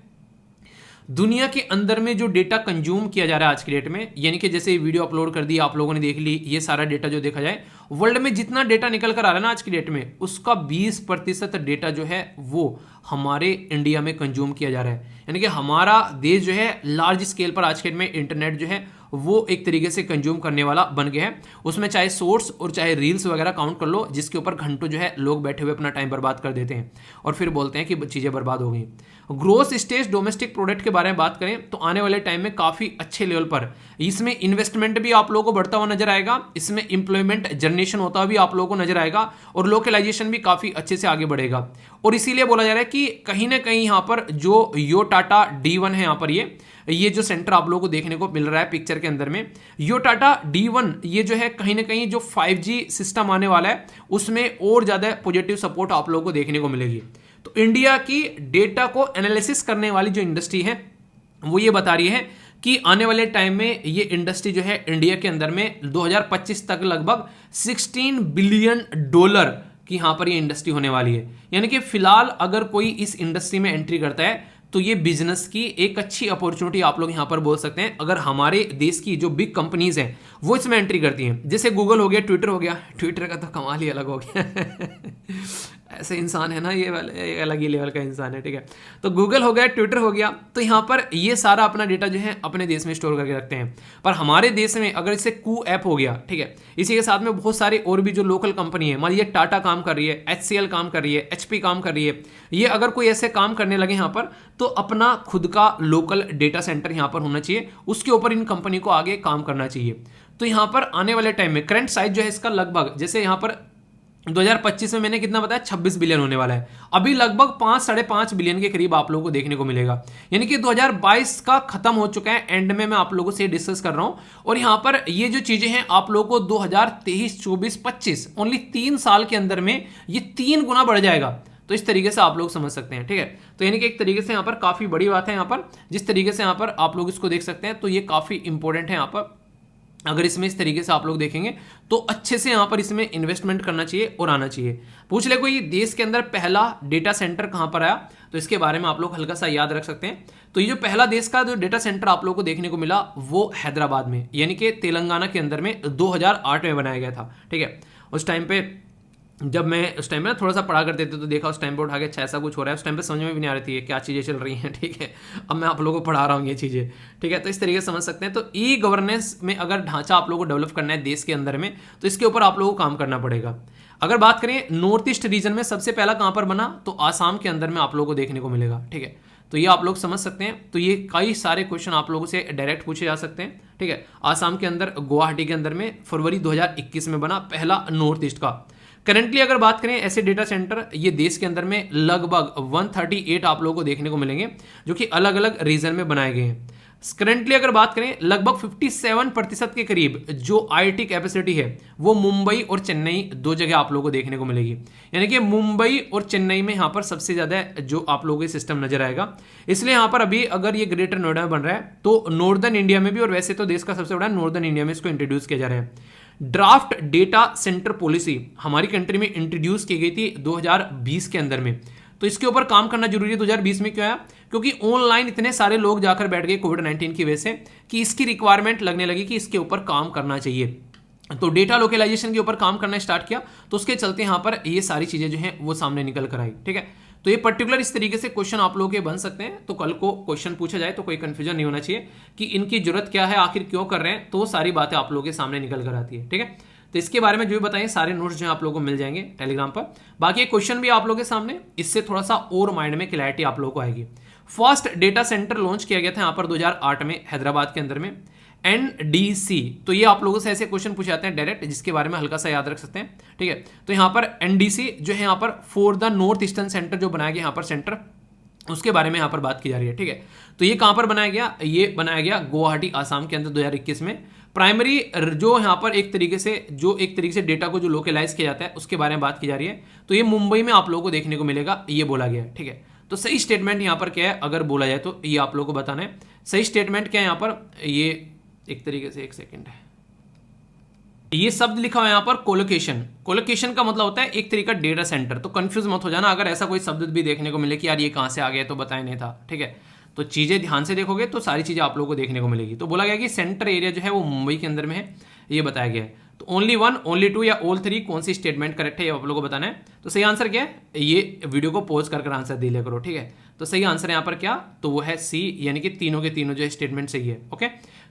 दुनिया के अंदर में जो डेटा कंज्यूम किया जा रहा है आज की डेट में, यानी कि जैसे वीडियो अपलोड कर दी आप लोगों ने देख ली, ये सारा डेटा जो देखा जाए वर्ल्ड में जितना डेटा निकल कर आ रहा है ना आज की डेट में, उसका 20% डेटा जो है वो हमारे इंडिया में कंज्यूम किया जा रहा है। यानी कि हमारा देश जो है लार्ज स्केल पर आज के डेट में इंटरनेट जो है वो एक तरीके से कंज्यूम करने वाला बन गया है। उसमें चाहे सोर्स और चाहे रील्स वगैरह काउंट कर लो, जिसके ऊपर घंटों जो है लोग बैठे हुए अपना टाइम बर्बाद कर देते हैं और फिर बोलते हैं कि चीज़ें बर्बाद हो गई। ग्रोथ स्टेज डोमेस्टिक प्रोडक्ट के बारे में बात करें तो आने वाले टाइम में काफ़ी अच्छे लेवल पर इसमें इन्वेस्टमेंट भी आप लोगों को बढ़ता हुआ नजर आएगा, इसमें इंप्लॉयमेंट जनरेशन होता हुआ भी आप लोगों को नजर आएगा और लोकलाइजेशन भी काफ़ी अच्छे से आगे बढ़ेगा। और इसीलिए बोला जा रहा है कि कहीं ना कहीं यहाँ पर जो योटाटा D1 है यहाँ पर ये जो सेंटर आप लोगों को देखने को मिल रहा है पिक्चर के अंदर में, योटाटा D1 ये जो है कहीं ना कहीं जो 5G सिस्टम आने वाला है उसमें और ज़्यादा पॉजिटिव सपोर्ट आप लोगों को देखने को मिलेगी। तो इंडिया की डेटा को एनालिसिस करने वाली जो इंडस्ट्री है वो ये बता रही है कि आने वाले टाइम में ये इंडस्ट्री जो है इंडिया के अंदर में 2025 तक लगभग $16 बिलियन की यहाँ पर ये इंडस्ट्री होने वाली है। यानी कि फिलहाल अगर कोई इस इंडस्ट्री में एंट्री करता है तो ये बिजनेस की एक अच्छी अपॉर्चुनिटी आप लोग यहाँ पर बोल सकते हैं, अगर हमारे देश की जो बिग कंपनीज हैं वो इसमें एंट्री करती हैं। जैसे गूगल हो गया, ट्विटर हो गया, ट्विटर का तो कमाल ही अलग हो गया ऐसे इंसान है ना, ये वाले अलग ही लेवल का इंसान है। ठीक है, तो गूगल हो गया, ट्विटर हो गया, तो यहाँ पर ये सारा अपना डेटा जो है अपने देश में स्टोर करके रखते हैं। पर हमारे देश में अगर इससे कू ऐप हो गया, ठीक है, इसी के साथ में बहुत सारे और भी जो लोकल कंपनी है, मान लीजिए टाटा काम कर रही है, HCL काम कर रही है, HP काम कर रही है, ये अगर कोई ऐसे काम करने लगे यहाँ पर तो अपना खुद का लोकल डेटा सेंटर यहाँ पर होना चाहिए, उसके ऊपर इन कंपनी को आगे काम करना चाहिए। तो यहाँ पर आने वाले टाइम में करंट साइज जो है इसका लगभग, जैसे यहाँ पर 2025 में मैंने कितना बताया 26 बिलियन होने वाला है, अभी लगभग 5-5.5 बिलियन के करीब आप लोगों को देखने को मिलेगा। यानी कि 2022 का खत्म हो चुका है, एंड में मैं आप लोगों से डिस्कस कर रहा हूं, और यहां पर ये जो चीजें हैं आप लोगों को 2023, 24, 25 ओनली 3 साल के अंदर में ये 3 गुना बढ़ जाएगा। तो इस तरीके से आप लोग समझ सकते हैं। ठीक है, तो यानी कि एक तरीके से यहाँ पर काफी बड़ी बात है, यहाँ पर जिस तरीके से यहाँ पर आप लोग इसको देख सकते हैं, तो ये काफी इंपॉर्टेंट है यहाँ पर अगर इसमें इस तरीके से आप लोग देखेंगे तो अच्छे से यहाँ पर इसमें इन्वेस्टमेंट करना चाहिए और आना चाहिए। पूछ ले कोई देश के अंदर पहला डेटा सेंटर कहाँ पर आया, तो इसके बारे में आप लोग हल्का सा याद रख सकते हैं। तो ये जो पहला देश का जो डेटा सेंटर आप लोग को देखने को मिला वो हैदराबाद में, यानी कि तेलंगाना के अंदर में 2008 में बनाया गया था। ठीक है, उस टाइम पे जब मैं उस टाइम में थोड़ा सा पढ़ा करते थे तो देखा उस टाइम पे उठा के अच्छा ऐसा कुछ हो रहा है, उस टाइम पे समझ में भी नहीं आ रही थी ये क्या चीज़ें चल रही हैं। ठीक है, अब मैं आप लोगों को पढ़ा रहा हूँ ये चीज़ें। ठीक है, तो इस तरीके से समझ सकते हैं। तो ई गवर्नेंस में अगर ढांचा आप लोगों को डेवलप करना है देश के अंदर में, तो इसके ऊपर आप लोगों को काम करना पड़ेगा। अगर बात करें नॉर्थ ईस्ट रीजन में सबसे पहला कहाँ पर बना, तो आसाम के अंदर में आप लोगों को देखने को मिलेगा। ठीक है, तो ये आप लोग समझ सकते हैं। तो ये कई सारे क्वेश्चन आप लोगों से डायरेक्ट पूछे जा सकते हैं। ठीक है, आसाम के अंदर गुवाहाटी के अंदर में फरवरी 2021 में बना पहला नॉर्थ ईस्ट का। करंटली अगर बात करें ऐसे डेटा सेंटर ये देश के अंदर में लगभग 138 आप लोगों को देखने को मिलेंगे जो कि अलग अलग रीजन में बनाए गए हैं। करंटली अगर बात करें लगभग 57% के करीब जो आईटी कैपेसिटी है वो मुंबई और चेन्नई दो जगह आप लोगों को देखने को मिलेगी, यानी कि मुंबई और चेन्नई में यहाँ पर सबसे ज्यादा जो आप लोगों को सिस्टम नजर आएगा। इसलिए यहाँ पर अभी अगर ये ग्रेटर नोएडा में बन रहा है तो नॉर्दर्न इंडिया में भी, और वैसे तो देश का सबसे बड़ा नॉर्दर्न इंडिया में इसको इंट्रोड्यूस किया जा रहा है। ड्राफ्ट डेटा सेंटर पॉलिसी हमारी कंट्री में इंट्रोड्यूस की गई थी 2020 के अंदर में। तो इसके ऊपर काम करना जरूरी है। 2020 में क्यों आया, क्योंकि ऑनलाइन इतने सारे लोग जाकर बैठ गए कोविड-19 की वजह से कि इसकी रिक्वायरमेंट लगने लगी कि इसके ऊपर काम करना चाहिए। तो डेटा लोकलाइजेशन के ऊपर काम करना स्टार्ट किया, तो उसके चलते यहाँ पर ये सारी चीजें जो हैं वो सामने निकल कर आई। ठीक है, तो ये पर्टिकुलर इस तरीके से क्वेश्चन आप लोगों के बन सकते हैं। तो कल को क्वेश्चन पूछा जाए तो कोई कंफ्यूजन नहीं होना चाहिए कि इनकी जरूरत क्या है, आखिर क्यों कर रहे हैं, तो वो सारी बातें आप लोगों के सामने निकल कर आती है। ठीक है, तो इसके बारे में जो भी बताएं सारे नोट्स जो है आप लोगों को मिल जाएंगे टेलीग्राम पर। बाकी क्वेश्चन भी आप लोगों के सामने, इससे थोड़ा सा और माइंड में क्लैरिटी आप लोगों को आएगी। फर्स्ट डेटा सेंटर लॉन्च किया गया था यहाँ पर 2008 में हैदराबाद के अंदर में, एनडीसी। तो ये आप लोगों से ऐसे क्वेश्चन पूछे जाते हैं डायरेक्ट, जिसके बारे में हल्का सा याद रख सकते हैं। ठीक है, तो यहाँ पर एनडीसी जो है यहाँ पर for the north eastern centre जो बनाया गया यहाँ पर सेंटर, उसके बारे में यहाँ पर बात की जा रही है। ठीक है, तो ये कहाँ पर बनाया गया, ये बनाया गया गुवाहाटी आसाम के अंदर 2021 में। प्राइमरी जो यहाँ पर एक तरीके से डेटा को जो लोकलाइज किया जाता है उसके बारे में बात की जा रही है। तो ये मुंबई में आप लोगों को देखने को मिलेगा, ये बोला गया है। ठीक है, तो सही स्टेटमेंट यहाँ पर क्या है अगर बोला जाए तो ये आप लोगों को बताना है। सही स्टेटमेंट क्या है यहाँ पर, ये एक तरीके से, एक सेकेंड है, ये शब्द लिखा हुआ है यहाँ पर कोलोकेशन। कोलोकेशन का मतलब होता है एक तरीका डेटा सेंटर। तो कंफ्यूज मत हो जाना अगर ऐसा कोई शब्द भी देखने को मिले कि यार ये कहाँ से आ गया, तो बताया नहीं था। ठीक है, तो चीजें ध्यान से देखोगे तो सारी चीजें आप लोगों को देखने को मिलेगी। तो बोला गया कि सेंटर एरिया जो है वो मुंबई के अंदर में है, ये बताया गया है। तो ओनली 1, ओनली 2 या ऑल 3 कौन सी स्टेटमेंट करेक्ट है ये आप लोगों को बताना है। तो सही आंसर क्या है, ये वीडियो को पॉज कर आंसर दे लिया करो। ठीक है, तो सही आंसर यहाँ पर क्या, तो वो है सी, यानी कि तीनों के तीनों जो है स्टेटमेंट सही है। ओके,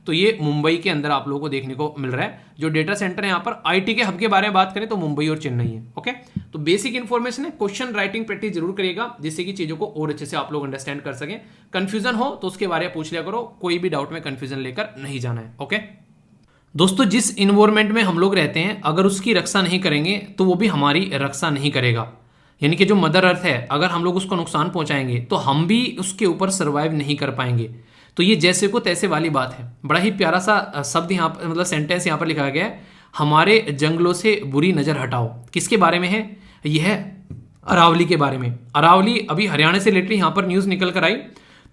तो ये मुंबई के अंदर आप लोगों को देखने को मिल रहा है। जो डेटा सेंटर है यहाँ पर आईटी के हब के बारे में बात करें तो मुंबई और चेन्नई है। ओके, तो बेसिक इन्फॉर्मेशन है, क्वेश्चन राइटिंग प्रैक्टिस जरूर करिएगा जिससे कि चीजों को और अच्छे से आप लोग अंडरस्टैंड कर सकें। कंफ्यूजन हो तो उसके बारे में पूछ लिया करो, कोई भी डाउट में कंफ्यूजन लेकर नहीं जाना है। ओके दोस्तों, जिस इन्वायरमेंट में हम लोग रहते हैं अगर उसकी रक्षा नहीं करेंगे तो वो भी हमारी रक्षा नहीं करेगा। यानी कि जो मदर अर्थ है अगर हम लोग उसको नुकसान पहुंचाएंगे तो हम भी उसके ऊपर सर्वाइव नहीं कर पाएंगे। तो ये जैसे को तैसे वाली बात है। बड़ा ही प्यारा सा शब्द यहाँ पर, मतलब सेंटेंस यहाँ पर लिखा गया है, हमारे जंगलों से बुरी नजर हटाओ। किसके बारे में है, यह है अरावली के बारे में। अरावली अभी हरियाणा से रिलेटेड यहाँ पर न्यूज निकल कर आई,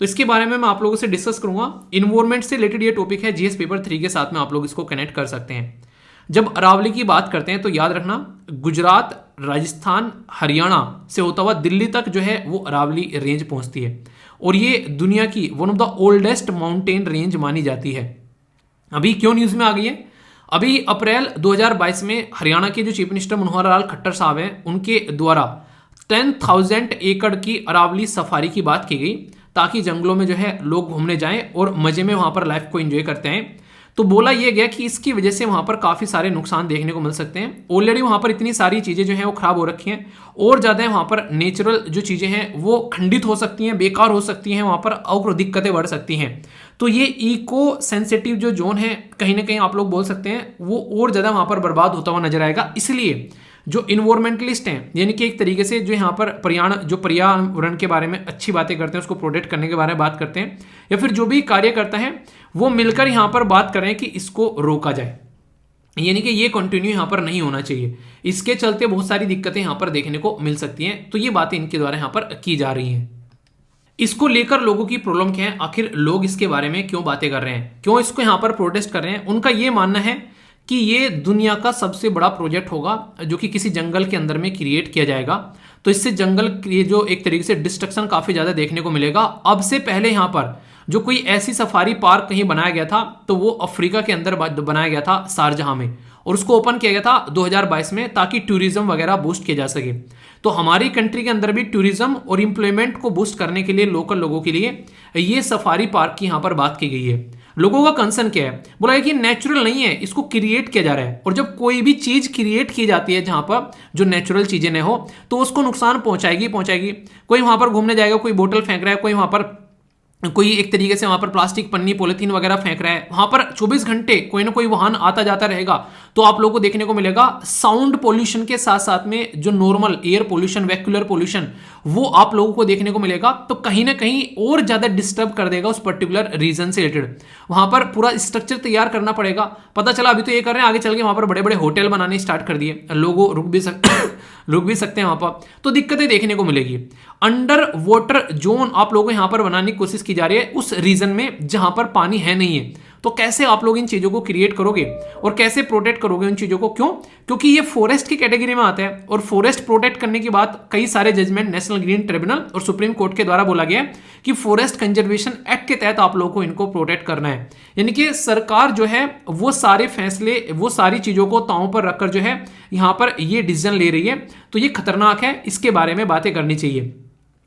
तो इसके बारे में मैं आप लोगों से डिस्कस करूंगा। इन्वायरमेंट से रिलेटेड ये टॉपिक है, जीएस पेपर 3 के साथ में आप लोग इसको कनेक्ट कर सकते हैं। जब अरावली की बात करते हैं तो याद रखना गुजरात, राजस्थान, हरियाणा से होता हुआ दिल्ली तक जो है वो अरावली रेंज पहुंचती है और ये दुनिया की one of the oldest mountain range मानी जाती है। अभी क्यों न्यूज में आ गई है, अभी अप्रैल 2022 में हरियाणा के जो चीफ मिनिस्टर मनोहर लाल खट्टर साहब हैं उनके द्वारा 10,000 एकड़ की अरावली सफारी की बात की गई ताकि जंगलों में जो है लोग घूमने जाएं और मजे में वहां पर लाइफ को एंजॉय करते हैं। तो बोला यह गया कि इसकी वजह से वहां पर काफी सारे नुकसान देखने को मिल सकते हैं। ऑलरेडी वहां पर इतनी सारी चीजें जो हैं वो खराब हो रखी हैं और ज्यादा वहां पर नेचुरल जो चीजें हैं वो खंडित हो सकती हैं, बेकार हो सकती हैं, वहां पर और दिक्कतें बढ़ सकती हैं। तो ये इको सेंसिटिव जो जोन है कहीं ना कहीं आप लोग बोल सकते हैं वो और ज्यादा वहां पर बर्बाद होता हुआ नजर आएगा। इसलिए जो इन्वायरमेंटलिस्ट हैं यानी कि एक तरीके से जो यहाँ पर पर्यावरण के बारे में अच्छी बातें करते हैं, उसको प्रोटेक्ट करने के बारे में बात करते हैं, या फिर जो भी कार्य करता है वो मिलकर यहाँ पर बात कर रहे हैं कि इसको रोका जाए, यानी कि ये कंटिन्यू यहाँ पर नहीं होना चाहिए। इसके चलते बहुत सारी दिक्कतें यहाँ पर देखने को मिल सकती हैं। तो ये बातें इनके द्वारा यहाँ पर की जा रही हैं। इसको लेकर लोगों की प्रॉब्लम क्या है, आखिर लोग इसके बारे में क्यों बातें कर रहे हैं, क्यों इसको यहां पर प्रोटेस्ट कर रहे हैं। उनका यह मानना है कि ये दुनिया का सबसे बड़ा प्रोजेक्ट होगा जो कि किसी जंगल के अंदर में क्रिएट किया जाएगा। तो इससे जंगल ये जो एक तरीके से डिस्ट्रक्शन काफी ज्यादा देखने को मिलेगा। अब से पहले यहां पर जो कोई ऐसी सफारी पार्क कहीं बनाया गया था तो वो अफ्रीका के अंदर बनाया गया था, शारजहां में, और उसको ओपन किया गया था 2022 में, ताकि टूरिज्म वगैरह बूस्ट किया जा सके। तो हमारी कंट्री के अंदर भी टूरिज्म और इंप्लॉयमेंट को बूस्ट करने के लिए लोकल लोगों के लिए ये सफारी पार्क की यहां पर बात की गई है। लोगों का कंसर्न क्या है, बोला है कि नेचुरल नहीं है, इसको क्रिएट किया जा रहा है। और जब कोई भी चीज क्रिएट की जाती है जहां पर जो नेचुरल चीजें न हो तो उसको नुकसान पहुंचाएगी। कोई वहां पर घूमने जाएगा, कोई बोतल फेंक रहा है, कोई वहां पर कोई एक तरीके से वहां पर प्लास्टिक पन्नी पॉलिथीन वगैरह फेंक रहा है, वहां पर 24 घंटे कोई ना कोई वाहन आता जाता रहेगा, तो आप लोगों को देखने को मिलेगा साउंड पोल्यूशन के साथ साथ में जो नॉर्मल एयर पोल्यूशन, वेक्यूलर पोल्यूशन, वो आप लोगों को देखने को मिलेगा। तो कहीं ना कहीं और ज्यादा डिस्टर्ब कर देगा उस पर्टिकुलर रीजन से रिलेटेड। वहां पर पूरा स्ट्रक्चर तैयार करना पड़ेगा। पता चला अभी तो ये कर रहे हैं, आगे चल के वहां पर बड़े बड़े होटल बनाने स्टार्ट कर दिए, लोगों रुक भी सकते हैं वहां पर, तो दिक्कतें देखने को मिलेगी। अंडर वाटर जोन आप लोगों को यहां पर बनाने की कोशिश की जा रही है उस रीजन में जहां पर पानी है नहीं है। तो कैसे आप लोग इन चीजों को क्रिएट करोगे और कैसे प्रोटेक्ट करोगे उन चीजों को? क्यों? क्योंकि ये फॉरेस्ट की कैटेगरी में आता है, और फॉरेस्ट प्रोटेक्ट करने की बात कई सारे जजमेंट नेशनल ग्रीन ट्रिब्यूनल और सुप्रीम कोर्ट के द्वारा बोला गया है कि फॉरेस्ट कंजर्वेशन एक्ट के तहत आप लोगों को इनको प्रोटेक्ट करना है। यानी कि सरकार जो है वो सारे फैसले, वो सारी चीजों को तांव पर रखकर जो है यहां पर ये डिसीजन ले रही है। तो ये खतरनाक है, इसके बारे में बातें करनी चाहिए।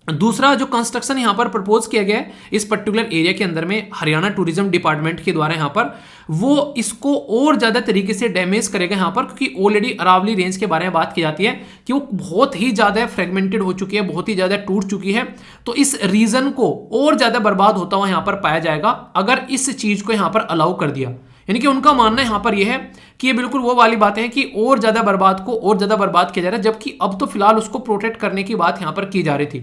दूसरा जो कंस्ट्रक्शन यहां पर प्रपोज किया गया है इस पर्टिकुलर एरिया के अंदर में हरियाणा टूरिज्म डिपार्टमेंट के द्वारा, यहां पर वो इसको और ज्यादा तरीके से डैमेज करेगा यहां पर, क्योंकि ऑलरेडी अरावली रेंज के बारे में बात की जाती है कि वो बहुत ही ज्यादा फ्रेगमेंटेड हो चुकी है, बहुत ही ज्यादा टूट चुकी है। तो इस रीजन को और ज्यादा बर्बाद होता हुआ यहां पर पाया जाएगा अगर इस चीज को यहां पर अलाउ कर दिया। यानी कि उनका मानना यहां पर यह है कि ये बिल्कुल वो वाली बातें हैं कि और ज्यादा बर्बाद किया जा रहा है, जबकि अब तो फिलहाल उसको प्रोटेक्ट करने की बात यहां पर की जा रही थी।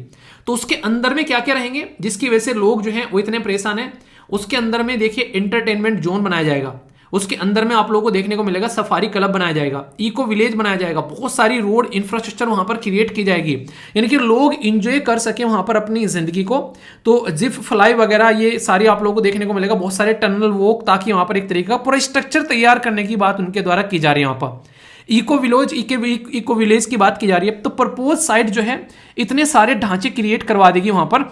तो उसके अंदर में क्या क्या रहेंगे जिसकी वजह से लोग जो हैं वो इतने परेशान हैं? उसके अंदर में देखिए इंटरटेनमेंट जोन बनाया जाएगा, उसके अंदर में आप लोगों को देखने को मिलेगा सफारी क्लब बनाया जाएगा, इको विलेज बनाया जाएगा, बहुत सारी रोड इंफ्रास्ट्रक्चर वहां पर क्रिएट की जाएगी, यानी कि लोग इंजॉय कर सके वहां पर अपनी जिंदगी को। तो जिप फ्लाई वगैरह ये सारी आप लोगों को देखने को मिलेगा, बहुत सारे टनल वॉक, ताकि वहां पर एक तरीके का पूरा स्ट्रक्चर तैयार करने की बात उनके द्वारा की जा रही है। वहां पर इको विलेज की बात की जा रही है। तो प्रपोज साइट जो है इतने सारे ढांचे क्रिएट करवा देगी वहां पर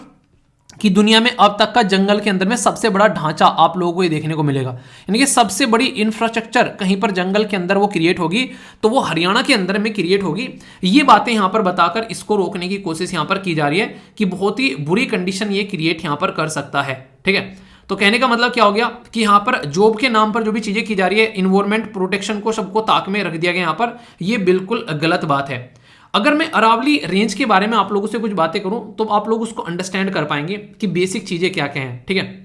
कि दुनिया में अब तक का जंगल के अंदर में सबसे बड़ा ढांचा आप लोगों को ये देखने को मिलेगा। यानी कि सबसे बड़ी इंफ्रास्ट्रक्चर कहीं पर जंगल के अंदर वो क्रिएट होगी, तो वो हरियाणा के अंदर में क्रिएट होगी। ये बातें यहां पर बताकर इसको रोकने की कोशिश यहां पर की जा रही है कि बहुत ही बुरी कंडीशन ये क्रिएट यहां पर कर सकता है। ठीक है, तो कहने का मतलब क्या हो गया कि यहां पर जॉब के नाम पर जो भी चीजें की जा रही है, इन्वायरमेंट प्रोटेक्शन को सबको ताक में रख दिया गया यहां पर, ये बिल्कुल गलत बात है। अगर मैं अरावली रेंज के बारे में आप लोगों से कुछ बातें करूं तो आप लोग उसको अंडरस्टैंड कर पाएंगे कि बेसिक चीजें क्या क्या हैं। ठीक है,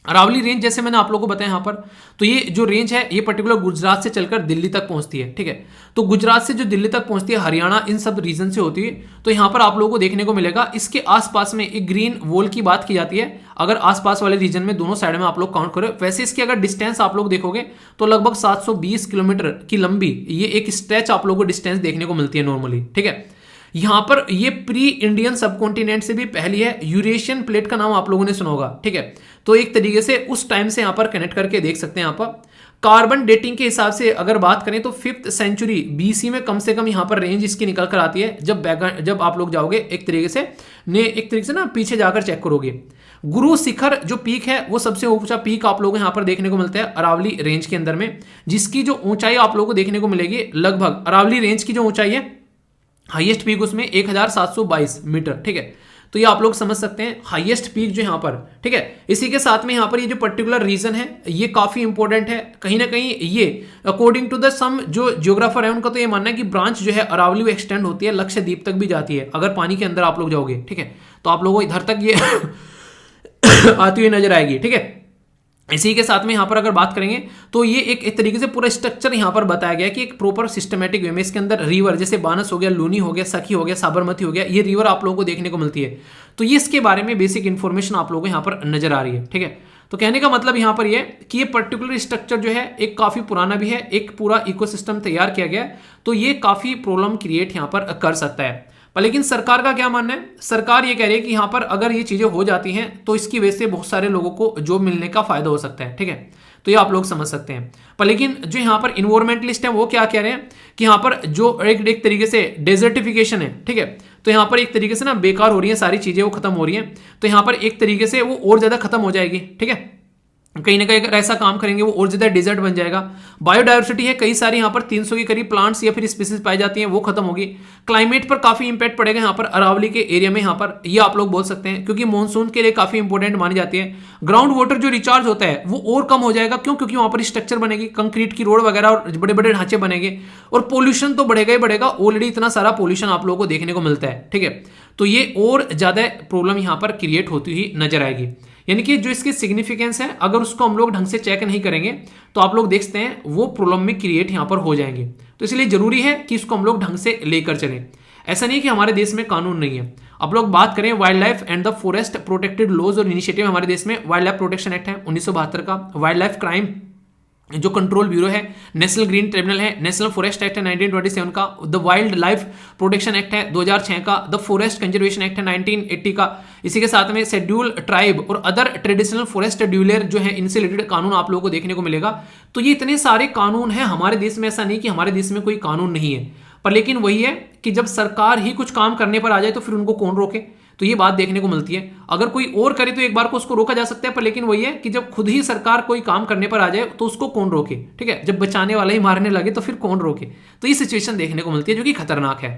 अरावली रेंज जैसे मैंने आप लोगों को बताया यहां पर, तो ये जो रेंज है ये पर्टिकुलर गुजरात से चलकर दिल्ली तक पहुंचती है। ठीक है, तो गुजरात से जो दिल्ली तक पहुंचती है, हरियाणा, इन सब रीजन से होती है। तो यहां पर आप लोगों को देखने को मिलेगा इसके आसपास में एक ग्रीन वॉल की बात की जाती है। अगर आसपास वाले रीजन में दोनों साइड में आप लोग काउंट करें, वैसे इसकी अगर डिस्टेंस आप लोग देखोगे तो लगभग 720 किलोमीटर की लंबी ये एक स्ट्रेच आप लोगों को डिस्टेंस देखने को मिलती है नॉर्मली। ठीक है, यहां पर ये प्री इंडियन सबकॉन्टिनेंट से भी पहली है। यूरेशियन प्लेट का नाम आप लोगों ने सुना होगा। ठीक है, तो एक तरीके से उस टाइम से यहां पर कनेक्ट करके देख सकते हैं। यहां पर कार्बन डेटिंग के हिसाब से अगर बात करें तो 5th सेंचुरी बीसी में कम से कम यहां पर रेंज इसकी निकल कर आती है। जब आप लोग जाओगे एक तरीके से ना पीछे जाकर चेक करोगे, गुरु शिखर जो पीक है वो सबसे ऊंचा पीक आप लोगों को यहां पर देखने को मिलता है अरावली रेंज के अंदर में, जिसकी जो ऊंचाई आप लोगों को देखने को मिलेगी लगभग अरावली रेंज की जो ऊंचाई है हाईएस्ट पीक उसमें 1722 मीटर। ठीक है, तो ये आप लोग समझ सकते हैं हाईएस्ट पीक जो यहां पर। ठीक है, इसी के साथ में यहां पर ये जो पर्टिकुलर रीजन है ये काफी इंपॉर्टेंट है। कहीं ना कहीं ये अकॉर्डिंग टू द सम जो जियोग्राफर है उनका तो ये मानना है कि ब्रांच जो है अरावली एक्सटेंड होती है, लक्षद्वीप तक भी जाती है अगर पानी के अंदर आप लोग जाओगे। ठीक है, तो आप लोगों को इधर तक ये आती हुई नजर आएगी। ठीक है, इसी के साथ में यहां पर अगर बात करेंगे तो ये एक तरीके से पूरा स्ट्रक्चर यहां पर बताया गया कि एक प्रॉपर सिस्टमेटिक वे में इसके अंदर रिवर जैसे बानस हो गया, लूनी हो गया, सखी हो गया, साबरमती हो गया, ये रिवर आप लोगों को देखने को मिलती है। तो ये इसके बारे में बेसिक इंफॉर्मेशन आप लोगों को यहां पर नजर आ रही है। ठीक है, तो कहने का मतलब यहां पर ये कि ये पर्टिकुलर स्ट्रक्चर जो है एक काफी पुराना भी है, एक पूरा इकोसिस्टम तैयार किया गया, तो ये काफी प्रॉब्लम क्रिएट यहां पर कर सकता है। पर लेकिन सरकार का क्या मानना है? सरकार ये कह रही है कि यहाँ पर अगर ये चीजें हो जाती हैं तो इसकी वजह से बहुत सारे लोगों को जॉब मिलने का फायदा हो सकता है। ठीक है, तो ये आप लोग समझ सकते हैं। पर लेकिन जो यहाँ पर इन्वायरमेंटलिस्ट है वो क्या कह रहे हैं कि यहाँ पर जो एक तरीके से डेजर्टिफिकेशन है, ठीक है, तो यहाँ पर एक तरीके से ना बेकार हो रही है सारी चीजें, वो खत्म हो रही हैं, तो यहाँ पर एक तरीके से वो और ज्यादा खत्म हो जाएगी। ठीक है, कहीं ना कहीं अगर ऐसा काम करेंगे वो और ज्यादा डिजर्ट बन जाएगा। बायोडायवर्सिटी है, कई सारी यहाँ पर 300 के करीब प्लांट्स या फिर स्पीसीज पाई जाती हैं, वो खत्म होगी। क्लाइमेट पर काफी इंपैक्ट पड़ेगा यहाँ पर अरावली के एरिया में, यहाँ पर ये आप लोग बोल सकते हैं, क्योंकि मानसून के लिए काफी इंपॉर्टेंट मानी जाती है। ग्राउंड वाटर जो रिचार्ज होता है वो और कम हो जाएगा, क्यों? क्योंकि वहां पर स्ट्रक्चर बनेगी, कंक्रीट की रोड वगैरह और बड़े बड़े ढांचे बनेंगे, और पोल्यूशन तो बढ़ेगा ही बढ़ेगा। ऑलरेडी इतना सारा पोल्यूशन आप लोगों को देखने को मिलता है। ठीक है, तो ये और ज्यादा प्रॉब्लम यहाँ पर क्रिएट होती हुई नजर आएगी। यानी कि जो इसकी सिग्निफिकेंस है, अगर उसको हम लोग ढंग से चेक नहीं करेंगे तो आप लोग देखते हैं वो प्रॉब्लम में क्रिएट यहां पर हो जाएंगे। तो इसलिए जरूरी है कि इसको हम लोग ढंग से लेकर चलें। ऐसा नहीं है कि हमारे देश में कानून नहीं है। आप लोग बात करें wildlife and the forest protected laws और इनिशिएटिव, हमारे देश में वाइल्ड लाइफ प्रोटेक्शन एक्ट है 1972 का, वाइल्ड लाइफ क्राइम जो कंट्रोल ब्यूरो है, नेशनल ग्रीन ट्रिब्यूनल है, नेशनल फॉरेस्ट एक्ट है 1927 का, the wild life protection act है 2006 का, द फॉरेस्ट कंजर्वेशन एक्ट है 1980 का। इसी के साथ में शेड्यूल ट्राइब और अदर ट्रेडिशनल फॉरेस्ट ड्यूलर जो है, इनसे रिलेटेड कानून आप लोगों को देखने को मिलेगा। तो ये इतने सारे कानून हैं हमारे देश में। ऐसा नहीं कि हमारे देश में कोई कानून नहीं है, पर लेकिन वही है कि जब सरकार ही कुछ काम करने पर आ जाए तो फिर उनको कौन रोके, तो ये बात देखने को मिलती है। अगर कोई और करे तो एक बार को उसको रोका जा सकता है, पर लेकिन वही है कि जब खुद ही सरकार कोई काम करने पर आ जाए तो उसको कौन रोके। ठीक है, जब बचाने वाला ही मारने लगे तो फिर कौन रोके। तो ये सिचुएशन देखने को मिलती है जो कि खतरनाक है।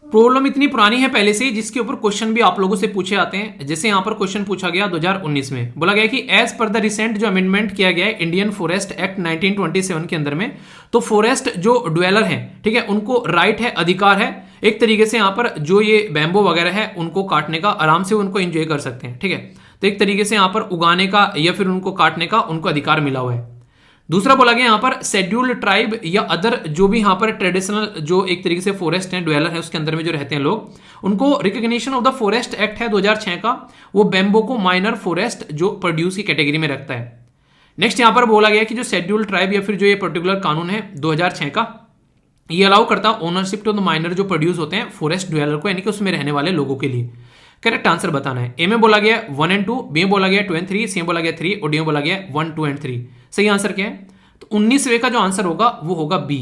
प्रॉब्लम इतनी पुरानी है पहले से, जिसके ऊपर क्वेश्चन भी आप लोगों से पूछे आते हैं। जैसे यहां पर क्वेश्चन पूछा गया 2019 में, बोला गया कि एज पर द रिसेंट जो अमेंडमेंट किया गया है इंडियन फॉरेस्ट एक्ट 1927 के अंदर में, तो फॉरेस्ट जो ड्वेलर हैं, ठीक है, उनको राइट है, अधिकार है एक तरीके से यहाँ पर जो ये बैम्बो वगैरह है उनको काटने का, आराम से उनको एंजॉय कर सकते हैं। ठीक है, तो एक तरीके से यहाँ पर उगाने का या फिर उनको काटने का उनको अधिकार मिला हुआ है। दूसरा बोला गया यहाँ पर शेड्यूल्ड ट्राइब या अदर जो भी यहाँ पर ट्रेडिशनल जो एक तरीके से फॉरेस्ट है, ड्वेलर है, उसके अंदर में जो रहते हैं लोग, उनको recognition of the forest act है 2006 का, वो बैम्बो को माइनर फॉरेस्ट जो प्रोड्यूस की कैटेगरी में रखता है। नेक्स्ट यहाँ पर बोला गया कि जो शेड्यूल्ड ट्राइब या फिर जो ये पर्टिकुलर कानून है 2006 का, ये अलाउ करता है ओनरशिप टू द माइनर जो प्रोड्यूस होते हैं फॉरेस्ट ड्वेलर को, यानी कि उसमें रहने वाले लोगों के लिए। करेक्ट आंसर बताना है। ए में बोला गया 1 और 2, बी में बोला गया 2 और 3, सी में बोला गया 3 और डी में बोला गया 1, 2 और 3। सही आंसर क्या है? तो 19वें का जो आंसर होगा वो होगा बी।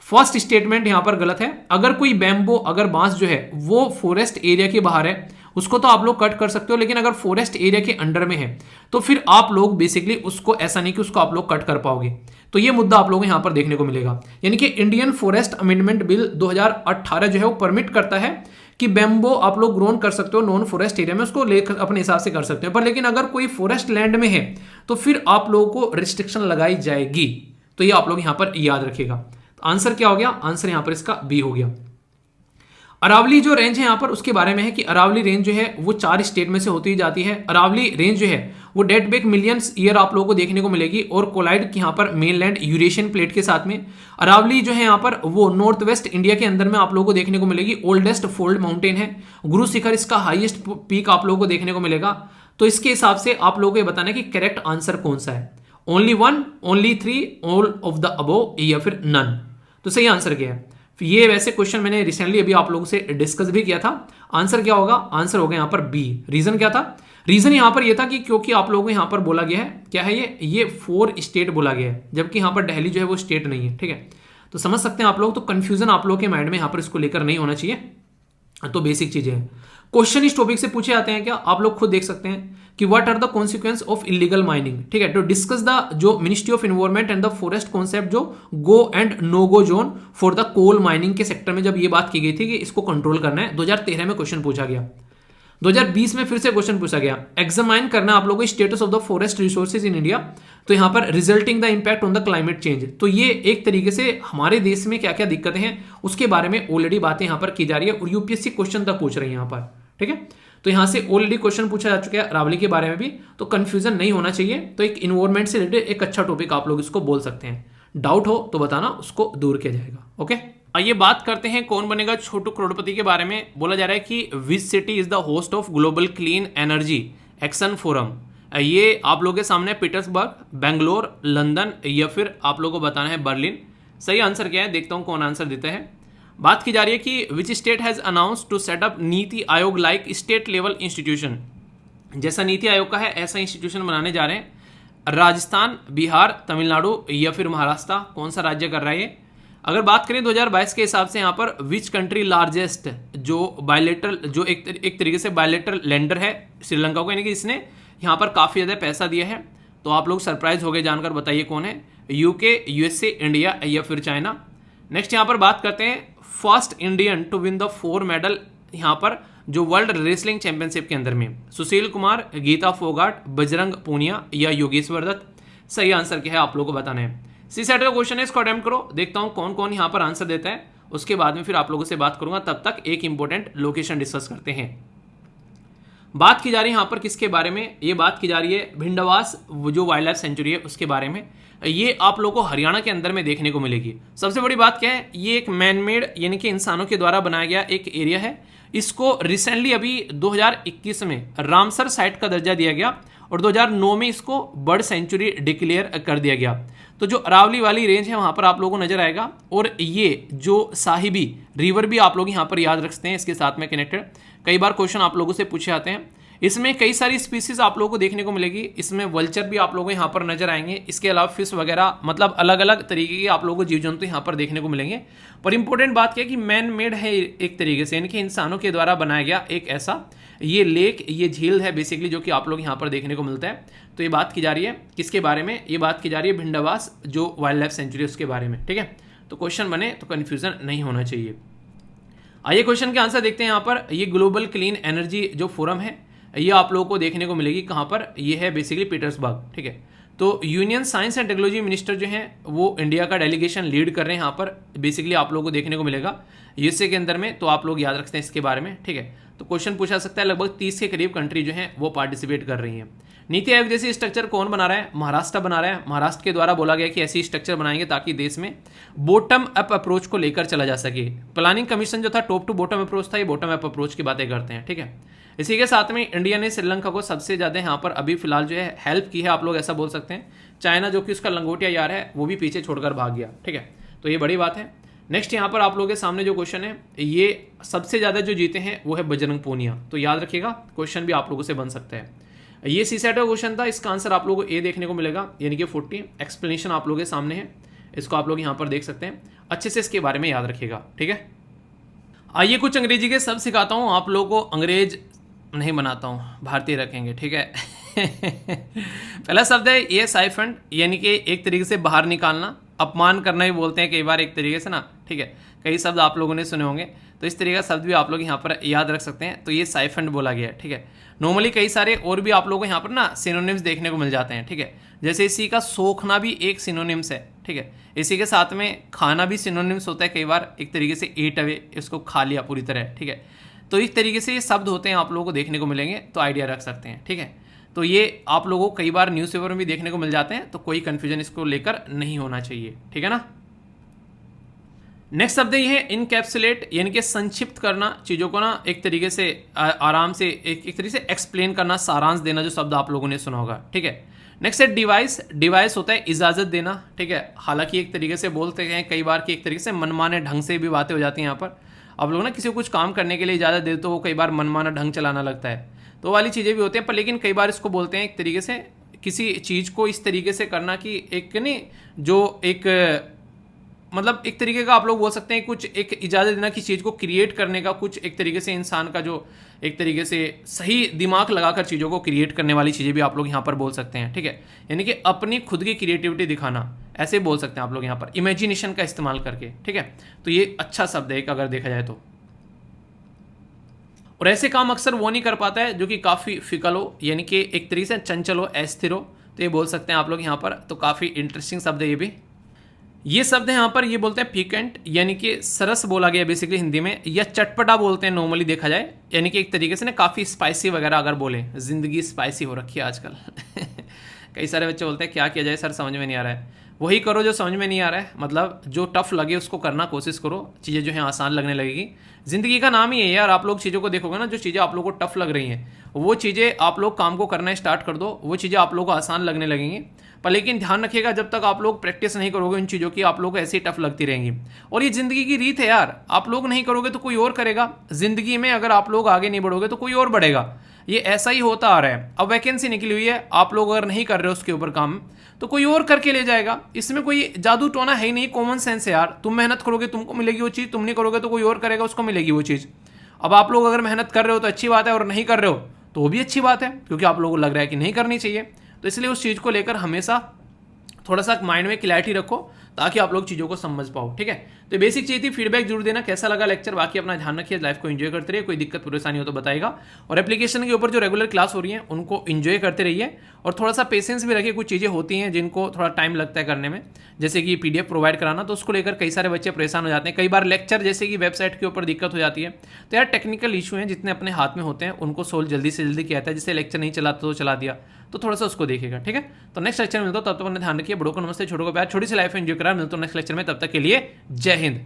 फर्स्ट स्टेटमेंट यहां पर गलत है। अगर कोई बैम्बो, अगर बांस जो है वो फॉरेस्ट एरिया के बाहर है, उसको तो आप लोग कट कर सकते हो, लेकिन अगर फॉरेस्ट एरिया के अंडर में है तो फिर आप लोग बेसिकली उसको, ऐसा नहीं कि उसको आप लोग कट कर पाओगे। तो ये मुद्दा आप लोगों को यहां पर देखने को मिलेगा। यानी कि इंडियन फॉरेस्ट अमेंडमेंट बिल 2018 जो है वो परमिट करता है कि बैम्बो आप लोग ग्रोन कर सकते हो नॉन फॉरेस्ट एरिया में, उसको लेकर अपने हिसाब से कर सकते हो, पर लेकिन अगर कोई फॉरेस्ट लैंड में है तो फिर आप लोगों को रिस्ट्रिक्शन लगाई जाएगी। तो ये आप लोग यहां पर याद रखिएगा। आंसर क्या हो गया? आंसर यहां पर इसका बी हो गया। अरावली जो रेंज है यहां पर, उसके बारे में है कि अरावली रेंज जो है वो 4 स्टेट में से होती जाती है। अरावली रेंज जो है वो डेट बैक मिलियंस ईयर आप लोगों को देखने को मिलेगी और कोलाइड यहाँ पर मेनलैंड यूरेशियन प्लेट के साथ में। अरावली जो है यहाँ पर वो नॉर्थ वेस्ट इंडिया के अंदर में आप लोगों को देखने को मिलेगी। ओल्डेस्ट फोल्ड माउंटेन है। गुरु शिखर इसका हाईएस्ट पीक आप लोगों को देखने को मिलेगा। तो इसके हिसाब से आप लोगों को बताना है कि करेक्ट आंसर कौन सा है, only 1, only 3, all of the above या फिर नन। तो सही आंसर क्या है? ये वैसे क्वेश्चन मैंने रिसेंटली अभी आप लोगों से डिस्कस भी किया था। आंसर क्या होगा? आंसर होगा यहाँ पर बी। रीजन क्या था? रीजन यहाँ पर यह था कि क्योंकि आप लोगों को यहाँ पर बोला गया है, क्या है ये 4 स्टेट बोला गया है, जबकि यहाँ पर दिल्ली जो है वो स्टेट नहीं है। ठीक है, तो समझ सकते हैं आप लोग। तो कंफ्यूजन आप लोगों के माइंड में यहाँ पर इसको लेकर नहीं होना चाहिए। तो बेसिक चीजें हैं। क्वेश्चन इस टॉपिक से पूछे जाते हैं क्या, आप लोग खुद देख सकते हैं कि what are the consequence of illegal mining. ठीक है, तो डिस्कस द जो ministry of environment and the forest concept जो go and no go zone for the coal mining के सेक्टर में जब ये बात की गई थी कि इसको कंट्रोल करना है, 2013 में क्वेश्चन पूछा गया। 2020 में फिर से क्वेश्चन पूछा गया, एग्जामाइन करना आप लोगों को status of the forest resources in India. तो यहां पर resulting the impact on the climate change. तो ये एक तरीके से हमारे देश में क्या क्या दिक्कतें हैं उसके बारे में ऑलरेडी बातें यहां पर की जा रही है और यूपीएससी क्वेश्चन तक पूछ रही है यहां पर। ठीक है, तो यहां से ऑलरेडी क्वेश्चन पूछा जा चुका है अरावली के बारे में भी, तो कंफ्यूजन नहीं होना चाहिए। तो एक इन्वायरमेंट से रिलेटेड एक अच्छा टॉपिक आप लोग इसको बोल सकते हैं। डाउट हो तो बताना, उसको दूर किया जाएगा। ओके, आइए बात करते हैं कौन बनेगा छोटू करोड़पति के बारे में। बोला जा रहा है कि which city is the host of global clean energy action forum. ये आप लोगों के सामने पीटर्सबर्ग, बेंगलोर, लंदन या फिर आप लोगों को बताना है बर्लिन। सही आंसर क्या है? देखता हूं कौन आंसर देता है। बात की जा रही है कि which state has announce to set up NITI Aayog like state level institution. जैसा नीति आयोग का है ऐसा इंस्टीट्यूशन बनाने जा रहे हैं। राजस्थान, बिहार, तमिलनाडु या फिर महाराष्ट्र, कौन सा राज्य कर रहा है ये? अगर बात करें 2022 के हिसाब से यहाँ पर विच कंट्री लार्जेस्ट जो बायलेटरल जो एक तरीके से बायलेटरल लेंडर है श्रीलंका को, यानी कि इसने यहाँ पर काफ़ी ज़्यादा पैसा दिया है। तो आप लोग सरप्राइज हो गए जानकर, बताइए कौन है? यूके, यूएसए, इंडिया या फिर चाइना। नेक्स्ट यहाँ पर बात करते हैं first Indian to win the 4 medal यहाँ पर जो वर्ल्ड रेसलिंग चैंपियनशिप के अंदर में, सुशील कुमार, गीता फोगाट, बजरंग पूनिया या योगेश्वर दत्त। सही आंसर क्या है आप लोगों को बताना है। सी सेट का क्वेश्चन है, इसको अटेम्प्ट करो, देखता हूं कौन कौन यहां पर आंसर देता है। उसके बाद में फिर आप लोगों से बात करूंगा, तब तक एक इंपॉर्टेंट लोकेशन डिस्कस करते हैं। बात की जा रही है यहां पर किसके बारे में? ये बात की जा रही है भिंडवास जो वाइल्ड लाइफ सेंचुरी है उसके बारे में। ये आप लोगों को हरियाणा के अंदर में देखने को मिलेगी। सबसे बड़ी बात क्या है, ये एक मैन मेड यानी कि इंसानों के द्वारा बनाया गया एक एरिया है। इसको रिसेंटली अभी 2021 में रामसर साइट का दर्जा दिया गया और 2009 में इसको बर्ड सेंचुरी डिक्लेयर कर दिया गया। तो जो अरावली वाली रेंज है वहां पर आप लोगों को नजर आएगा, और ये जो साहिबी रिवर भी आप लोग यहां पर याद रखते हैं इसके साथ में कनेक्टेड। कई बार क्वेश्चन आप लोगों से पूछे आते हैं। इसमें कई सारी स्पीसीज आप लोगों को देखने को मिलेगी। इसमें वल्चर भी आप लोगों को यहाँ पर नजर आएंगे। इसके अलावा फिश वगैरह, मतलब अलग अलग तरीके के आप लोगों को जीव जंतु यहाँ पर देखने को मिलेंगे। पर इंपॉर्टेंट बात क्या है कि मैन मेड है एक तरीके से, यानी कि इंसानों के द्वारा बनाया गया एक ऐसा ये लेक, ये झील है बेसिकली, जो कि आप लोग यहाँ पर देखने को मिलता है। तो ये बात की जा रही है किसके बारे में? ये बात की जा रही है भिंडवास जो वाइल्ड लाइफ सेंचुरी उसके बारे में। ठीक है, तो क्वेश्चन बने तो कन्फ्यूजन नहीं होना चाहिए। आइए क्वेश्चन के आंसर देखते हैं। यहाँ पर ये ग्लोबल क्लीन एनर्जी जो फोरम है ये आप लोगों को देखने को मिलेगी कहाँ पर? ये है बेसिकली पीटर्सबर्ग। ठीक है, तो union science and technology minister जो हैं वो इंडिया का डेलीगेशन लीड कर रहे हैं यहाँ पर। बेसिकली आप लोगों को देखने को मिलेगा यूएसए के अंदर में। तो आप लोग याद रखते हैं इसके बारे में। ठीक है, तो क्वेश्चन पूछा सकता है। लगभग 30 के करीब कंट्री जो हैं वो पार्टिसिपेट कर रही हैं। नीति आयोग जैसी स्ट्रक्चर कौन बना रहा है? महाराष्ट्र बना रहा है। महाराष्ट्र के द्वारा बोला गया कि ऐसी स्ट्रक्चर बनाएंगे ताकि देश में बॉटम अप अप्रोच को लेकर चला जा सके। प्लानिंग कमीशन जो था टॉप टू बॉटम अप्रोच था, ये बॉटम अप अप्रोच की बातें करते हैं। ठीक है, इसी के साथ में इंडिया ने श्रीलंका को सबसे ज़्यादा यहाँ पर अभी फिलहाल जो है हेल्प की है, आप लोग ऐसा बोल सकते हैं। चाइना जो कि उसका लंगोटिया यार है वो भी पीछे छोड़कर भाग गया। ठीक है, तो ये बड़ी बात है। नेक्स्ट यहाँ पर आप लोगों के सामने जो क्वेश्चन है, ये सबसे ज़्यादा जो जीते हैं वो है बजरंग पूनिया। तो याद रखिएगा, क्वेश्चन भी आप लोगों से बन सकता है। ये सी सेट का क्वेश्चन था, इसका आंसर आप लोगों को ए देखने को मिलेगा, यानी कि 40। एक्सप्लेनेशन आप लोगों के सामने है, इसको आप लोग यहाँ पर देख सकते हैं। अच्छे से इसके बारे में याद रखिएगा। ठीक है, आइए कुछ अंग्रेजी के शब्द सिखाता हूँ आप लोगों को। अंग्रेज नहीं बनाता हूँ, भारतीय रखेंगे। ठीक है पहला शब्द है ये साइफंड, यानी कि एक तरीके से बाहर निकालना, अपमान करना ही बोलते हैं कई बार एक तरीके से ना। ठीक है, कई शब्द आप लोगों ने सुने होंगे, तो इस तरीके का शब्द भी आप लोग यहाँ पर याद रख सकते हैं। तो ये साइफंड बोला गया है। ठीक है, नॉर्मली कई सारे और भी आप लोगों को यहाँ पर ना सिनोनिम्स देखने को मिल जाते हैं। ठीक है, जैसे इसी का सोखना भी एक सिनोनिम्स है। ठीक है, इसी के साथ में खाना भी सिनोनिम्स होता है कई बार, एक तरीके से ईट अवे, इसको खा लिया पूरी तरह। ठीक है, तो इस तरीके से ये शब्द होते हैं आप लोगों को देखने को मिलेंगे, तो आइडिया रख सकते हैं। ठीक है, तो ये आप लोगों को कई बार न्यूज़पेपर में भी देखने को मिल जाते हैं, तो कोई कंफ्यूजन इसको लेकर नहीं होना चाहिए। ठीक है ना। नेक्स्ट शब्द ये है इनकैप्सुलेट, यानी कि संक्षिप्त करना, चीज़ों को ना एक तरीके से आराम से एक तरीके से एक्सप्लेन करना, सारांश देना, जो शब्द आप लोगों ने सुना होगा। ठीक है, नेक्स्ट है डिवाइस। डिवाइस होता है इजाज़त देना। ठीक है, हालांकि एक तरीके से बोलते हैं कई बार कि एक तरीके से मनमाने ढंग से भी बातें हो जाती हैं यहाँ पर। आप लोग ना किसी को कुछ काम करने के लिए इजाज़त देते तो वो कई बार मनमाना ढंग चलाना लगता है, तो वाली चीज़ें भी होती हैं। पर लेकिन कई बार इसको बोलते हैं एक तरीके से किसी चीज़ को इस तरीके से करना कि एक नहीं जो एक मतलब एक तरीके का आप लोग बोल सकते हैं कुछ एक इजाज़त देना कि चीज़ को क्रिएट करने का, कुछ एक तरीके से इंसान का जो एक तरीके से सही दिमाग लगाकर चीज़ों को क्रिएट करने वाली चीज़ें भी आप लोग यहाँ पर बोल सकते हैं। ठीक है, यानी कि अपनी खुद की क्रिएटिविटी दिखाना, ऐसे बोल सकते हैं आप लोग यहाँ पर, इमेजिनेशन का इस्तेमाल करके। ठीक है, तो ये अच्छा शब्द है अगर देखा जाए तो। और ऐसे काम अक्सर वो नहीं कर पाता है जो कि काफ़ी फिकल हो, यानी कि एक तरीके से चंचल हो, अस्थिर हो, तो ये बोल सकते हैं आप लोग यहाँ पर। तो काफ़ी इंटरेस्टिंग शब्द है ये भी। ये शब्द है यहाँ पर, ये बोलते हैं पिकेंट, यानी कि सरस बोला गया बेसिकली हिंदी में, या चटपटा बोलते हैं नॉर्मली देखा जाए, यानी कि एक तरीके से ना काफ़ी स्पाइसी वगैरह अगर बोले, ज़िंदगी स्पाइसी हो रखी है आजकल कई सारे बच्चे बोलते हैं क्या किया जाए सर, समझ में नहीं आ रहा है। वही करो जो समझ में नहीं आ रहा है, मतलब जो टफ लगे उसको करना कोशिश करो, चीज़ें जो है आसान लगने लगेगी। ज़िंदगी का नाम ही है यार, आप लोग चीज़ों को देखोगे ना, जो चीज़ें आप लोगों को टफ लग रही हैं वो चीज़ें आप लोग काम को करना स्टार्ट कर दो, वो चीज़ें आप लोगों को आसान लगने लगेंगी। पर लेकिन ध्यान रखिएगा, जब तक आप लोग प्रैक्टिस नहीं करोगे उन चीज़ों की, आप लोग को ऐसे ही टफ लगती रहेंगी। और ये ज़िंदगी की रीत है यार, आप लोग नहीं करोगे तो कोई और करेगा। ज़िंदगी में अगर आप लोग आगे नहीं बढ़ोगे तो कोई और बढ़ेगा, ये ऐसा ही होता आ रहा है। अब वैकेंसी निकली हुई है, आप लोग अगर नहीं कर रहे हो उसके ऊपर काम, तो कोई और करके ले जाएगा। इसमें कोई जादू टोना है ही नहीं, कॉमन सेंस है यार। तुम मेहनत करोगे तुमको मिलेगी वो चीज़, तुम नहीं करोगे तो कोई और करेगा उसको मिलेगी वो चीज़। अब आप लोग अगर मेहनत कर रहे हो तो अच्छी बात है, और नहीं कर रहे हो तो वो भी अच्छी बात है, क्योंकि आप लोगों को लग रहा है कि नहीं करनी चाहिए। तो इसलिए उस चीज़ को लेकर हमेशा थोड़ा सा माइंड में क्लैरिटी रखो, ताकि आप लोग चीज़ों को समझ पाओ, ठीक है। तो बेसिक चीज़ थी, फीडबैक जरूर देना कैसा लगा लेक्चर। बाकी अपना ध्यान रखिए, लाइफ को एंजॉय करते रहिए, कोई दिक्कत परेशानी हो तो बताइएगा। और एप्लीकेशन के ऊपर जो रेगुलर क्लास हो रही है उनको एंजॉय करते रहिए, और थोड़ा सा पेशेंस भी रखिए। कुछ चीज़ें होती हैं जिनको थोड़ा टाइम लगता है करने में, जैसे कि PDF प्रोवाइड कराना, तो उसको लेकर कई सारे बच्चे परेशान हो जाते हैं। कई बार लेक्चर जैसे कि वेबसाइट के ऊपर दिक्कत हो जाती है, तो यार टेक्निकल इशू हैं, जितने अपने हाथ में होते हैं उनको सोल्व जल्दी से जल्दी किया जाता है। जैसे लेक्चर नहीं चलाता तो चला दिया, तो थोड़ा सा उसको देखिएगा, ठीक है। तो नेक्स्ट लेक्चर में मिलता हूं, तब तक अपना ध्यान रखिए। बड़ों को नमस्ते, छोटों को प्यार, छोटी सी लाइफ एंजॉय करा। मिलता हूं नेक्स्ट लेक्चर में, तब तक के लिए जय हिंद।